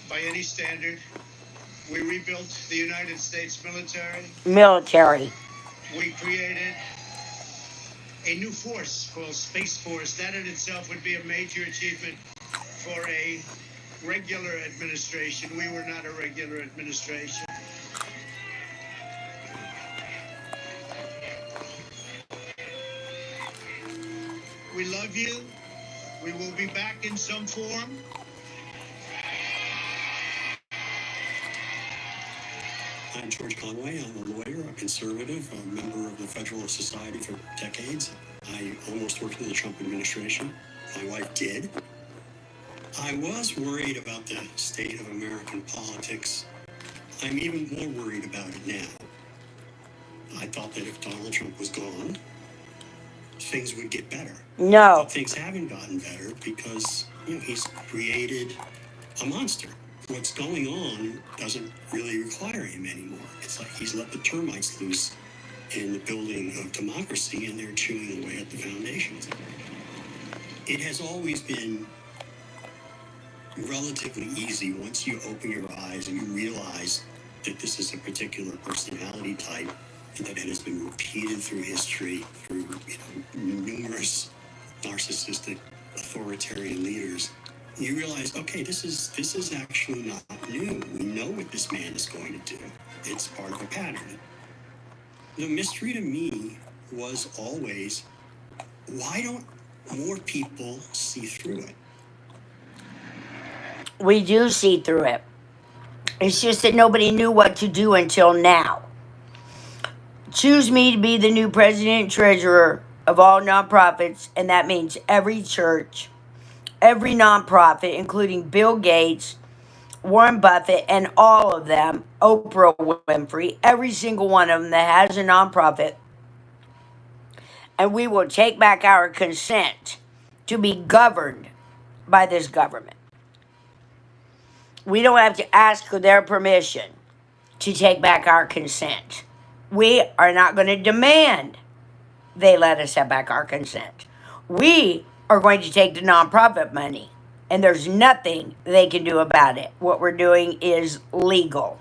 by any standard. We rebuilt the United States military. We created a new force called Space Force. That in itself would be a major achievement for a regular administration. We were not a regular administration. We love you. We will be back in some form. I'm George Conway. I'm a lawyer, a conservative, a member of the Federalist Society for decades. I almost worked in the Trump administration. My wife did. I was worried about the state of American politics. I'm even more worried about it now. I thought that if Donald Trump was gone, things would get better. No. But things haven't gotten better because, he's created a monster. What's going on doesn't really require him anymore. It's like he's let the termites loose in the building of democracy, and they're chewing away at the foundations. It has always been relatively easy once you open your eyes and you realize that this is a particular personality type and that it has been repeated through history, through numerous narcissistic authoritarian leaders. You realize, okay, this is actually not new. We know what this man is going to do. It's part of a pattern. The mystery to me was always, why don't more people see through it? We do see through it. It's just that nobody knew what to do until now. Choose me to be the new president and treasurer of all nonprofits, and that means every church, every nonprofit, including Bill Gates, Warren Buffett, and all of them, Oprah Winfrey, every single one of them that has a nonprofit, and we will take back our consent to be governed by this government. We don't have to ask for their permission to take back our consent. We are not going to demand they let us have back our consent. We are going to take the nonprofit money, and there's nothing they can do about it. What we're doing is legal.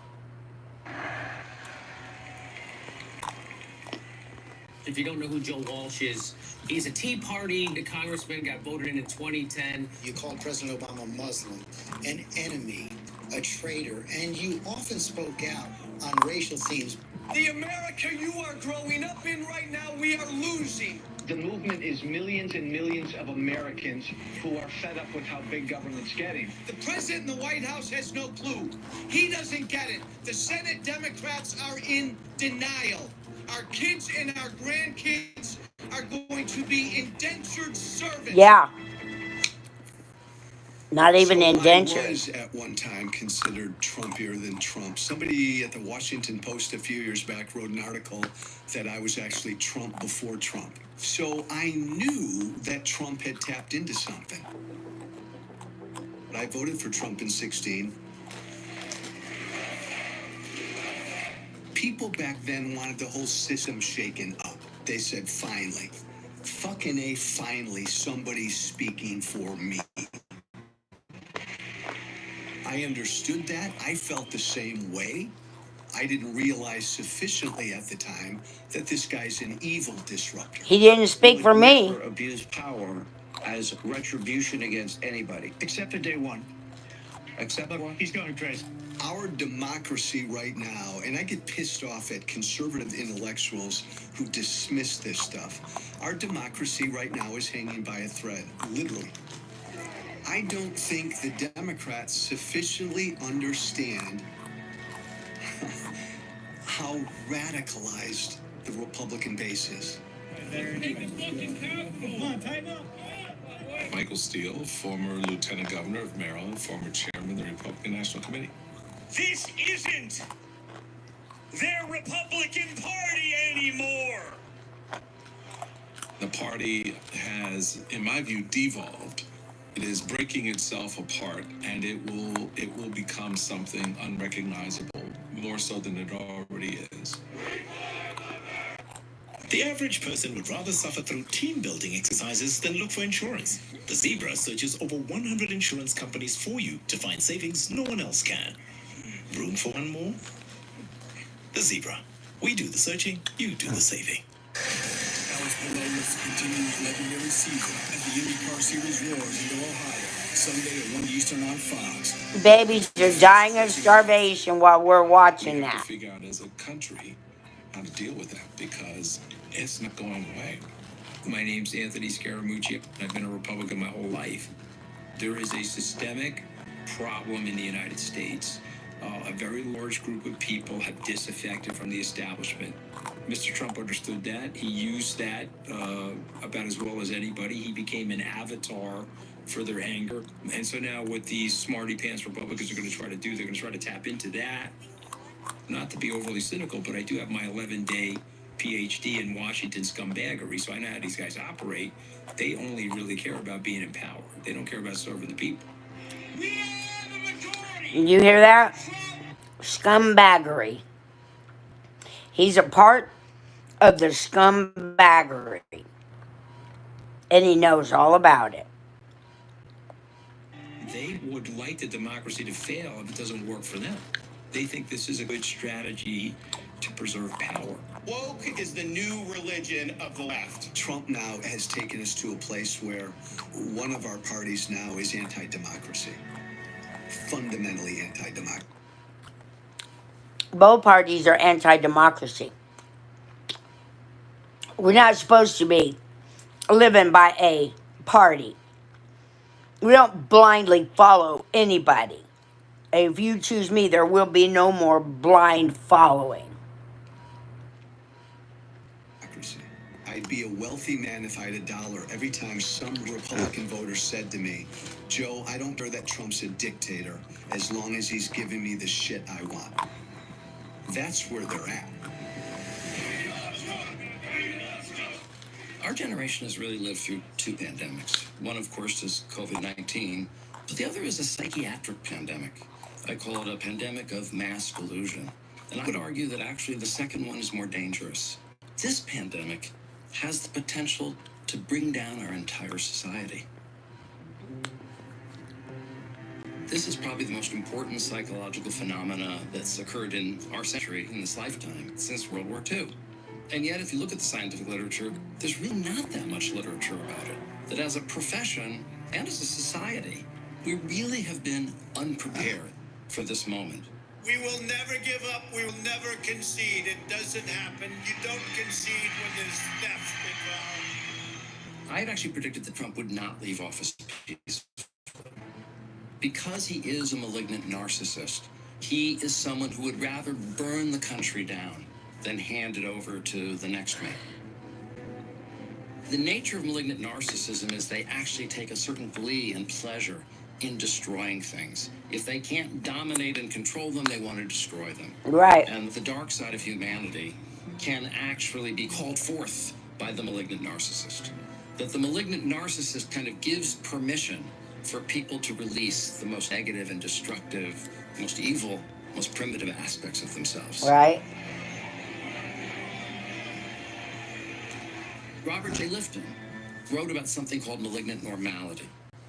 If you don't know who Joe Walsh is, he's a Tea Party congressman, got voted in 2010. You called President Obama Muslim, an enemy, a traitor, and you often spoke out on racial themes. The America you are growing up in right now, we are losing. The movement is millions and millions of Americans who are fed up with how big government's getting. The president in the White House has no clue. He doesn't get it. The Senate Democrats are in denial. Our kids and our grandkids are going to be indentured servants. Yeah. Not even indentured. I was at one time considered Trumpier than Trump. Somebody at the Washington Post a few years back wrote an article that I was actually Trump before Trump. So I knew that Trump had tapped into something. I voted for Trump in 2016. People back then wanted the whole system shaken up. They said, finally, fucking A, finally, somebody's speaking for me. I understood that. I felt the same way. I didn't realize sufficiently at the time that this guy's an evil disruptor. He didn't speak for me. Never abuse power as retribution against anybody. Except for day one. Except for one. He's going crazy. Our democracy right now, and I get pissed off at conservative intellectuals who dismiss this stuff. Our democracy right now is hanging by a thread, literally. I don't think the Democrats sufficiently understand how radicalized the Republican base is. Michael Steele, former Lieutenant Governor of Maryland, former Chairman of the Republican National Committee. This isn't their Republican Party anymore. The party has, in my view, devolved. It is breaking itself apart, and it will become something unrecognizable, more so than it already is. The average person would rather suffer through team-building exercises than look for insurance. The Zebra searches over 100 insurance companies for you to find savings no one else can. Room for one more? The Zebra. We do the searching, you do the saving. Alex Palumbo's continues legendary season as the IndyCar Series roars into Ohio, Sunday at 1 Eastern on Fox. Babies are dying of starvation while we're watching We have that. to figure out as a country how to deal with that because it's not going away. My name's Anthony Scaramucci. I've been a Republican my whole life. There is a systemic problem in the United States. A very large group of people have disaffected from the establishment. Mr. Trump understood that. He used that about as well as anybody. He became an avatar for their anger. And so now what these smarty pants Republicans are going to try to do, they're going to try to tap into that. Not to be overly cynical, but I do have my 11-day PhD in Washington scumbaggery, so I know how these guys operate. They only really care about being in power. They don't care about serving the people. You hear that? Scumbaggery. He's a part of the scumbaggery. And he knows all about it. They would like the democracy to fail if it doesn't work for them. They think this is a good strategy to preserve power. Woke is the new religion of the left. Trump now has taken us to a place where one of our parties now is anti-democracy. Fundamentally anti-democracy. Both parties are anti-democracy. We're not supposed to be living by a party. We don't blindly follow anybody. If you choose me, there will be no more blind following. I I'd be a wealthy man if I had $1 every time some Republican voter said to me, Joe, I don't care that Trump's a dictator as long as he's giving me the shit I want. That's where they're at. Our generation has really lived through 2 pandemics. One, of course, is COVID-19, but the other is a psychiatric pandemic. I call it a pandemic of mass delusion. And I would argue that actually the second one is more dangerous. This pandemic has the potential to bring down our entire society. This is probably the most important psychological phenomena that's occurred in our century, in this lifetime, since World War II. And yet, if you look at the scientific literature, there's really not that much literature about it. That as a profession and as a society, we really have been unprepared for this moment. We will never give up. We will never concede. It doesn't happen. You don't concede when there's theft involved. I had actually predicted that Trump would not leave office peacefully. Because he is a malignant narcissist, he is someone who would rather burn the country down than hand it over to the next man. The nature of malignant narcissism is they actually take a certain glee and pleasure in destroying things. If they can't dominate and control them, they want to destroy them. Right. And the dark side of humanity can actually be called forth by the malignant narcissist. That the malignant narcissist kind of gives permission for people to release the most negative and destructive, most evil, most primitive aspects of themselves. Right. Robert J. Lifton wrote about something called malignant normality.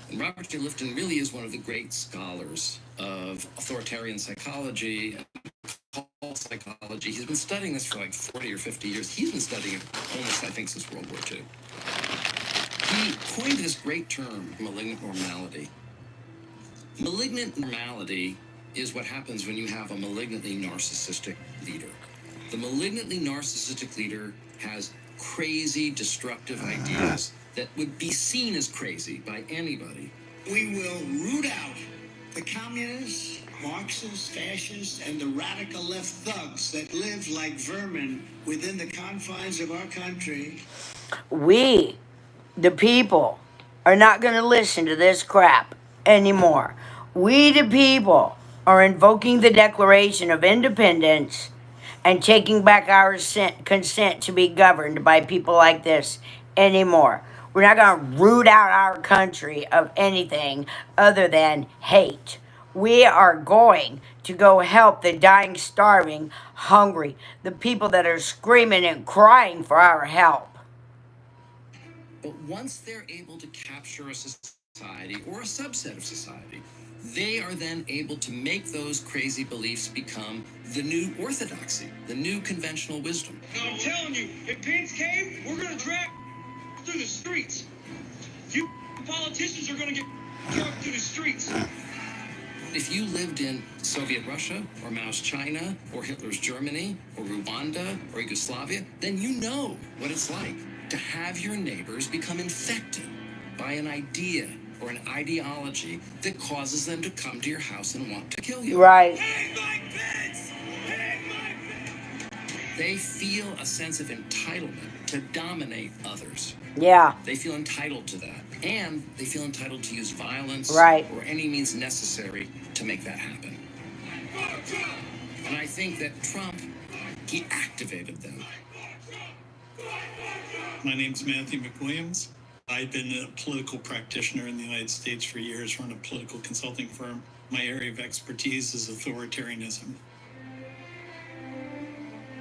And Robert J. Lifton really is one of the great scholars of authoritarian psychology and cult psychology. He's been studying this for like 40 or 50 years. He's been studying it almost, I think, since World War II. He coined this great term, malignant normality. Malignant normality is what happens when you have a malignantly narcissistic leader. The malignantly narcissistic leader has crazy, destructive ideas that would be seen as crazy by anybody. We will root out the communists, Marxists, fascists, and the radical left thugs that live like vermin within the confines of our country. We, the people, are not going to listen to this crap anymore. We, the people, are invoking the Declaration of Independence and taking back our consent to be governed by people like this anymore. We're not going to root out our country of anything other than hate. We are going to go help the dying, starving, hungry, the people that are screaming and crying for our help. But once they're able to capture a society or a subset of society, they are then able to make those crazy beliefs become the new orthodoxy, the new conventional wisdom. Now I'm telling you, if pins came, we're gonna drag through the streets. You politicians are gonna get dragged through the streets. If you lived in Soviet Russia, or Mao's China, or Hitler's Germany, or Rwanda, or Yugoslavia, then you know what it's like to have your neighbors become infected by an idea or an ideology that causes them to come to your house and want to kill you. Right. They feel a sense of entitlement to dominate others. Yeah. They feel entitled to that. And they feel entitled to use violence Right. or any means necessary to make that happen. And I think that Trump, he activated them. My name's Matthew McWilliams. I've been a political practitioner in the United States for years, run a political consulting firm. My area of expertise is authoritarianism.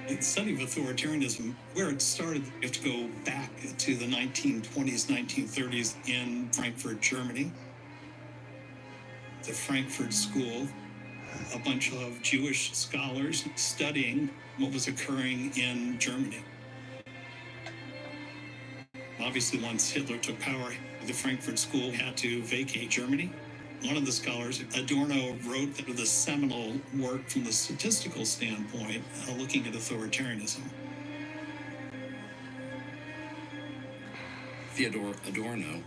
The study of authoritarianism, where it started, you have to go back to the 1920s, 1930s in Frankfurt, Germany. The Frankfurt School, a bunch of Jewish scholars studying what was occurring in Germany. Obviously, once Hitler took power, the Frankfurt School had to vacate Germany. One of the scholars, Adorno, wrote the seminal work from the statistical standpoint, looking at authoritarianism. Theodore Adorno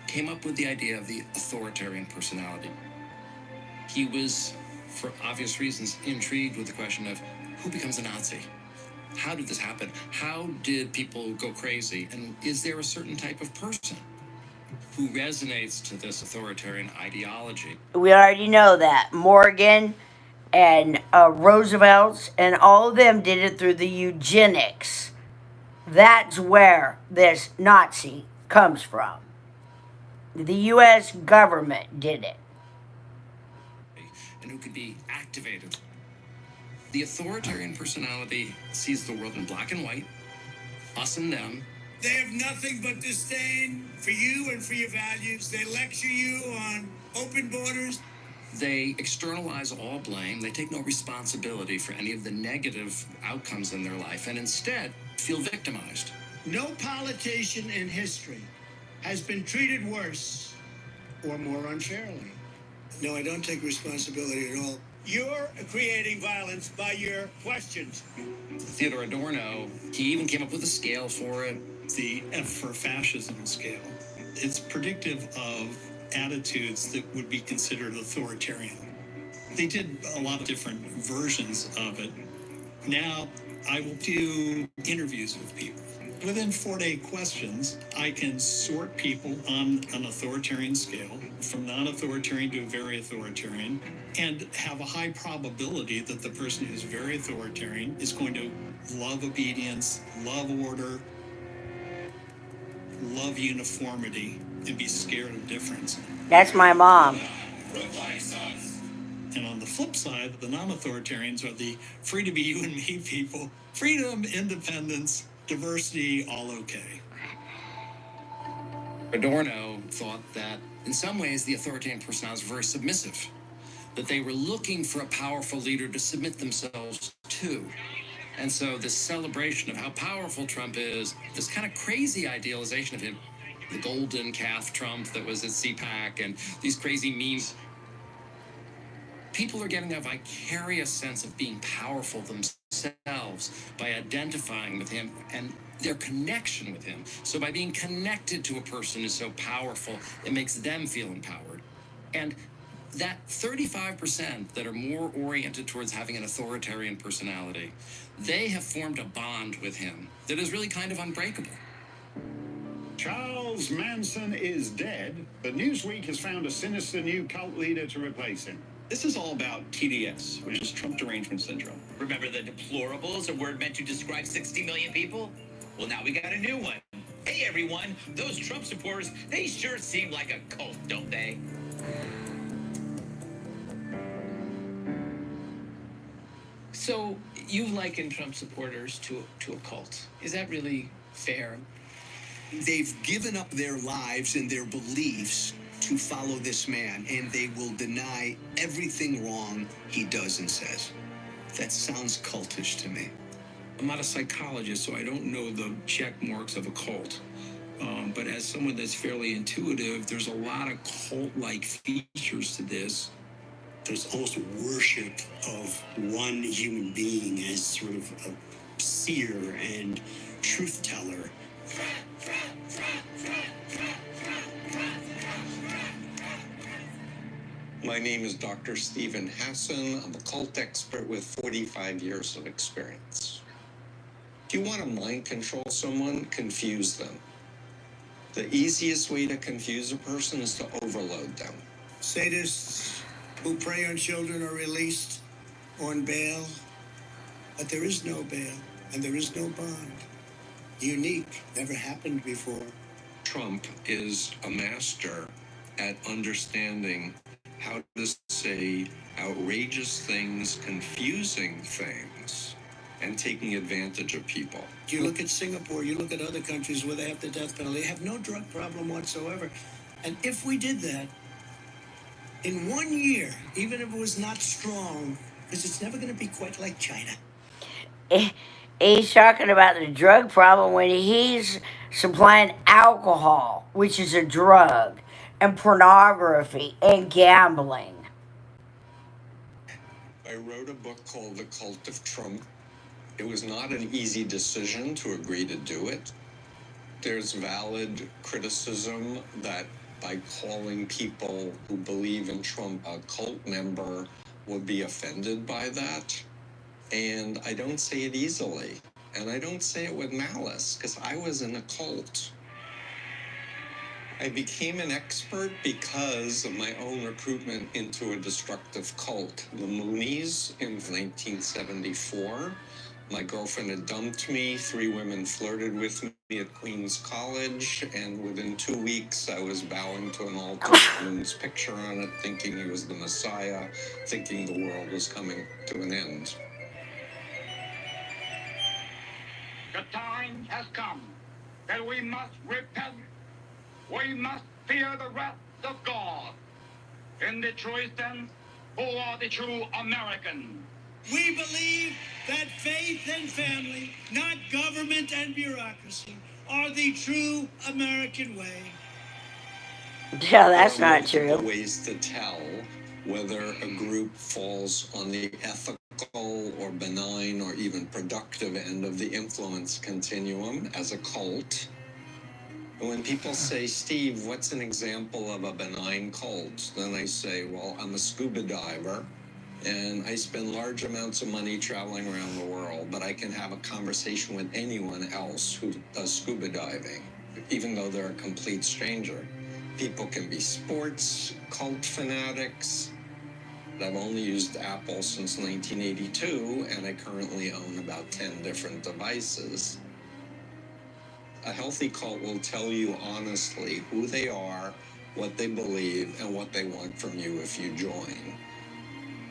came up with the idea of the authoritarian personality. He was, for obvious reasons, intrigued with the question of who becomes a Nazi? How did this happen? How did people go crazy? And is there a certain type of person who resonates to this authoritarian ideology? We already know that. Morgan and Roosevelt's and all of them did it through the eugenics. That's where this Nazi comes from. The U.S. government did it. And who could be activated. The authoritarian personality sees the world in black and white, us and them. They have nothing but disdain for you and for your values. They lecture you on open borders. They externalize all blame. They take no responsibility for any of the negative outcomes in their life and instead feel victimized. No politician in history has been treated worse or more unfairly. No, I don't take responsibility at all. You're creating violence by your questions. Theodore Adorno, he even came up with a scale for it. The F for fascism scale. It's predictive of attitudes that would be considered authoritarian. They did a lot of different versions of it. Now I will do interviews with people. Within 4-day questions, I can sort people on an authoritarian scale from non-authoritarian to very authoritarian and have a high probability that the person who's very authoritarian is going to love obedience, love order, love uniformity, and be scared of difference. That's my mom. And on the flip side, the non-authoritarians are the free to be you and me people. Freedom, independence, diversity, all okay. Adorno thought that in some ways the authoritarian personalities were very submissive, that they were looking for a powerful leader to submit themselves to. And so this celebration of how powerful Trump is, this kind of crazy idealization of him, the golden calf Trump that was at CPAC and these crazy memes, people are getting a vicarious sense of being powerful themselves by identifying with him and their connection with him. So by being connected to a person who's so powerful, it makes them feel empowered. And that 35% that are more oriented towards having an authoritarian personality, they have formed a bond with him that is really kind of unbreakable. Charles Manson is dead, but Newsweek has found a sinister new cult leader to replace him. This is all about TDS, which is Trump derangement syndrome. Remember the deplorables, a word meant to describe 60 million people? Well, now we got a new one. Hey, everyone, those Trump supporters, they sure seem like a cult, don't they? So you liken Trump supporters to a cult. Is that really fair? They've given up their lives and their beliefs to follow this man, and they will deny everything wrong he does and says. That sounds cultish to me. I'm not a psychologist, so I don't know the check marks of a cult. But as someone that's fairly intuitive, there's a lot of cult-like features to this. There's almost worship of one human being as sort of a seer and truth teller. My name is Dr. Stephen Hassan. I'm a cult expert with 45 years of experience. If you want to mind control someone, confuse them. The easiest way to confuse a person is to overload them. Sadists who prey on children are released on bail, but there is no bail and there is no bond. Unique, never happened before. Trump is a master at understanding how to say outrageous things, confusing things, and taking advantage of people. You look at Singapore, you look at other countries where they have the death penalty, they have no drug problem whatsoever. And if we did that, in 1 year, even if it was not strong, because it's never going to be quite like China. He's talking about the drug problem when he's supplying alcohol, which is a drug, and pornography and gambling. I wrote a book called The Cult of Trump. It was not an easy decision to agree to do it. There's valid criticism that by calling people who believe in Trump a cult member would be offended by that. And I don't say it easily. And I don't say it with malice, because I was in a cult. I became an expert because of my own recruitment into a destructive cult. The Moonies in 1974. My girlfriend had dumped me. 3 women flirted with me at Queens College. And within 2 weeks, I was bowing to an altar with Moon's picture on it, thinking he was the Messiah, thinking the world was coming to an end. The time has come that we must repent. We must fear the wrath of God. In the true sense, who are the true Americans? We believe that faith and family, not government and bureaucracy, are the true American way. Yeah, that's There are not true. ways to tell whether a group falls on the ethical or benign or even productive end of the influence continuum as a cult. And when people say, Steve, what's an example of a benign cult? Then I say, well, I'm a scuba diver and I spend large amounts of money traveling around the world, but I can have a conversation with anyone else who does scuba diving, even though they're a complete stranger. People can be sports, cult fanatics. I've only used Apple since 1982, and I currently own about 10 different devices. A healthy cult will tell you honestly who they are, what they believe, and what they want from you if you join.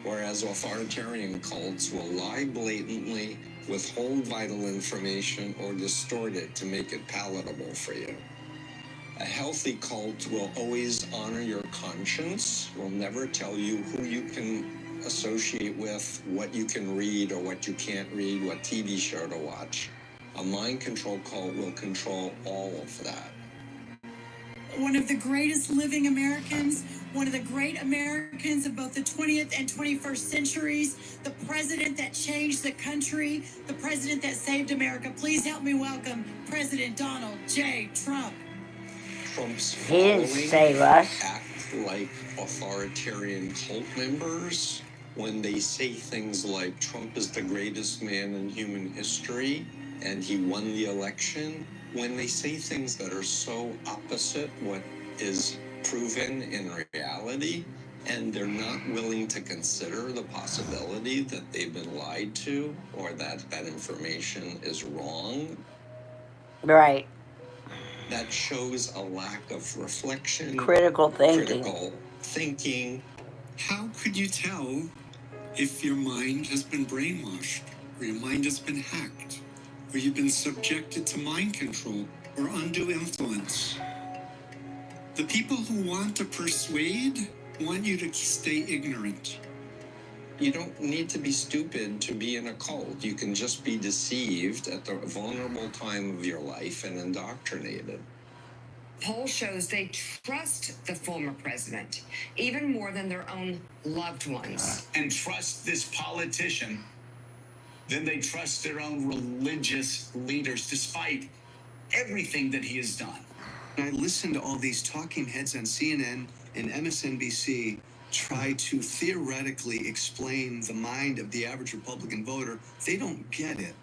Whereas authoritarian cults will lie blatantly, withhold vital information, or distort it to make it palatable for you. A healthy cult will always honor your conscience, will never tell you who you can associate with, what you can read or what you can't read, what TV show to watch. A mind control cult will control all of that. One of the greatest living Americans, one of the great Americans of both the 20th and 21st centuries, the president that changed the country, the president that saved America. Please help me welcome President Donald J. Trump. Trump's He didn't following save us. act like authoritarian cult members when they say things like Trump is the greatest man in human history and he won the election. When they say things that are so opposite what is proven in reality, and they're not willing to consider the possibility that they've been lied to or that that information is wrong. Right. That shows a lack of reflection, Critical thinking. critical thinking. How could you tell if your mind has been brainwashed, or your mind has been hacked, or you've been subjected to mind control or undue influence? The people who want to persuade want you to stay ignorant. You don't need to be stupid to be in a cult. You can just be deceived at the vulnerable time of your life and indoctrinated. Poll shows they trust the former president even more than their own loved ones. And trust this politician than they trust their own religious leaders, despite everything that he has done. I listen to all these talking heads on CNN and MSNBC try to theoretically explain the mind of the average Republican voter. They don't get it.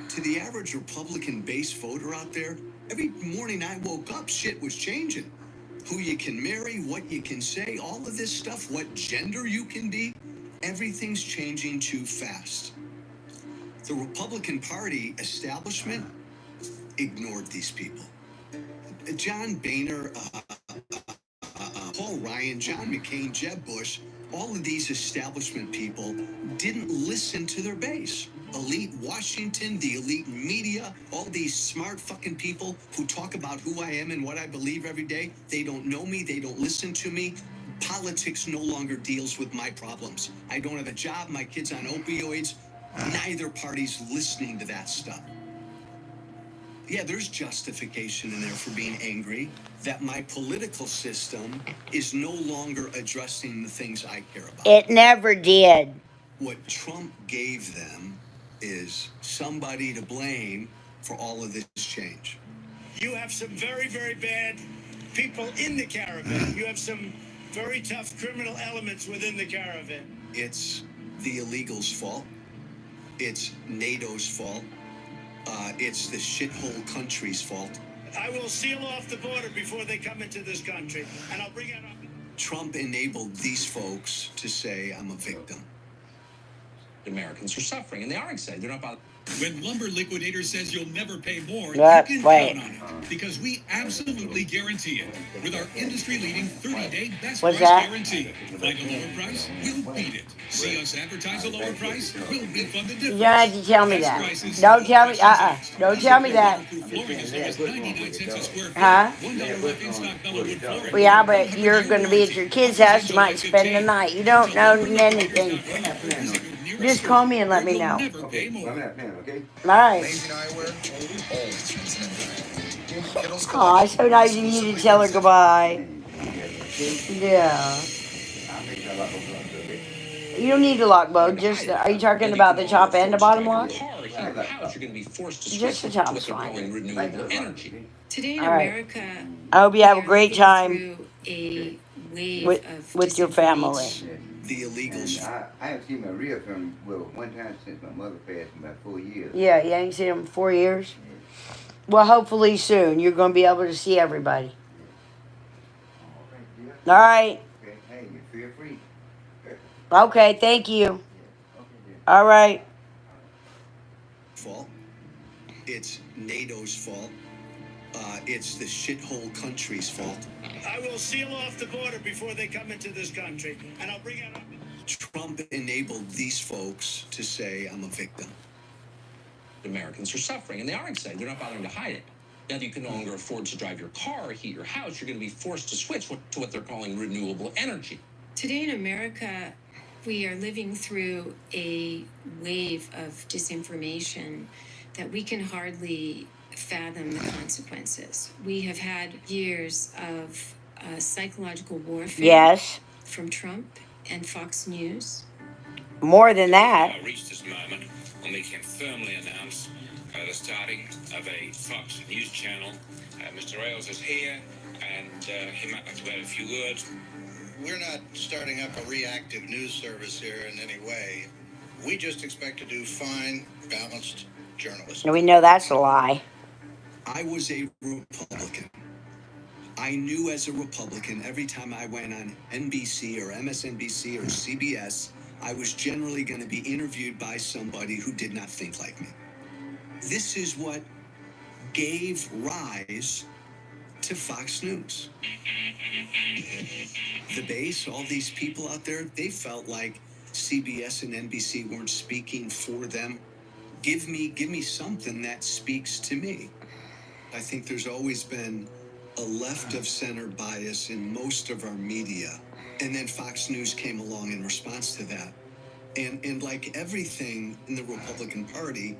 To the average Republican base voter out there, every morning I woke up, shit was changing. Who you can marry, what you can say, all of this stuff, what gender you can be, everything's changing too fast. The Republican Party establishment ignored these people. John Boehner, Paul Ryan, John McCain, Jeb Bush, all of these establishment people didn't listen to their base. Elite Washington, the elite media, all these smart fucking people who talk about who I am and what I believe every day, they don't know me, they don't listen to me. Politics no longer deals with my problems. I don't have a job, my kid's on opioids. Neither party's listening to that stuff. Yeah, there's justification in there for being angry that my political system is no longer addressing the things I care about. It never did. What Trump gave them is somebody to blame for all of this change. You have some very, very bad people in the caravan. You have some very tough criminal elements within the caravan. It's the illegals' fault. It's NATO's fault. It's the shithole country's fault. I will seal off the border before they come into this country, and I'll bring it up. Trump enabled these folks to say I'm a victim. Americans are suffering, and they are excited. They're not bothered. When Lumber Liquidator says you'll never pay more, Yep, you can wait. count on it. Because we absolutely guarantee it. With our industry-leading 30-day best What's price that? guarantee. Find a lower price, we'll beat it. See us advertise a lower price, we'll refund the difference. You don't have to tell me Best that. prices, Don't tell me. questions asked. Don't tell me that. Flooring as low as 99 cents a square foot. Huh? $1 left in stock Bellawood flooring. Well, yeah, but you're going to be at your kid's house. You might spend the night. You don't know anything. Just call me and let me know. Okay, okay? All right. Aw, it's so nice of you to tell her goodbye. Yeah. You don't need a lock, Bo. Just, are you talking about the top and the bottom lock? Just the top's fine. Today in All right. America, I hope you have a we are great living time through a wave of with your family. The illegals. I haven't seen my real family one time since my mother passed in about 4 years. Yeah, you ain't seen them in 4 years? Well, hopefully soon. You're going to be able to see everybody. All right. Okay, hey, you feel free. Okay, thank you. All right. Fault. It's NATO's fault. It's the shithole country's fault. I will seal off the border before they come into this country, and I'll bring it up. Trump enabled these folks to say I'm a victim. Americans are suffering, and they are excited. They're not bothering to hide it. Now that you can no longer afford to drive your car or heat your house, you're going to be forced to switch to what they're calling renewable energy. Today in America, we are living through a wave of disinformation that we can hardly fathom the consequences. We have had years of psychological warfare. Yes. From Trump and Fox News. More than that. Reached this moment when we can firmly announce the starting of a Fox News channel. Mr. Ailes is here, and he might like to add a few words. We're not starting up a reactive news service here in any way. We just expect to do fine, balanced journalism. We know that's a lie. I was a Republican. I knew as a Republican, every time I went on NBC or MSNBC or CBS, I was generally going to be interviewed by somebody who did not think like me. This is what gave rise to Fox News. The base, all these people out there, they felt like CBS and NBC weren't speaking for them. Give me something that speaks to me. I think there's always been a left of center bias in most of our media. And then Fox News came along in response to that. And like everything in the Republican Party,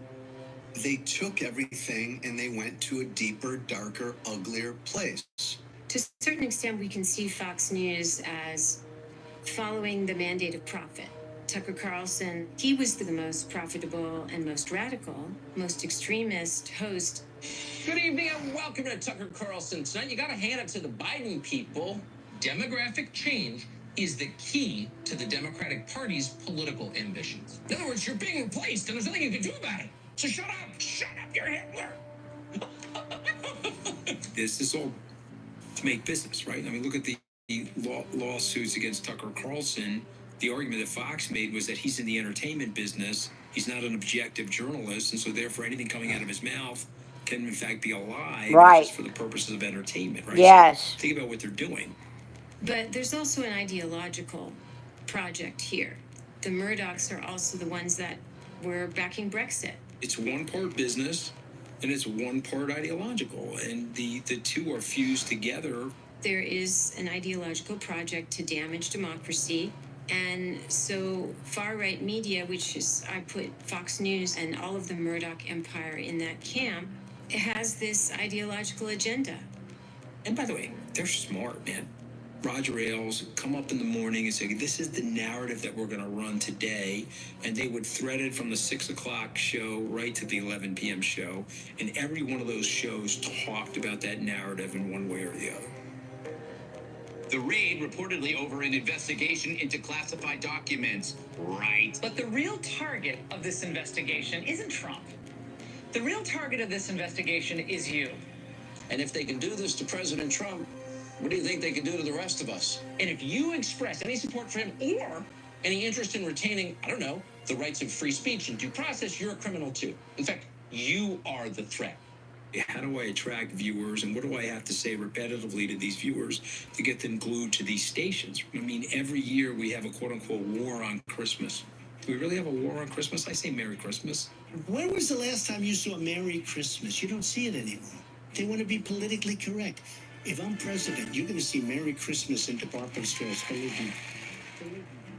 they took everything and they went to a deeper, darker, uglier place. To a certain extent, we can see Fox News as following the mandate of profit. Tucker Carlson, he was the most profitable and most radical, most extremist host. Good evening and welcome to Tucker Carlson. Tonight, you got to hand it to the Biden people. Demographic change is the key to the Democratic Party's political ambitions. In other words, you're being replaced and there's nothing you can do about it. So shut up, you're Hitler. This is all to make business, right? I mean, look at the lawsuits against Tucker Carlson. The argument that Fox made was that he's in the entertainment business. He's not an objective journalist, and so therefore anything coming out of his mouth can in fact be a lie, right, just for the purposes of entertainment, right? Yes. So think about what they're doing. But there's also an ideological project here. The Murdochs are also the ones that were backing Brexit. It's one part business and it's one part ideological, and the two are fused together. There is an ideological project to damage democracy. And so far-right media, which is, I put Fox News and all of the Murdoch empire in that camp, it has this ideological agenda. And by the way, they're smart, man. Roger Ailes come up in the morning and say, this is the narrative that we're going to run today. And they would thread it from the 6 o'clock show right to the 11 p.m. show. And every one of those shows talked about that narrative in one way or the other. The raid reportedly over an investigation into classified documents, right? But the real target of this investigation isn't Trump. The real target of this investigation is you. And if they can do this to President Trump, what do you think they can do to the rest of us? And if you express any support for him or Any interest in retaining, I don't know, the rights of free speech and due process, you're a criminal too. In fact, you are the threat. How do I attract viewers, and what do I have to say repetitively to these viewers to get them glued to these stations? I mean, every year we have a quote-unquote war on Christmas. Do we really have a war on Christmas? I say Merry Christmas. When was the last time you saw Merry Christmas? You don't see it anymore. They want to be politically correct. If I'm president, you're going to see Merry Christmas in department stores. Believe me.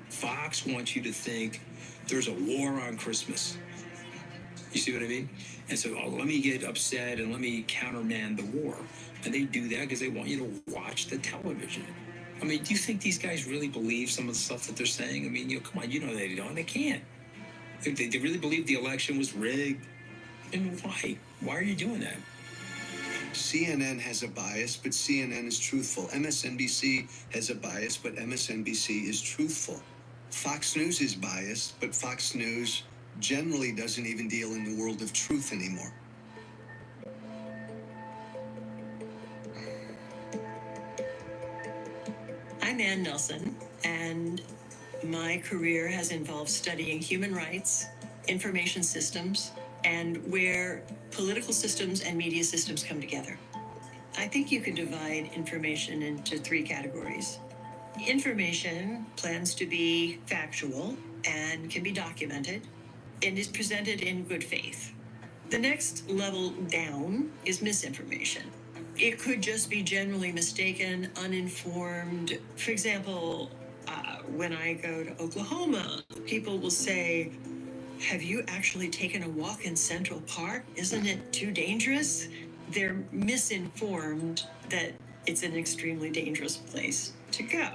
Fox wants you to think there's a war on Christmas. You see what I mean? And so, let me get upset and let me countermand the war. And they do that because they want you to watch the television. I mean, do you think these guys really believe some of the stuff that they're saying? I mean, come on, they don't. They can't. If they really believe the election was rigged, and why? Why are you doing that? CNN has a bias, but CNN is truthful. MSNBC has a bias, but MSNBC is truthful. Fox News is biased, but Fox News generally doesn't even deal in the world of truth anymore. I'm Ann Nelson, and my career has involved studying human rights, information systems, and where political systems and media systems come together. I think you can divide information into three categories. Information plans to be factual and can be documented and is presented in good faith. The next level down is misinformation. It could just be generally mistaken, uninformed. For example, when I go to Oklahoma, people will say, "Have you actually taken a walk in Central Park? Isn't it too dangerous?" They're misinformed that it's an extremely dangerous place to go.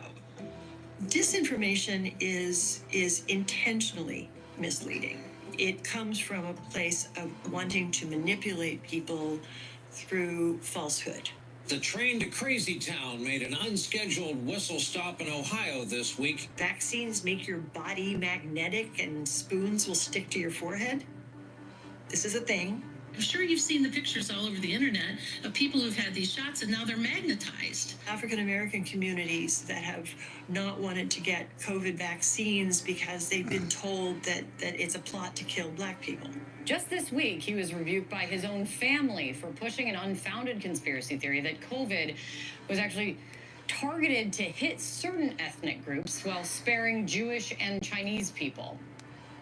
Disinformation is intentionally misleading. It comes from a place of wanting to manipulate people through falsehood. The train to Crazy Town made an unscheduled whistle stop in Ohio this week. Vaccines make your body magnetic and spoons will stick to your forehead. This is a thing. I'm sure you've seen the pictures all over the internet of people who've had these shots and now they're magnetized. African American communities that have not wanted to get COVID vaccines because they've been told that it's a plot to kill Black people. Just this week, he was rebuked by his own family for pushing an unfounded conspiracy theory that COVID was actually targeted to hit certain ethnic groups while sparing Jewish and Chinese people.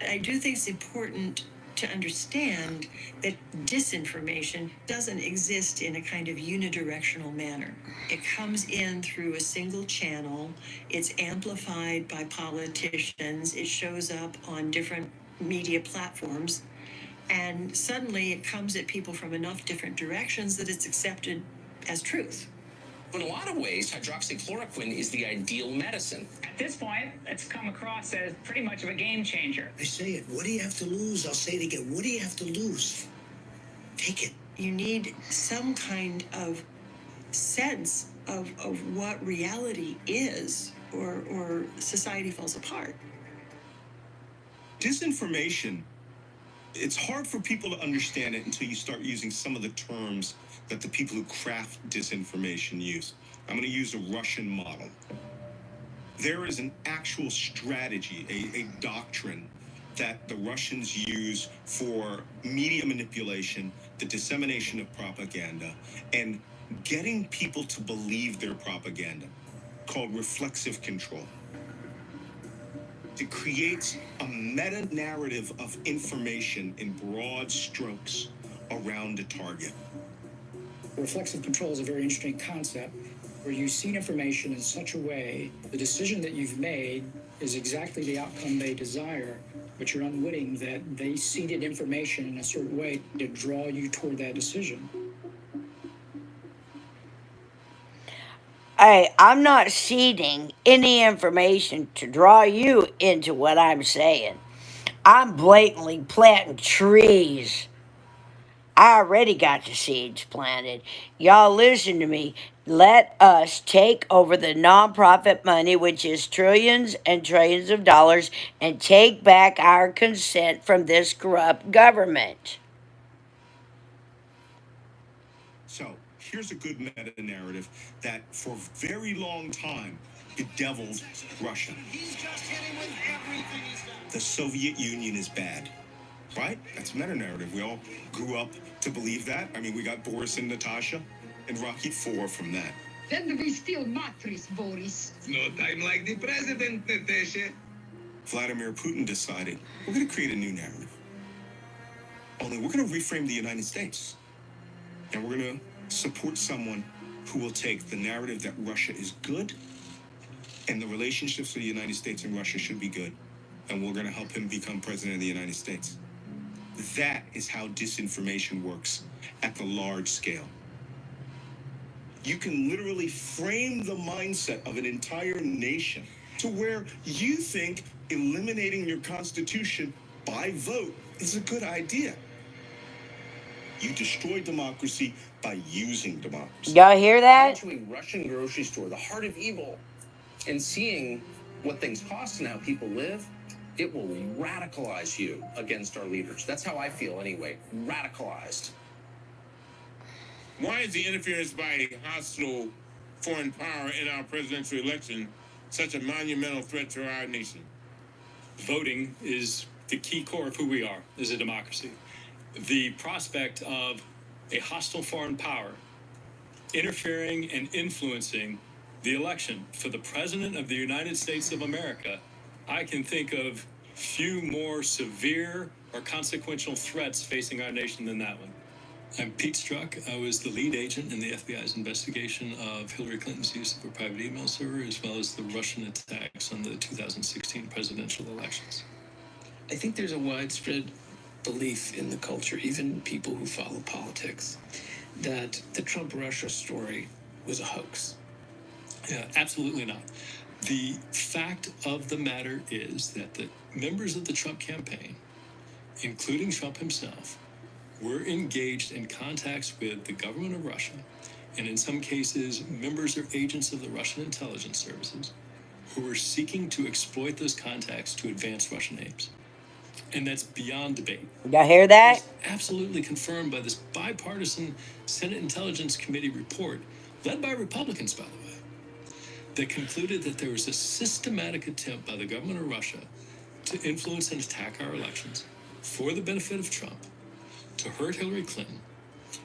I do think it's important to understand that disinformation doesn't exist in a kind of unidirectional manner. It comes in through a single channel. It's amplified by politicians. It shows up on different media platforms. And suddenly it comes at people from enough different directions that it's accepted as truth. In a lot of ways, hydroxychloroquine is the ideal medicine. At this point, it's come across as pretty much of a game changer. I say it. What do you have to lose? I'll say it again. What do you have to lose? Take it. You need some kind of sense of what reality is, or society falls apart. Disinformation, it's hard for people to understand it until you start using some of the terms that the people who craft disinformation use. I'm going to use a Russian model. There is an actual strategy, a doctrine that the Russians use for media manipulation, the dissemination of propaganda, and getting people to believe their propaganda, called reflexive control. It creates a meta-narrative of information in broad strokes around a target. Reflexive control is a very interesting concept where you see information in such a way, the decision that you've made is exactly the outcome they desire, but you're unwitting that they seeded information in a certain way to draw you toward that decision. I'm not seeding any information to draw you into what I'm saying. I'm blatantly planting trees. I already got the seeds planted. Y'all listen to me. Let us take over the nonprofit money, which is trillions and trillions of dollars, and take back our consent from this corrupt government. So here's a good meta-narrative that for a very long time bedeviled Russia. The Soviet Union is bad, right? That's meta-narrative. We all grew up to believe that. I mean, we got Boris and Natasha and Rocky IV from that. Then we still matrix, Boris. No time like the president, Natasha. Vladimir Putin decided, we're going to create a new narrative. Only we're going to reframe the United States. And we're going to support someone who will take the narrative that Russia is good and the relationships of the United States and Russia should be good. And we're going to help him become president of the United States. That is how disinformation works at the large scale. You can literally frame the mindset of an entire nation to where you think eliminating your constitution by vote is a good idea. You destroy democracy by using democracy. Y'all hear that? To a Russian grocery store, the heart of evil, and seeing what things cost and how people live, it will radicalize you against our leaders. That's how I feel anyway, radicalized. Why is the interference by a hostile foreign power in our presidential election such a monumental threat to our nation? Voting is the key core of who we are as a democracy. The prospect of a hostile foreign power interfering and influencing the election for the President of the United States of America, I can think of few more severe or consequential threats facing our nation than that one. I'm Pete Strzok. I was the lead agent in the FBI's investigation of Hillary Clinton's use of a private email server, as well as the Russian attacks on the 2016 presidential elections. I think there's a widespread belief in the culture, even people who follow politics, that the Trump-Russia story was a hoax. Yeah, absolutely not. The fact of the matter is that the members of the Trump campaign, including Trump himself, were engaged in contacts with the government of Russia, and in some cases, members or agents of the Russian intelligence services, who were seeking to exploit those contacts to advance Russian aims. And that's beyond debate. Y'all hear that? It's absolutely confirmed by this bipartisan Senate Intelligence Committee report, led by Republicans, by the way, that concluded that there was a systematic attempt by the government of Russia to influence and attack our elections for the benefit of Trump, to hurt Hillary Clinton,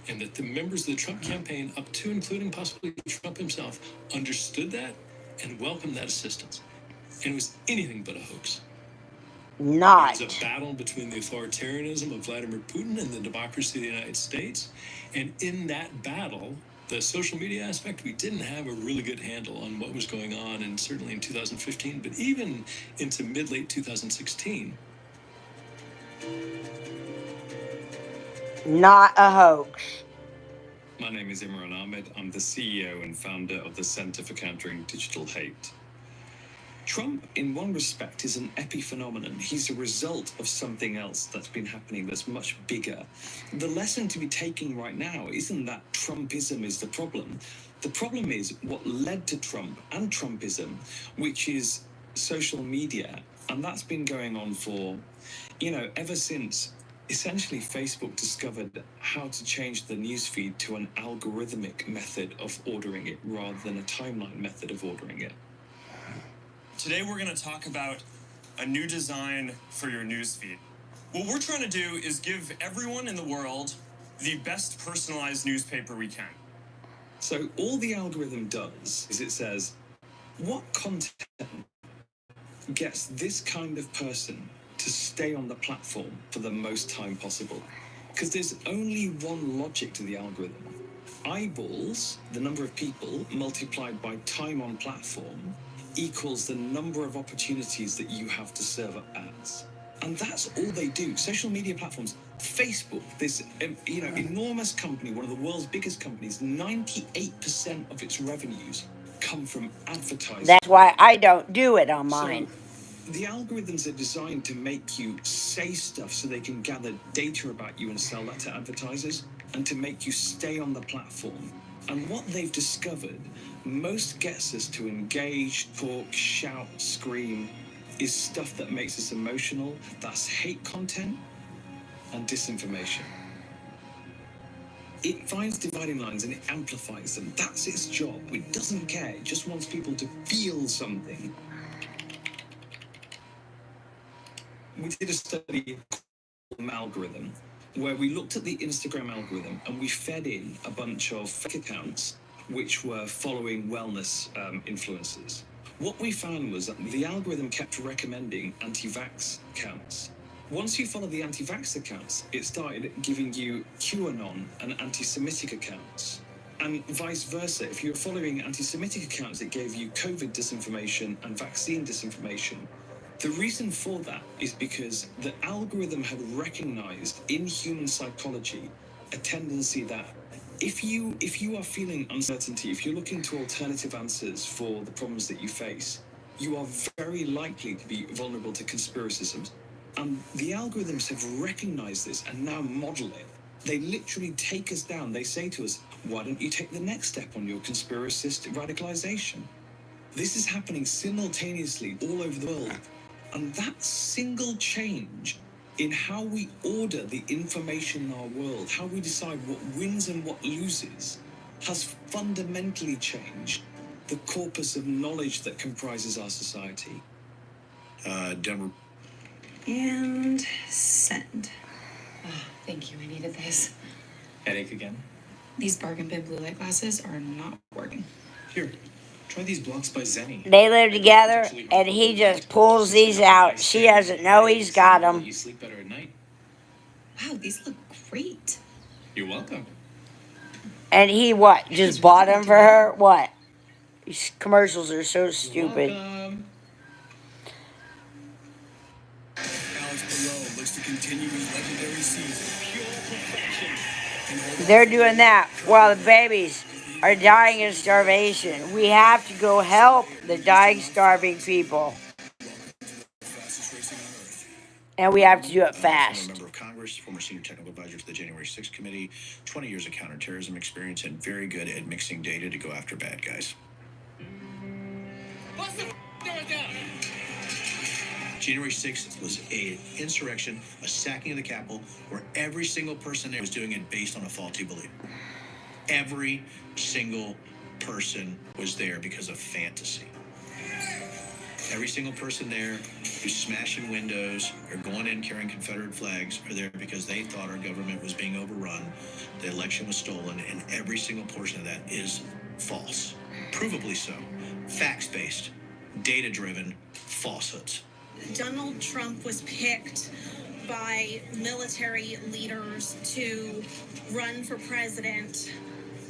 and that the members of the Trump campaign, up to including possibly Trump himself, understood that and welcomed that assistance. And it was anything but a hoax. Not. It was a battle between the authoritarianism of Vladimir Putin and the democracy of the United States. And in that battle, the social media aspect, we didn't have a really good handle on what was going on, and certainly in 2015, but even into mid-late 2016. Not a hoax. My name is Imran Ahmed. I'm the CEO and founder of the Center for Countering Digital Hate. Trump, in one respect, is an epiphenomenon. He's a result of something else that's been happening that's much bigger. The lesson to be taken right now isn't that Trumpism is the problem. The problem is what led to Trump and Trumpism, which is social media. And that's been going on for, ever since essentially Facebook discovered how to change the newsfeed to an algorithmic method of ordering it rather than a timeline method of ordering it. Today we're going to talk about a new design for your newsfeed. What we're trying to do is give everyone in the world the best personalized newspaper we can. So all the algorithm does is it says, what content gets this kind of person to stay on the platform for the most time possible? Because there's only one logic to the algorithm. Eyeballs, the number of people, multiplied by time on platform, equals the number of opportunities that you have to serve up ads. And that's all they do. Social media platforms, Facebook, this enormous company, one of the world's biggest companies, 98% of its revenues come from advertising. That's why I don't do it on mine. So, the algorithms are designed to make you say stuff so they can gather data about you and sell that to advertisers, and to make you stay on the platform And what they've discovered most gets us to engage, talk, shout, scream, is stuff that makes us emotional. That's hate content and disinformation. It finds dividing lines and it amplifies them. That's its job. It doesn't care. It just wants people to feel something. We did a study called Algorithm, where we looked at the Instagram algorithm and we fed in a bunch of fake accounts which were following wellness influencers. What we found was that the algorithm kept recommending anti-vax accounts. Once you follow the anti-vax accounts, it started giving you QAnon and anti-Semitic accounts. And vice versa, if you were following anti-Semitic accounts, it gave you COVID disinformation and vaccine disinformation. The reason for that is because the algorithm had recognized in human psychology a tendency that if you are feeling uncertainty, if you're looking to alternative answers for the problems that you face, you are very likely to be vulnerable to conspiracisms. And the algorithms have recognized this and now model it. They literally take us down. They say to us, why don't you take the next step on your conspiracist radicalization? This is happening simultaneously all over the world. And that single change in how we order the information in our world, how we decide what wins and what loses, has fundamentally changed the corpus of knowledge that comprises our society. Denver. And send. Oh, thank you, I needed this. Headache again? These bargain bin blue light glasses are not working. Here, try these blocks by Zenny. They live together, and he just pulls these out. She doesn't know he's got them. You sleep better at night. Wow, these look great. You're welcome. And he what? Just bought them for her? What? These commercials are so stupid. Looks to continue his legendary season. Pure perfection. They're doing that while the babies are dying of starvation. We have to go help the dying, starving people. And we have to do it fast. Member of Congress, former senior technical advisor to the January 6th committee, 20 years of counterterrorism experience, and very good at mixing data to go after bad guys. Bust the door down. January 6th was an insurrection, a sacking of the Capitol, where every single person there was doing it based on a faulty belief. Every single person was there because of fantasy. Every single person there who's smashing windows or going in carrying Confederate flags are there because they thought our government was being overrun, the election was stolen, and every single portion of that is false. Provably so. Facts-based, data-driven falsehoods. Donald Trump was picked by military leaders to run for president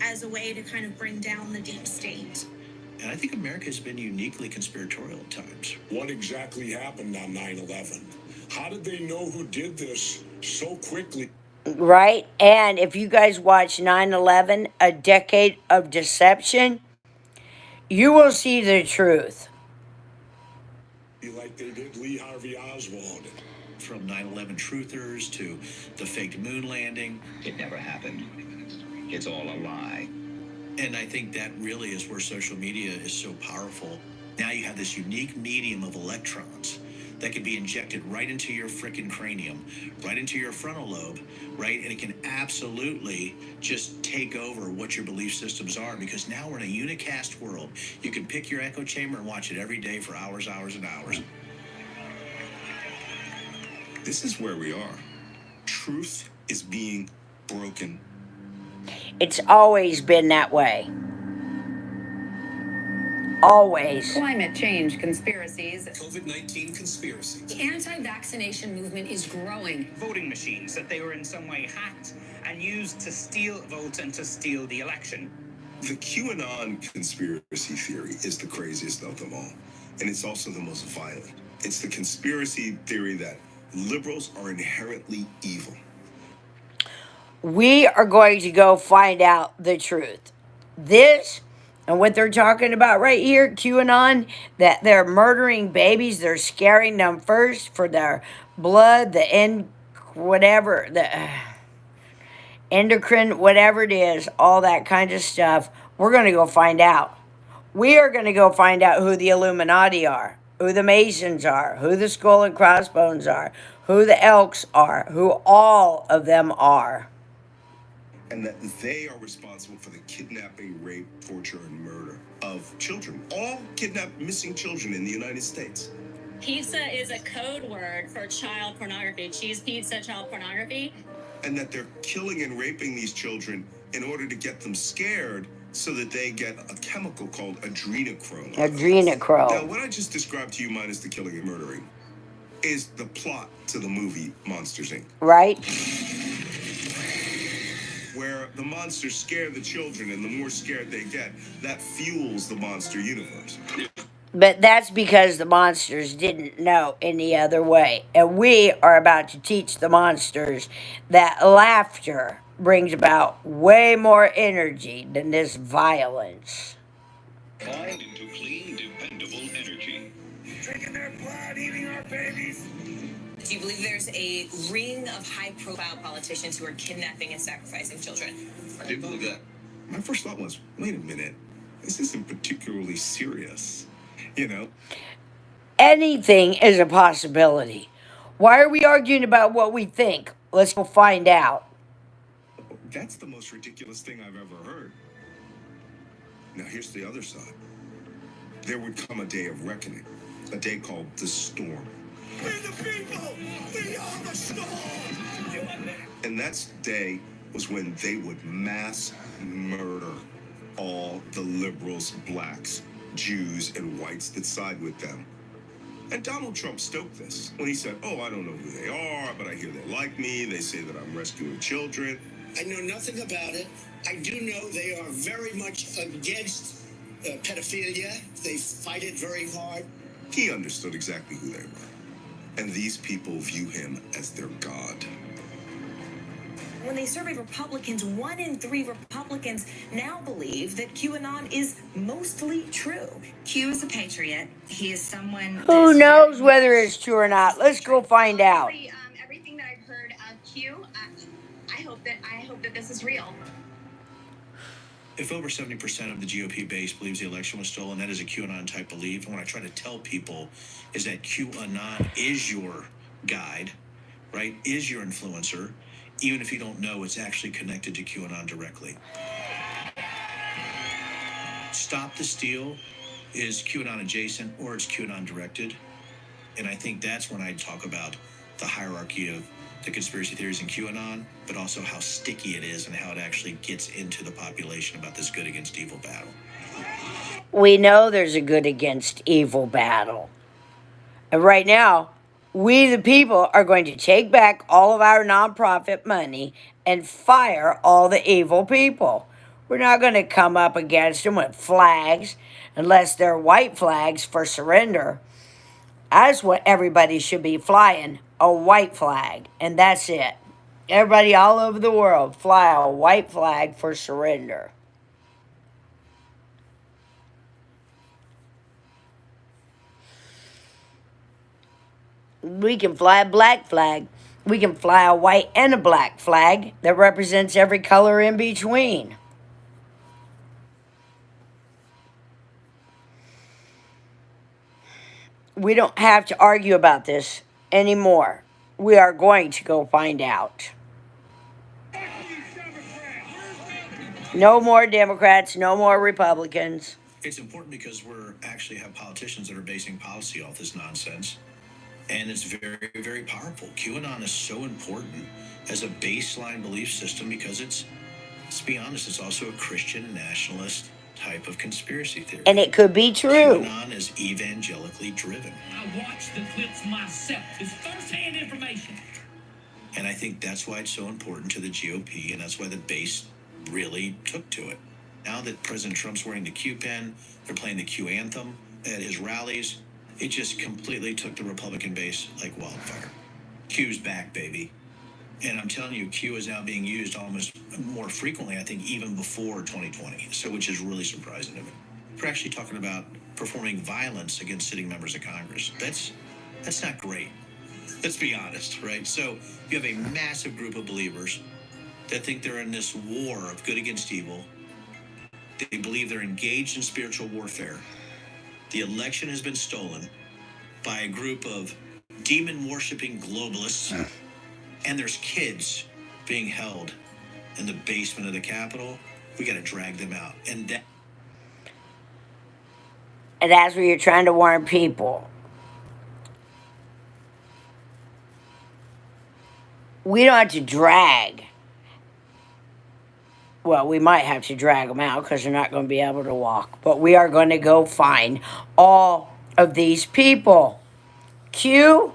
as a way to kind of bring down the deep state. And I think America has been uniquely conspiratorial at times. What exactly happened on 9/11? How did they know who did this so quickly? Right? And if you guys watch 9/11, A Decade of Deception, you will see the truth. Like they did Lee Harvey Oswald. From 9/11 truthers to the faked moon landing. It never happened. It's all a lie. And I think that really is where social media is so powerful. Now you have this unique medium of electrons that can be injected right into your frickin' cranium, right into your frontal lobe, right? And it can absolutely just take over what your belief systems are, because now we're in a unicast world. You can pick your echo chamber and watch it every day for hours, hours, and hours. This is where we are. Truth is being broken. It's always been that way. Always. Climate change conspiracies. COVID-19 conspiracy. The anti-vaccination movement is growing. Voting machines that they were in some way hacked and used to steal votes and to steal the election. The QAnon conspiracy theory is the craziest of them all. And it's also the most violent. It's the conspiracy theory that liberals are inherently evil. We are going to go find out the truth. This and what they're talking about right here, QAnon, that they're murdering babies, they're scaring them first for their blood, the end, whatever. endocrine, whatever it is, all that kind of stuff. We're going to go find out. We are going to go find out who the Illuminati are, who the Masons are, who the Skull and Crossbones are, who the Elks are, who all of them are. And that they are responsible for the kidnapping, rape, torture, and murder of children. All kidnapped, missing children in the United States. Pizza is a code word for child pornography. Cheese pizza, child pornography. And that they're killing and raping these children in order to get them scared so that they get a chemical called adrenochrome. Adrenochrome. Now, what I just described to you, minus the killing and murdering, is the plot to the movie Monsters, Inc. Right? Where the monsters scare the children, and the more scared they get, that fuels the monster universe. But that's because the monsters didn't know any other way. And we are about to teach the monsters that laughter brings about way more energy than this violence. Into clean, dependable energy. Drinking their blood, eating our babies. Do you believe there's a ring of high-profile politicians who are kidnapping and sacrificing children? I do believe that. My first thought was, wait a minute, this isn't particularly serious, you know? Anything is a possibility. Why are we arguing about what we think? Let's go find out. That's the most ridiculous thing I've ever heard. Now here's the other side. There would come a day of reckoning, a day called the storm. We're the people! We are the storm! And that day was when they would mass murder all the liberals, blacks, Jews, and whites that side with them. And Donald Trump stoked this when he said, oh, I don't know who they are, but I hear they like me. They say that I'm rescuing children. I know nothing about it. I do know they are very much against pedophilia. They fight it very hard. He understood exactly who they were. And these people view him as their god. When they surveyed Republicans, 1 in 3 Republicans now believe that QAnon is mostly true. Q is a patriot. He is someone. Who knows whether it's true or not? Let's go find out. Everything that I've heard of Q, I hope that this is real. If over 70% of the GOP base believes the election was stolen, that is a QAnon-type belief. And what I try to tell people is that QAnon is your guide, right? Is your influencer, even if you don't know it's actually connected to QAnon directly. Stop the Steal is QAnon adjacent or it's QAnon directed. And I think that's when I talk about the hierarchy of the conspiracy theories in QAnon, but also how sticky it is and how it actually gets into the population about this good against evil battle. We know there's a good against evil battle. And right now, we the people are going to take back all of our nonprofit money and fire all the evil people. We're not going to come up against them with flags unless they're white flags for surrender. That's what everybody should be flying, a white flag, and that's it. Everybody all over the world fly a white flag for surrender. We can fly a black flag. We can fly a white and a black flag that represents every color in between. We don't have to argue about this anymore. We are going to go find out. No more Democrats, no more Republicans. It's important because we're actually have politicians that are basing policy off this nonsense. And it's very, very powerful. QAnon is so important as a baseline belief system because it's, let's be honest, it's also a Christian nationalist type of conspiracy theory. And it could be true. QAnon is evangelically driven. I watched the clips myself. It's first-hand information. And I think that's why it's so important to the GOP, and that's why the base really took to it. Now that President Trump's wearing the Q pen, they're playing the Q anthem at his rallies, it just completely took the Republican base like wildfire. Q's back, baby. And I'm telling you, Q is now being used almost more frequently, I think, even before 2020, so which is really surprising to me. We're actually talking about performing violence against sitting members of Congress. That's not great. Let's be honest, right? So you have a massive group of believers that think they're in this war of good against evil. They believe they're engaged in spiritual warfare. The election has been stolen by a group of demon-worshiping globalists, and there's kids being held in the basement of the Capitol. We got to drag them out. And that's what you're trying to warn people. We don't have to drag. Well, we might have to drag them out because they're not going to be able to walk. But we are going to go find all of these people. Q?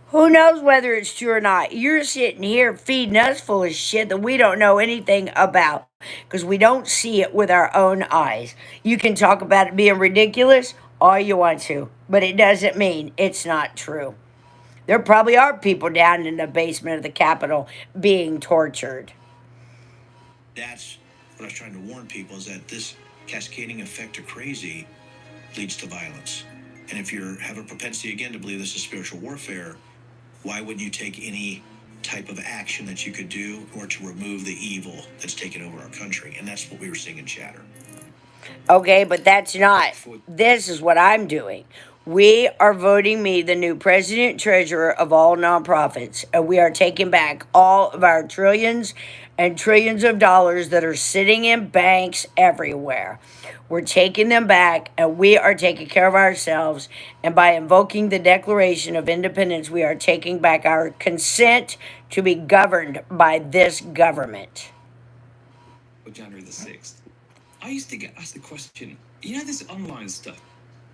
Who knows whether it's true or not? You're sitting here feeding us full of shit that we don't know anything about because we don't see it with our own eyes. You can talk about it being ridiculous all you want to, but it doesn't mean it's not true. There probably are people down in the basement of the Capitol being tortured. that's what I was trying to warn people, is that this cascading effect of crazy leads to violence. And if you have a propensity, again, to believe this is spiritual warfare, why wouldn't you take any type of action that you could do or to remove the evil that's taken over our country? And that's what we were seeing in Chatter. Okay, but that's not. This is what I'm doing. We are voting me the new president treasurer of all nonprofits, and we are taking back all of our trillions and trillions of dollars that are sitting in banks everywhere. We're taking them back, and we are taking care of ourselves. And by invoking the Declaration of Independence, we are taking back our consent to be governed by this government. January the 6th. I used to get asked the question, you know, this online stuff,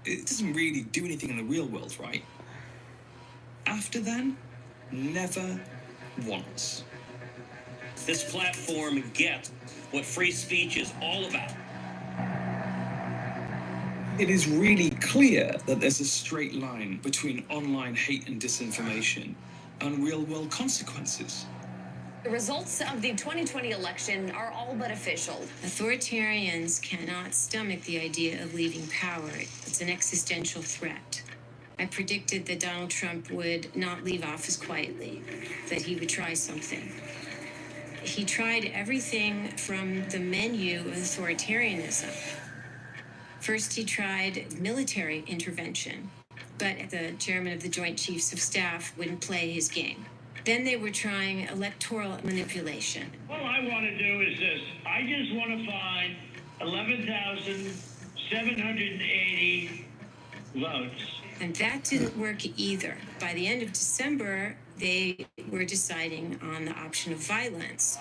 it doesn't really do anything in the real world, right? After then, never once. This platform gets what free speech is all about. It is really clear that there's a straight line between online hate and disinformation and real-world consequences. The results of the 2020 election are all but official. Authoritarians cannot stomach the idea of leaving power. It's an existential threat. I predicted that Donald Trump would not leave office quietly, that he would try something. He tried everything from the menu of authoritarianism. First, he tried military intervention, but the chairman of the Joint Chiefs of Staff wouldn't play his game. Then they were trying electoral manipulation. All I want to do is this. I just want to find 11,780 votes. And that didn't work either. By the end of December, they were deciding on the option of violence.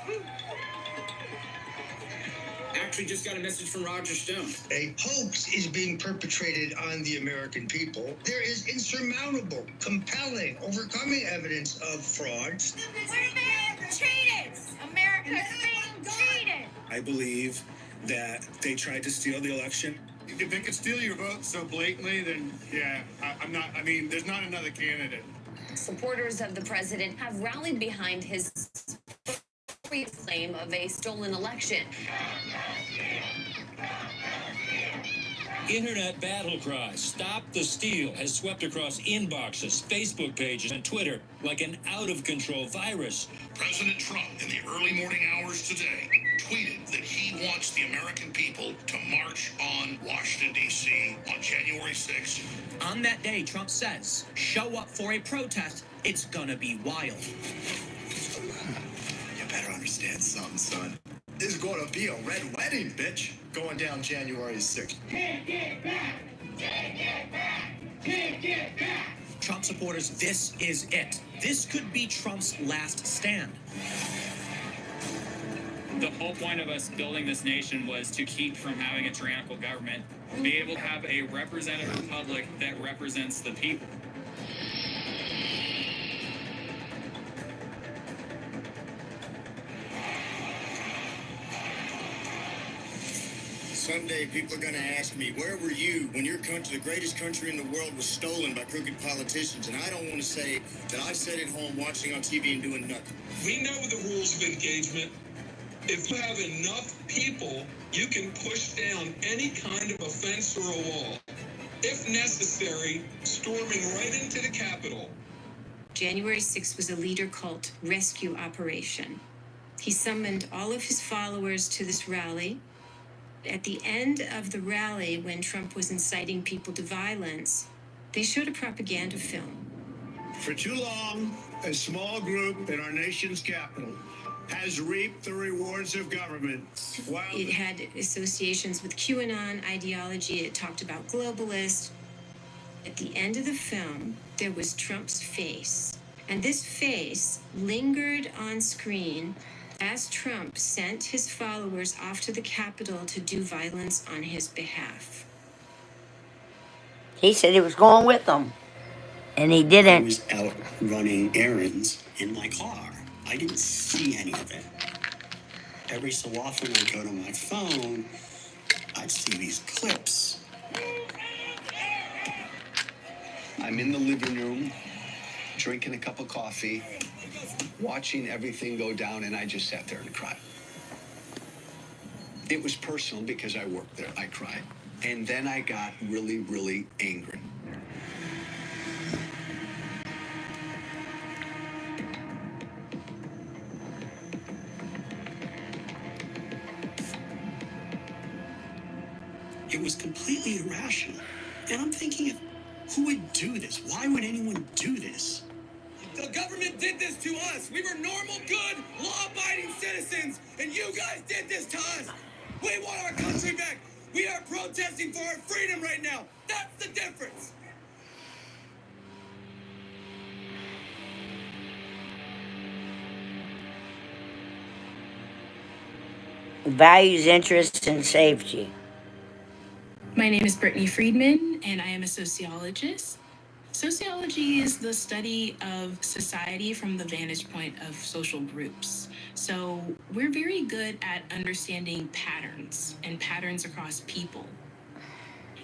Actually, just got a message from Roger Stone. A hoax is being perpetrated on the American people. There is insurmountable, compelling, overcoming evidence of frauds. We're being cheated. America's being cheated. I believe that they tried to steal the election. If they could steal your vote so blatantly, then yeah, there's not another candidate. Supporters of the president have rallied behind his claim of a stolen election. Internet battle cry, Stop the Steal, has swept across inboxes, Facebook pages, and Twitter like an out-of-control virus. President Trump, in the early morning hours today, tweeted that he wants the American people to march on Washington, D.C. on January 6th. On that day, Trump says, show up for a protest, it's gonna be wild. You better understand something, son. This is gonna be a red wedding, bitch. Going down January 6th. Take it back! Take it back! Take it back! Trump supporters, this is it. This could be Trump's last stand. The whole point of us building this nation was to keep from having a tyrannical government, be able to have a representative republic that represents the people. Someday people are gonna ask me, where were you when your country, the greatest country in the world, was stolen by crooked politicians? And I don't want to say that I sat at home watching on TV and doing nothing. We know the rules of engagement. If you have enough people, you can push down any kind of a fence or a wall. If necessary, storming right into the Capitol. January 6th was a leader cult rescue operation. He summoned all of his followers to this rally. At the end of the rally, when Trump was inciting people to violence, they showed a propaganda film. For too long, a small group in our nation's capital has reaped the rewards of government. While It had associations with QAnon ideology. It talked about globalists. At the end of the film, there was Trump's face. And this face lingered on screen as Trump sent his followers off to the Capitol to do violence on his behalf. He said he was going with them, and he I didn't. was out running errands in my car. I didn't see any of it. Every so often I'd go to my phone, I'd see these clips. I'm in the living room, drinking a cup of coffee, watching everything go down, and I just sat there and cried. It was personal because I worked there. I cried. And then I got really, really angry. It was completely irrational. And I'm thinking, who would do this? Why would anyone do this? The government did this to us. We were normal, good, law-abiding citizens, and you guys did this to us. We want our country back. We are protesting for our freedom right now. That's the difference. Values, interests, and safety. My name is Brittany Friedman, and I am a sociologist. Sociology is the study of society from the vantage point of social groups. So we're very good at understanding patterns and patterns across people.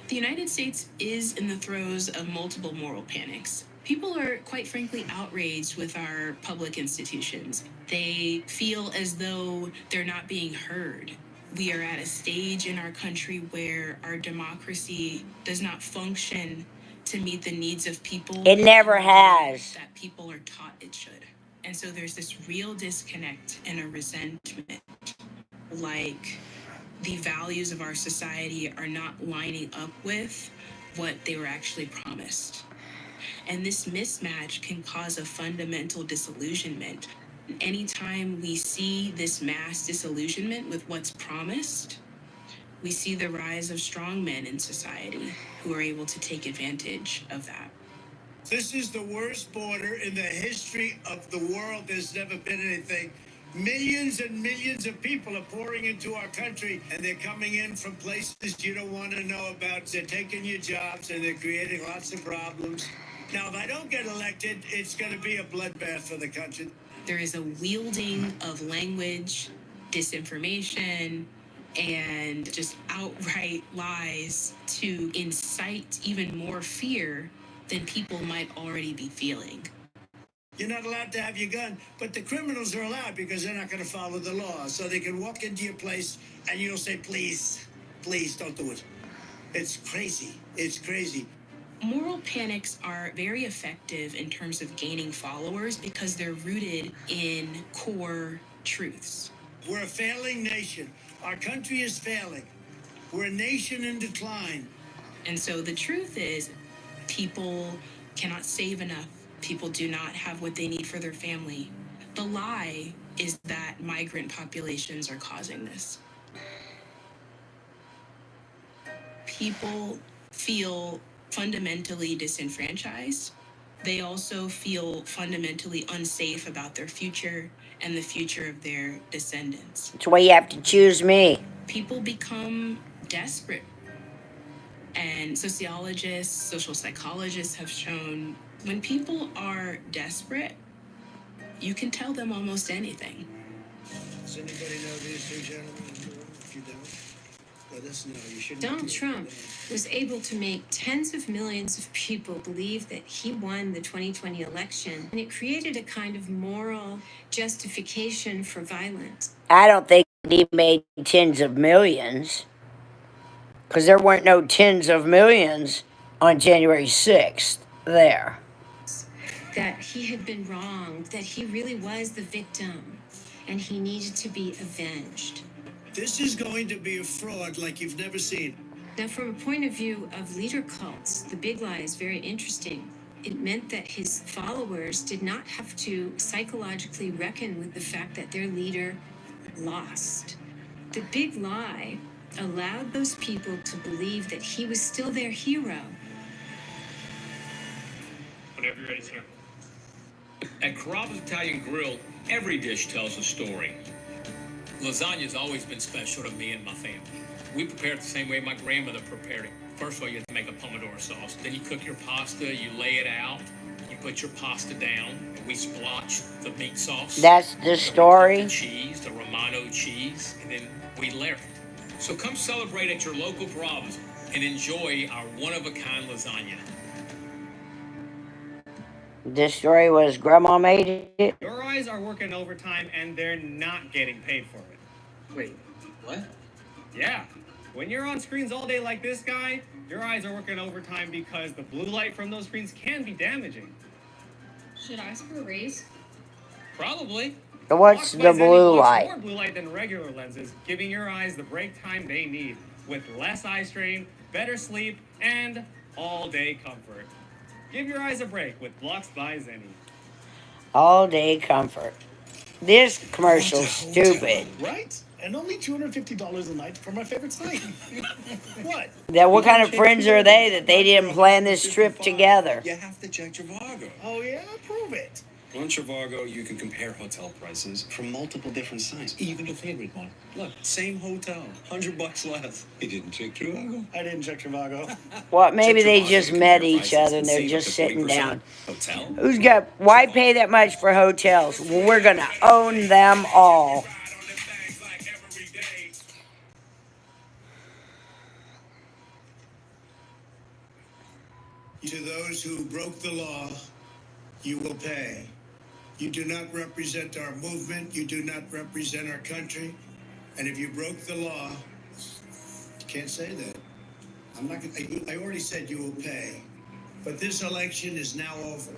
The United States is in the throes of multiple moral panics. People are, quite frankly, outraged with our public institutions. They feel as though they're not being heard. We are at a stage in our country where our democracy does not function to meet the needs of people. It never has. That people are taught it should. And so there's this real disconnect and a resentment. Like the values of our society are not lining up with what they were actually promised. And this mismatch can cause a fundamental disillusionment. Anytime we see this mass disillusionment with what's promised, we see the rise of strong men in society who are able to take advantage of that. this is the worst border in the history of the world. There's never been anything. Millions and millions of people are pouring into our country, and they're coming in from places you don't want to know about. They're taking your jobs, and they're creating lots of problems. Now, if I don't get elected, it's going to be a bloodbath for the country. There is a wielding of language, disinformation, and just outright lies to incite even more fear than people might already be feeling. You're not allowed to have your gun, but the criminals are allowed because they're not going to follow the law. So they can walk into your place and you'll say, please, please don't do it. It's crazy. It's crazy. Moral panics are very effective in terms of gaining followers because they're rooted in core truths. We're a failing nation. Our country is failing. We're a nation in decline. And so the truth is, people cannot save enough. People do not have what they need for their family. The lie is that migrant populations are causing this. People feel fundamentally disenfranchised. They also feel fundamentally unsafe about their future and the future of their descendants. That's why you have to choose me. People become desperate. And sociologists, social psychologists have shown when people are desperate, you can tell them almost anything. Does anybody know these two gentlemen in the room? If you don't, let us know. You shouldn't. Donald Trump was able to make tens of millions of people believe that he won the 2020 election, and it created a kind of moral justification for violence. I don't think he made tens of millions, because there weren't no tens of millions on January 6th there. That he had been wronged, that he really was the victim. and he needed to be avenged. This is going to be a fraud like you've never seen. Now, from a point of view of leader cults, the big lie is very interesting. It meant that his followers did not have to psychologically reckon with the fact that their leader lost. The big lie allowed those people to believe that he was still their hero. Whenever you're ready, sir. At Carrabba's Italian Grill, every dish tells a story. Lasagna's always been special to me and my family. We prepare it the same way my grandmother prepared it. First of all, you have to make a pomodoro sauce. Then you cook your pasta, you lay it out, you put your pasta down, and we splotch the meat sauce. That's the story. The cheese, the Romano cheese, and then we layer it. So come celebrate at your local Carrabba's and enjoy our one-of-a-kind lasagna. This story was Grandma made it. Your eyes are working overtime and they're not getting paid for it. Wait, what? Yeah. When you're on screens all day like this guy, your eyes are working overtime because the blue light from those screens can be damaging. Should I ask for a raise? Probably. What's the blue light? More blue light than regular lenses, giving your eyes the break time they need, with less eye strain, better sleep, and all-day comfort. Give your eyes a break with Blocks by Zenni. All day comfort. This commercial's stupid. Right? And only $250 a night for my favorite site. What? Now, what kind of friends are they that they didn't plan this trip together? You have to check Trivago. Oh, yeah? Prove it. On Trivago, you can compare hotel prices from multiple different sites, even your favorite one. Look, same hotel, $100 less. You didn't check Trivago? I didn't check Trivago. What, maybe Check they Trivago just to met compare each prices other and and they're save just up to sitting 40%. down. Hotel? Who's got, why pay that much for hotels? Well, we're gonna own them all. To those who broke the law, you will pay. You do not represent our movement. You do not represent our country. And if you broke the law, you can't say that. I'm not gonna, I already said you will pay. But this election is now over.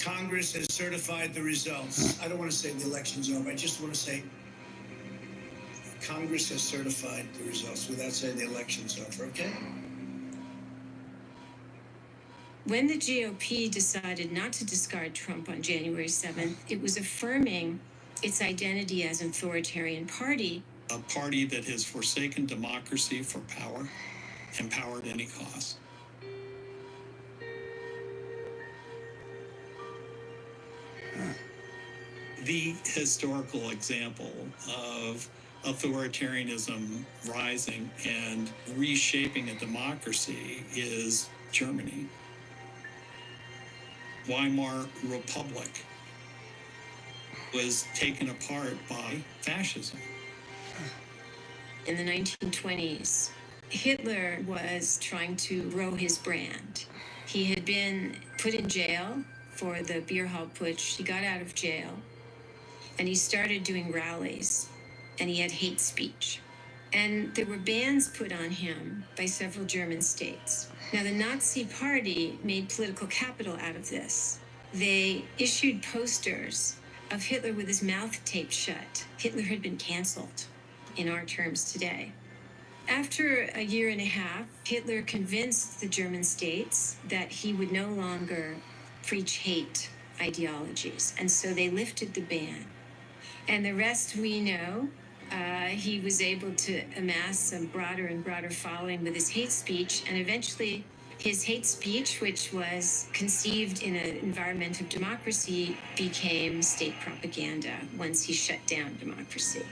Congress has certified the results. I don't want to say the election's over. I just want to say Congress has certified the results without saying the election's over, okay? When the GOP decided not to discard Trump on January 7th, it was affirming its identity as an authoritarian party. A party that has forsaken democracy for power and power at any cost. The historical example of authoritarianism rising and reshaping a democracy is Germany. Weimar Republic was taken apart by fascism. In the 1920s, Hitler was trying to grow his brand. He had been put in jail for the beer hall putsch. He got out of jail and he started doing rallies and he had hate speech. And there were bans put on him by several German states. Now, the Nazi Party made political capital out of this. They issued posters of Hitler with his mouth taped shut. Hitler had been canceled, in our terms today. After a year and a half, Hitler convinced the German states that he would no longer preach hate ideologies, and so they lifted the ban. And the rest we know. He was able to amass a broader and broader following with his hate speech, and eventually his hate speech, which was conceived in an environment of democracy, became state propaganda once he shut down democracy.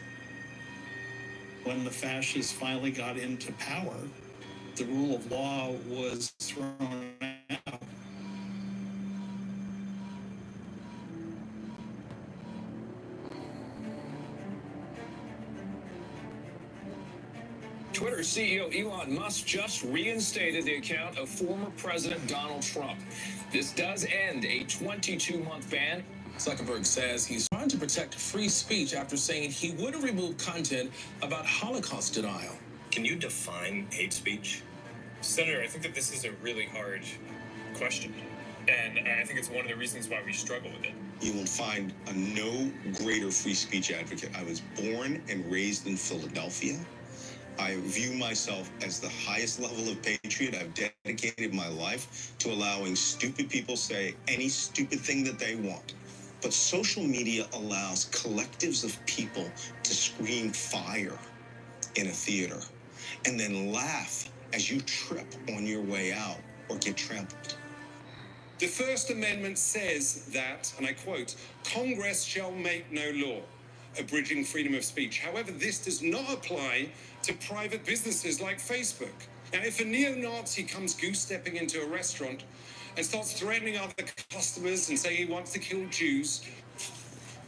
When the fascists finally got into power, the rule of law was thrown out. Twitter CEO Elon Musk just reinstated the account of former President Donald Trump. This does end a 22-month ban. Zuckerberg says he's trying to protect free speech after saying he would have removed content about Holocaust denial. Can you define hate speech? Senator, I think that this is a really hard question. And I think it's one of the reasons why we struggle with it. You will find a no greater free speech advocate. I was born and raised in Philadelphia. I view myself as the highest level of patriot. I've dedicated my life to allowing stupid people say any stupid thing that they want. But social media allows collectives of people to scream fire in a theater and then laugh as you trip on your way out or get trampled. The First Amendment says that, and I quote, Congress shall make no law abridging freedom of speech. However, this does not apply to private businesses like Facebook. Now, if a neo-Nazi comes goose-stepping into a restaurant and starts threatening other customers and saying he wants to kill Jews,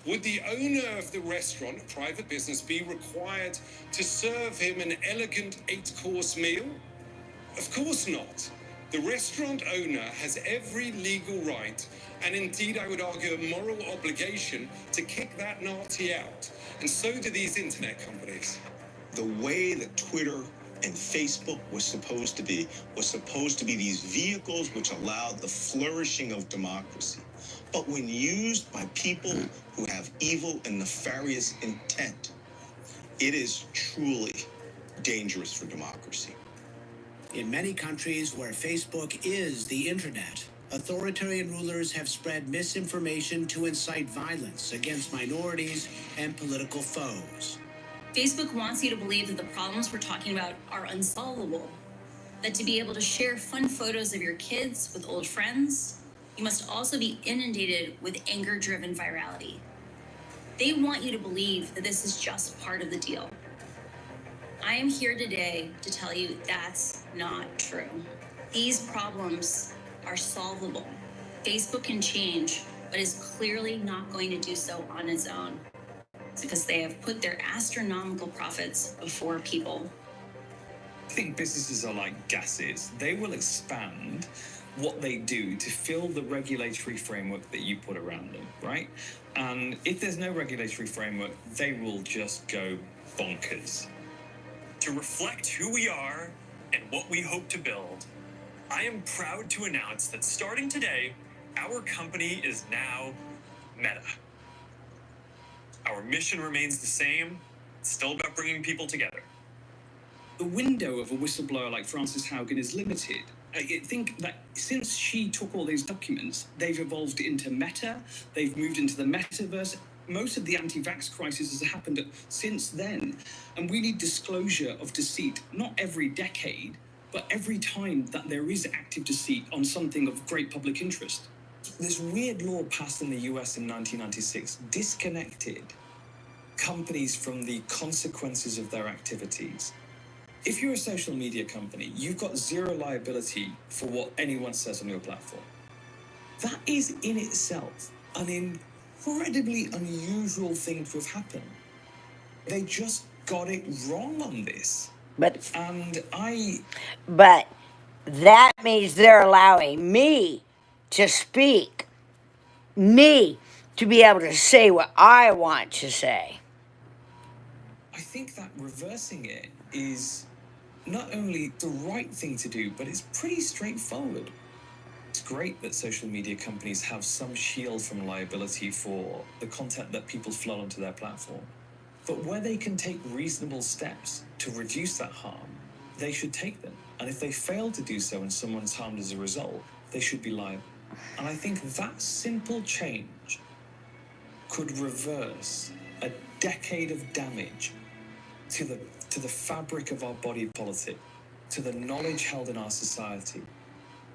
would the owner of the restaurant, a private business, be required to serve him an elegant 8-course meal? Of course not. The restaurant owner has every legal right, and indeed I would argue a moral obligation, to kick that Nazi out. And so do these internet companies. The way that Twitter and Facebook was supposed to be these vehicles which allowed the flourishing of democracy. But when used by people who have evil and nefarious intent, it is truly dangerous for democracy. In many countries where Facebook is the internet, authoritarian rulers have spread misinformation to incite violence against minorities and political foes. Facebook wants you to believe that the problems we're talking about are unsolvable. That to be able to share fun photos of your kids with old friends, you must also be inundated with anger-driven virality. They want you to believe that this is just part of the deal. I am here today to tell you that's not true. These problems are solvable. Facebook can change, but is clearly not going to do so on its own. It's because they have put their astronomical profits before people. I think businesses are like gases. They will expand what they do to fill the regulatory framework that you put around them, right? And if there's no regulatory framework, they will just go bonkers. To reflect who we are and what we hope to build, I am proud to announce that starting today, our company is now Meta. Our mission remains the same. It's still about bringing people together. The window of a whistleblower like Frances Haugen is limited. I think that since she took all these documents, they've evolved into Meta, they've moved into the metaverse. Most of the anti-vax crisis has happened since then. And we need disclosure of deceit, not every decade, but every time that there is active deceit on something of great public interest. This weird law passed in the US in 1996 disconnected companies from the consequences of their activities. If you're a social media company, you've got zero liability for what anyone says on your platform. That is in itself an incredibly unusual thing to have happened. They just got it wrong on this. But that means they're allowing me to speak, me to be able to say what I want to say. I think that reversing it is not only the right thing to do, but it's pretty straightforward. It's great that social media companies have some shield from liability for the content that people flood onto their platform. But where they can take reasonable steps to reduce that harm, they should take them. And if they fail to do so and someone's harmed as a result, they should be liable. And I think that simple change could reverse a decade of damage to the fabric of our body politic, to the knowledge held in our society,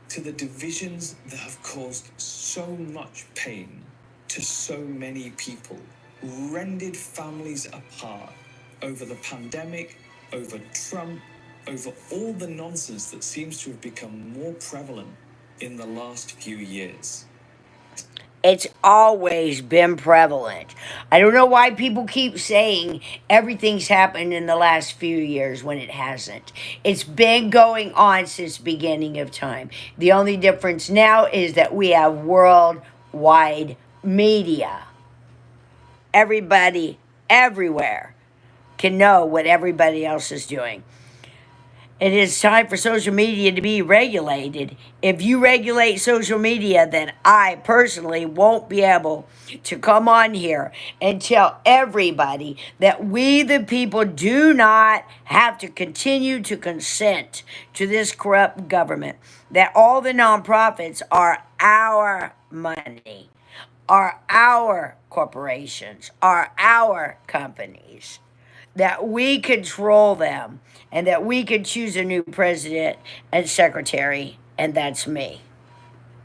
to the divisions that have caused so much pain to so many people, rended families apart over the pandemic, over Trump, over all the nonsense that seems to have become more prevalent in the last few years. It's always been prevalent. I don't know why people keep saying everything's happened in the last few years when it hasn't. It's been going on since the beginning of time. The only difference now is that we have worldwide media. Everybody, everywhere, can know what everybody else is doing. It is time for social media to be regulated. If you regulate social media, then I personally won't be able to come on here and tell everybody that we, the people, do not have to continue to consent to this corrupt government, that all the nonprofits are our money, are our corporations, are our companies, that we control them, and that we could choose a new president and secretary, and that's me.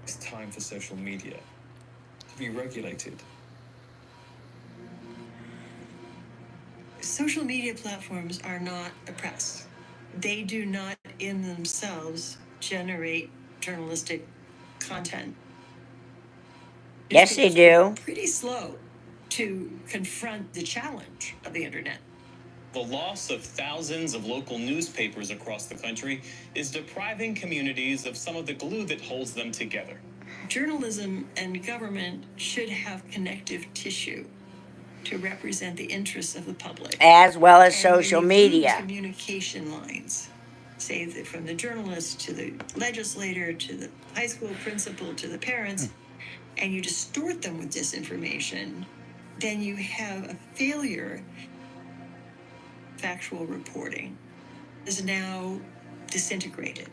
It's time for social media to be regulated. Social media platforms are not a press. They do not in themselves generate journalistic content. Yes, they do. Pretty slow to confront the challenge of the internet. The loss of thousands of local newspapers across the country is depriving communities of some of the glue that holds them together. Journalism and government should have connective tissue to represent the interests of the public, as well as And social when you lose media. communication lines, say that from the journalist to the legislator to the high school principal to the parents, and you distort them with disinformation, then you have a failure. Factual reporting is now disintegrated,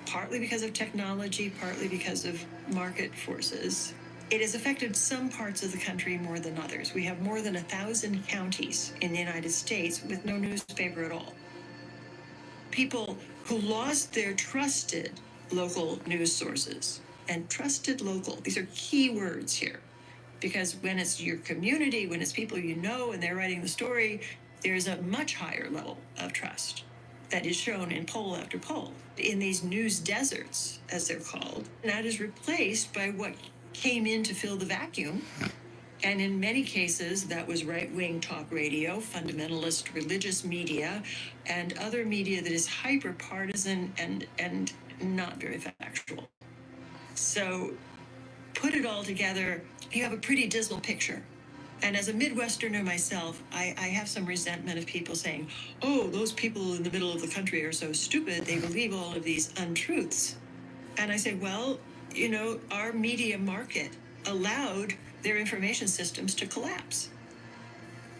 partly because of technology, partly because of market forces. It has affected some parts of the country more than others. We have more than 1,000 counties in the United States with no newspaper at all. People who lost their trusted local news sources, and trusted local, these are key words here, because when it's your community, when it's people you know and they're writing the story, there's a much higher level of trust that is shown in poll after poll. In these news deserts, as they're called, that is replaced by what came in to fill the vacuum. And in many cases, that was right-wing talk radio, fundamentalist religious media, and other media that is hyper-partisan and not very factual. So put it all together, you have a pretty dismal picture. And as a Midwesterner myself, I have some resentment of people saying, oh, those people in the middle of the country are so stupid, they believe all of these untruths. And I say, well, you know, our media market allowed their information systems to collapse.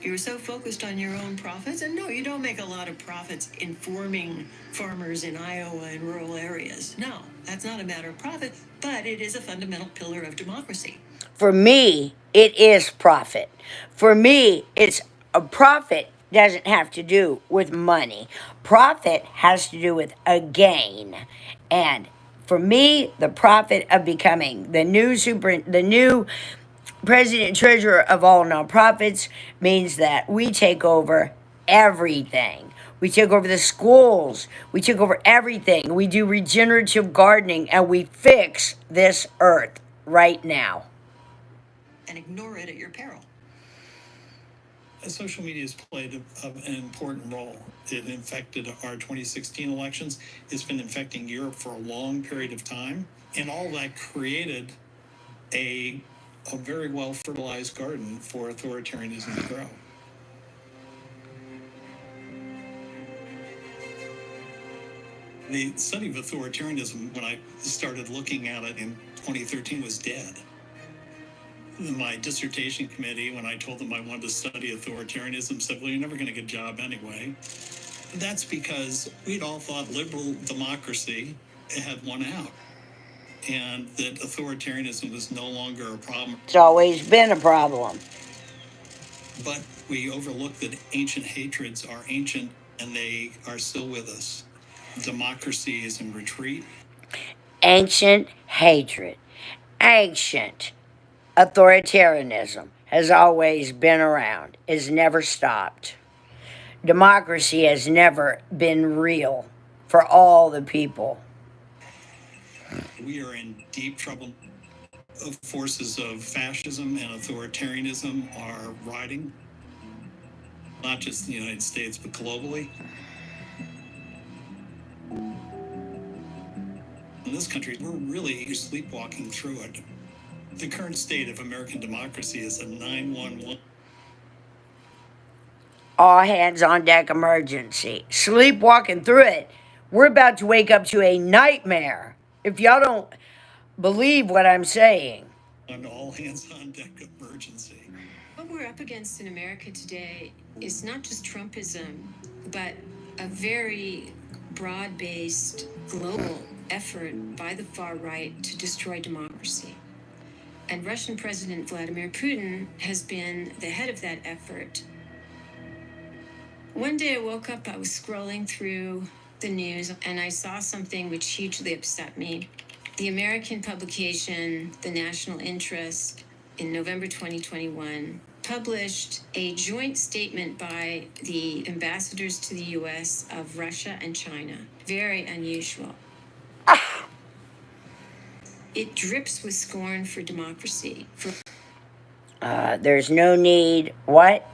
You were so focused on your own profits, and no, you don't make a lot of profits informing farmers in Iowa and rural areas. No, that's not a matter of profit, but it is a fundamental pillar of democracy. For me, it is profit. For me, it's a profit doesn't have to do with money. Profit has to do with a gain. And for me, the profit of becoming the new president treasurer of all nonprofits means that we take over everything. We take over the schools. We take over everything. We do regenerative gardening, and we fix this earth right now. And ignore it at your peril. Social media has played an important role. It infected our 2016 elections. It's been infecting Europe for a long period of time. And all that created a very well fertilized garden for authoritarianism to grow. The study of authoritarianism, when I started looking at it in 2013, was dead. My dissertation committee, when I told them I wanted to study authoritarianism, said, well, you're never going to get a job anyway. That's because we'd all thought liberal democracy had won out, and that authoritarianism was no longer a problem. It's always been a problem. But we overlooked that ancient hatreds are ancient, and they are still with us. Democracy is in retreat. Ancient hatred. Ancient authoritarianism has always been around. It's never stopped. Democracy has never been real for all the people. We are in deep trouble. Forces of fascism and authoritarianism are riding, not just in the United States, but globally. In this country, we're really sleepwalking through it. The current state of American democracy is a 911. All hands on deck emergency. Sleepwalking through it. We're about to wake up to a nightmare if y'all don't believe what I'm saying. An all-hands-on-deck emergency. What we're up against in America today is not just Trumpism, but a very broad-based global effort by the far right to destroy democracy. And Russian President Vladimir Putin has been the head of that effort. One day I woke up, I was scrolling through the news, and I saw something which hugely upset me. The American publication, The National Interest, in November 2021, published a joint statement by the ambassadors to the US of Russia and China. Very unusual. It drips with scorn for democracy. There's no need, what?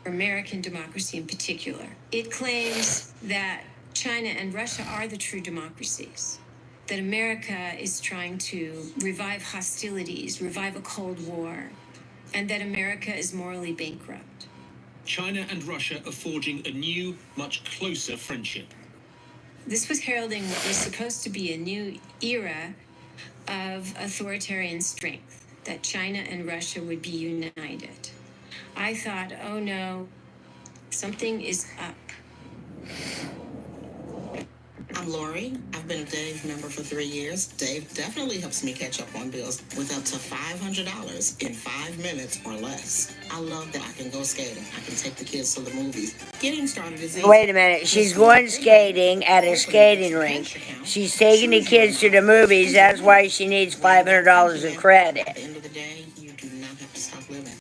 For American democracy in particular. It claims that China and Russia are the true democracies, that America is trying to revive hostilities, revive a Cold War, and that America is morally bankrupt. China and Russia are forging a new, much closer friendship. This was heralding what was supposed to be a new era of authoritarian strength, that China and Russia would be united. I thought, oh no, something is up. I'm Lori. I've been a Dave member for 3 years. Dave definitely helps me catch up on bills with up to $500 in 5 minutes or less. I love that I can go skating. I can take the kids to the movies. Getting started is easy. Wait a minute. She's going skating at a skating rink. She's taking the kids to the movies. That's why she needs $500 of credit. At the end of the day, you do not have to stop living.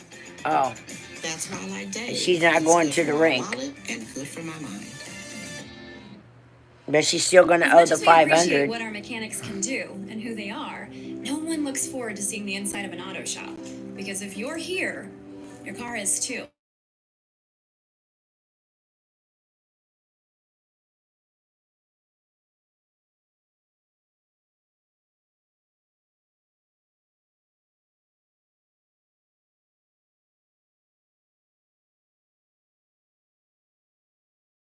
Oh. That's why I like Dave. She's not going to the rink. And good for my mind. But she's still going to owe the We appreciate $500. what our mechanics can do and who they are. No one looks forward to seeing the inside of an auto shop. Because if you're here, your car is too.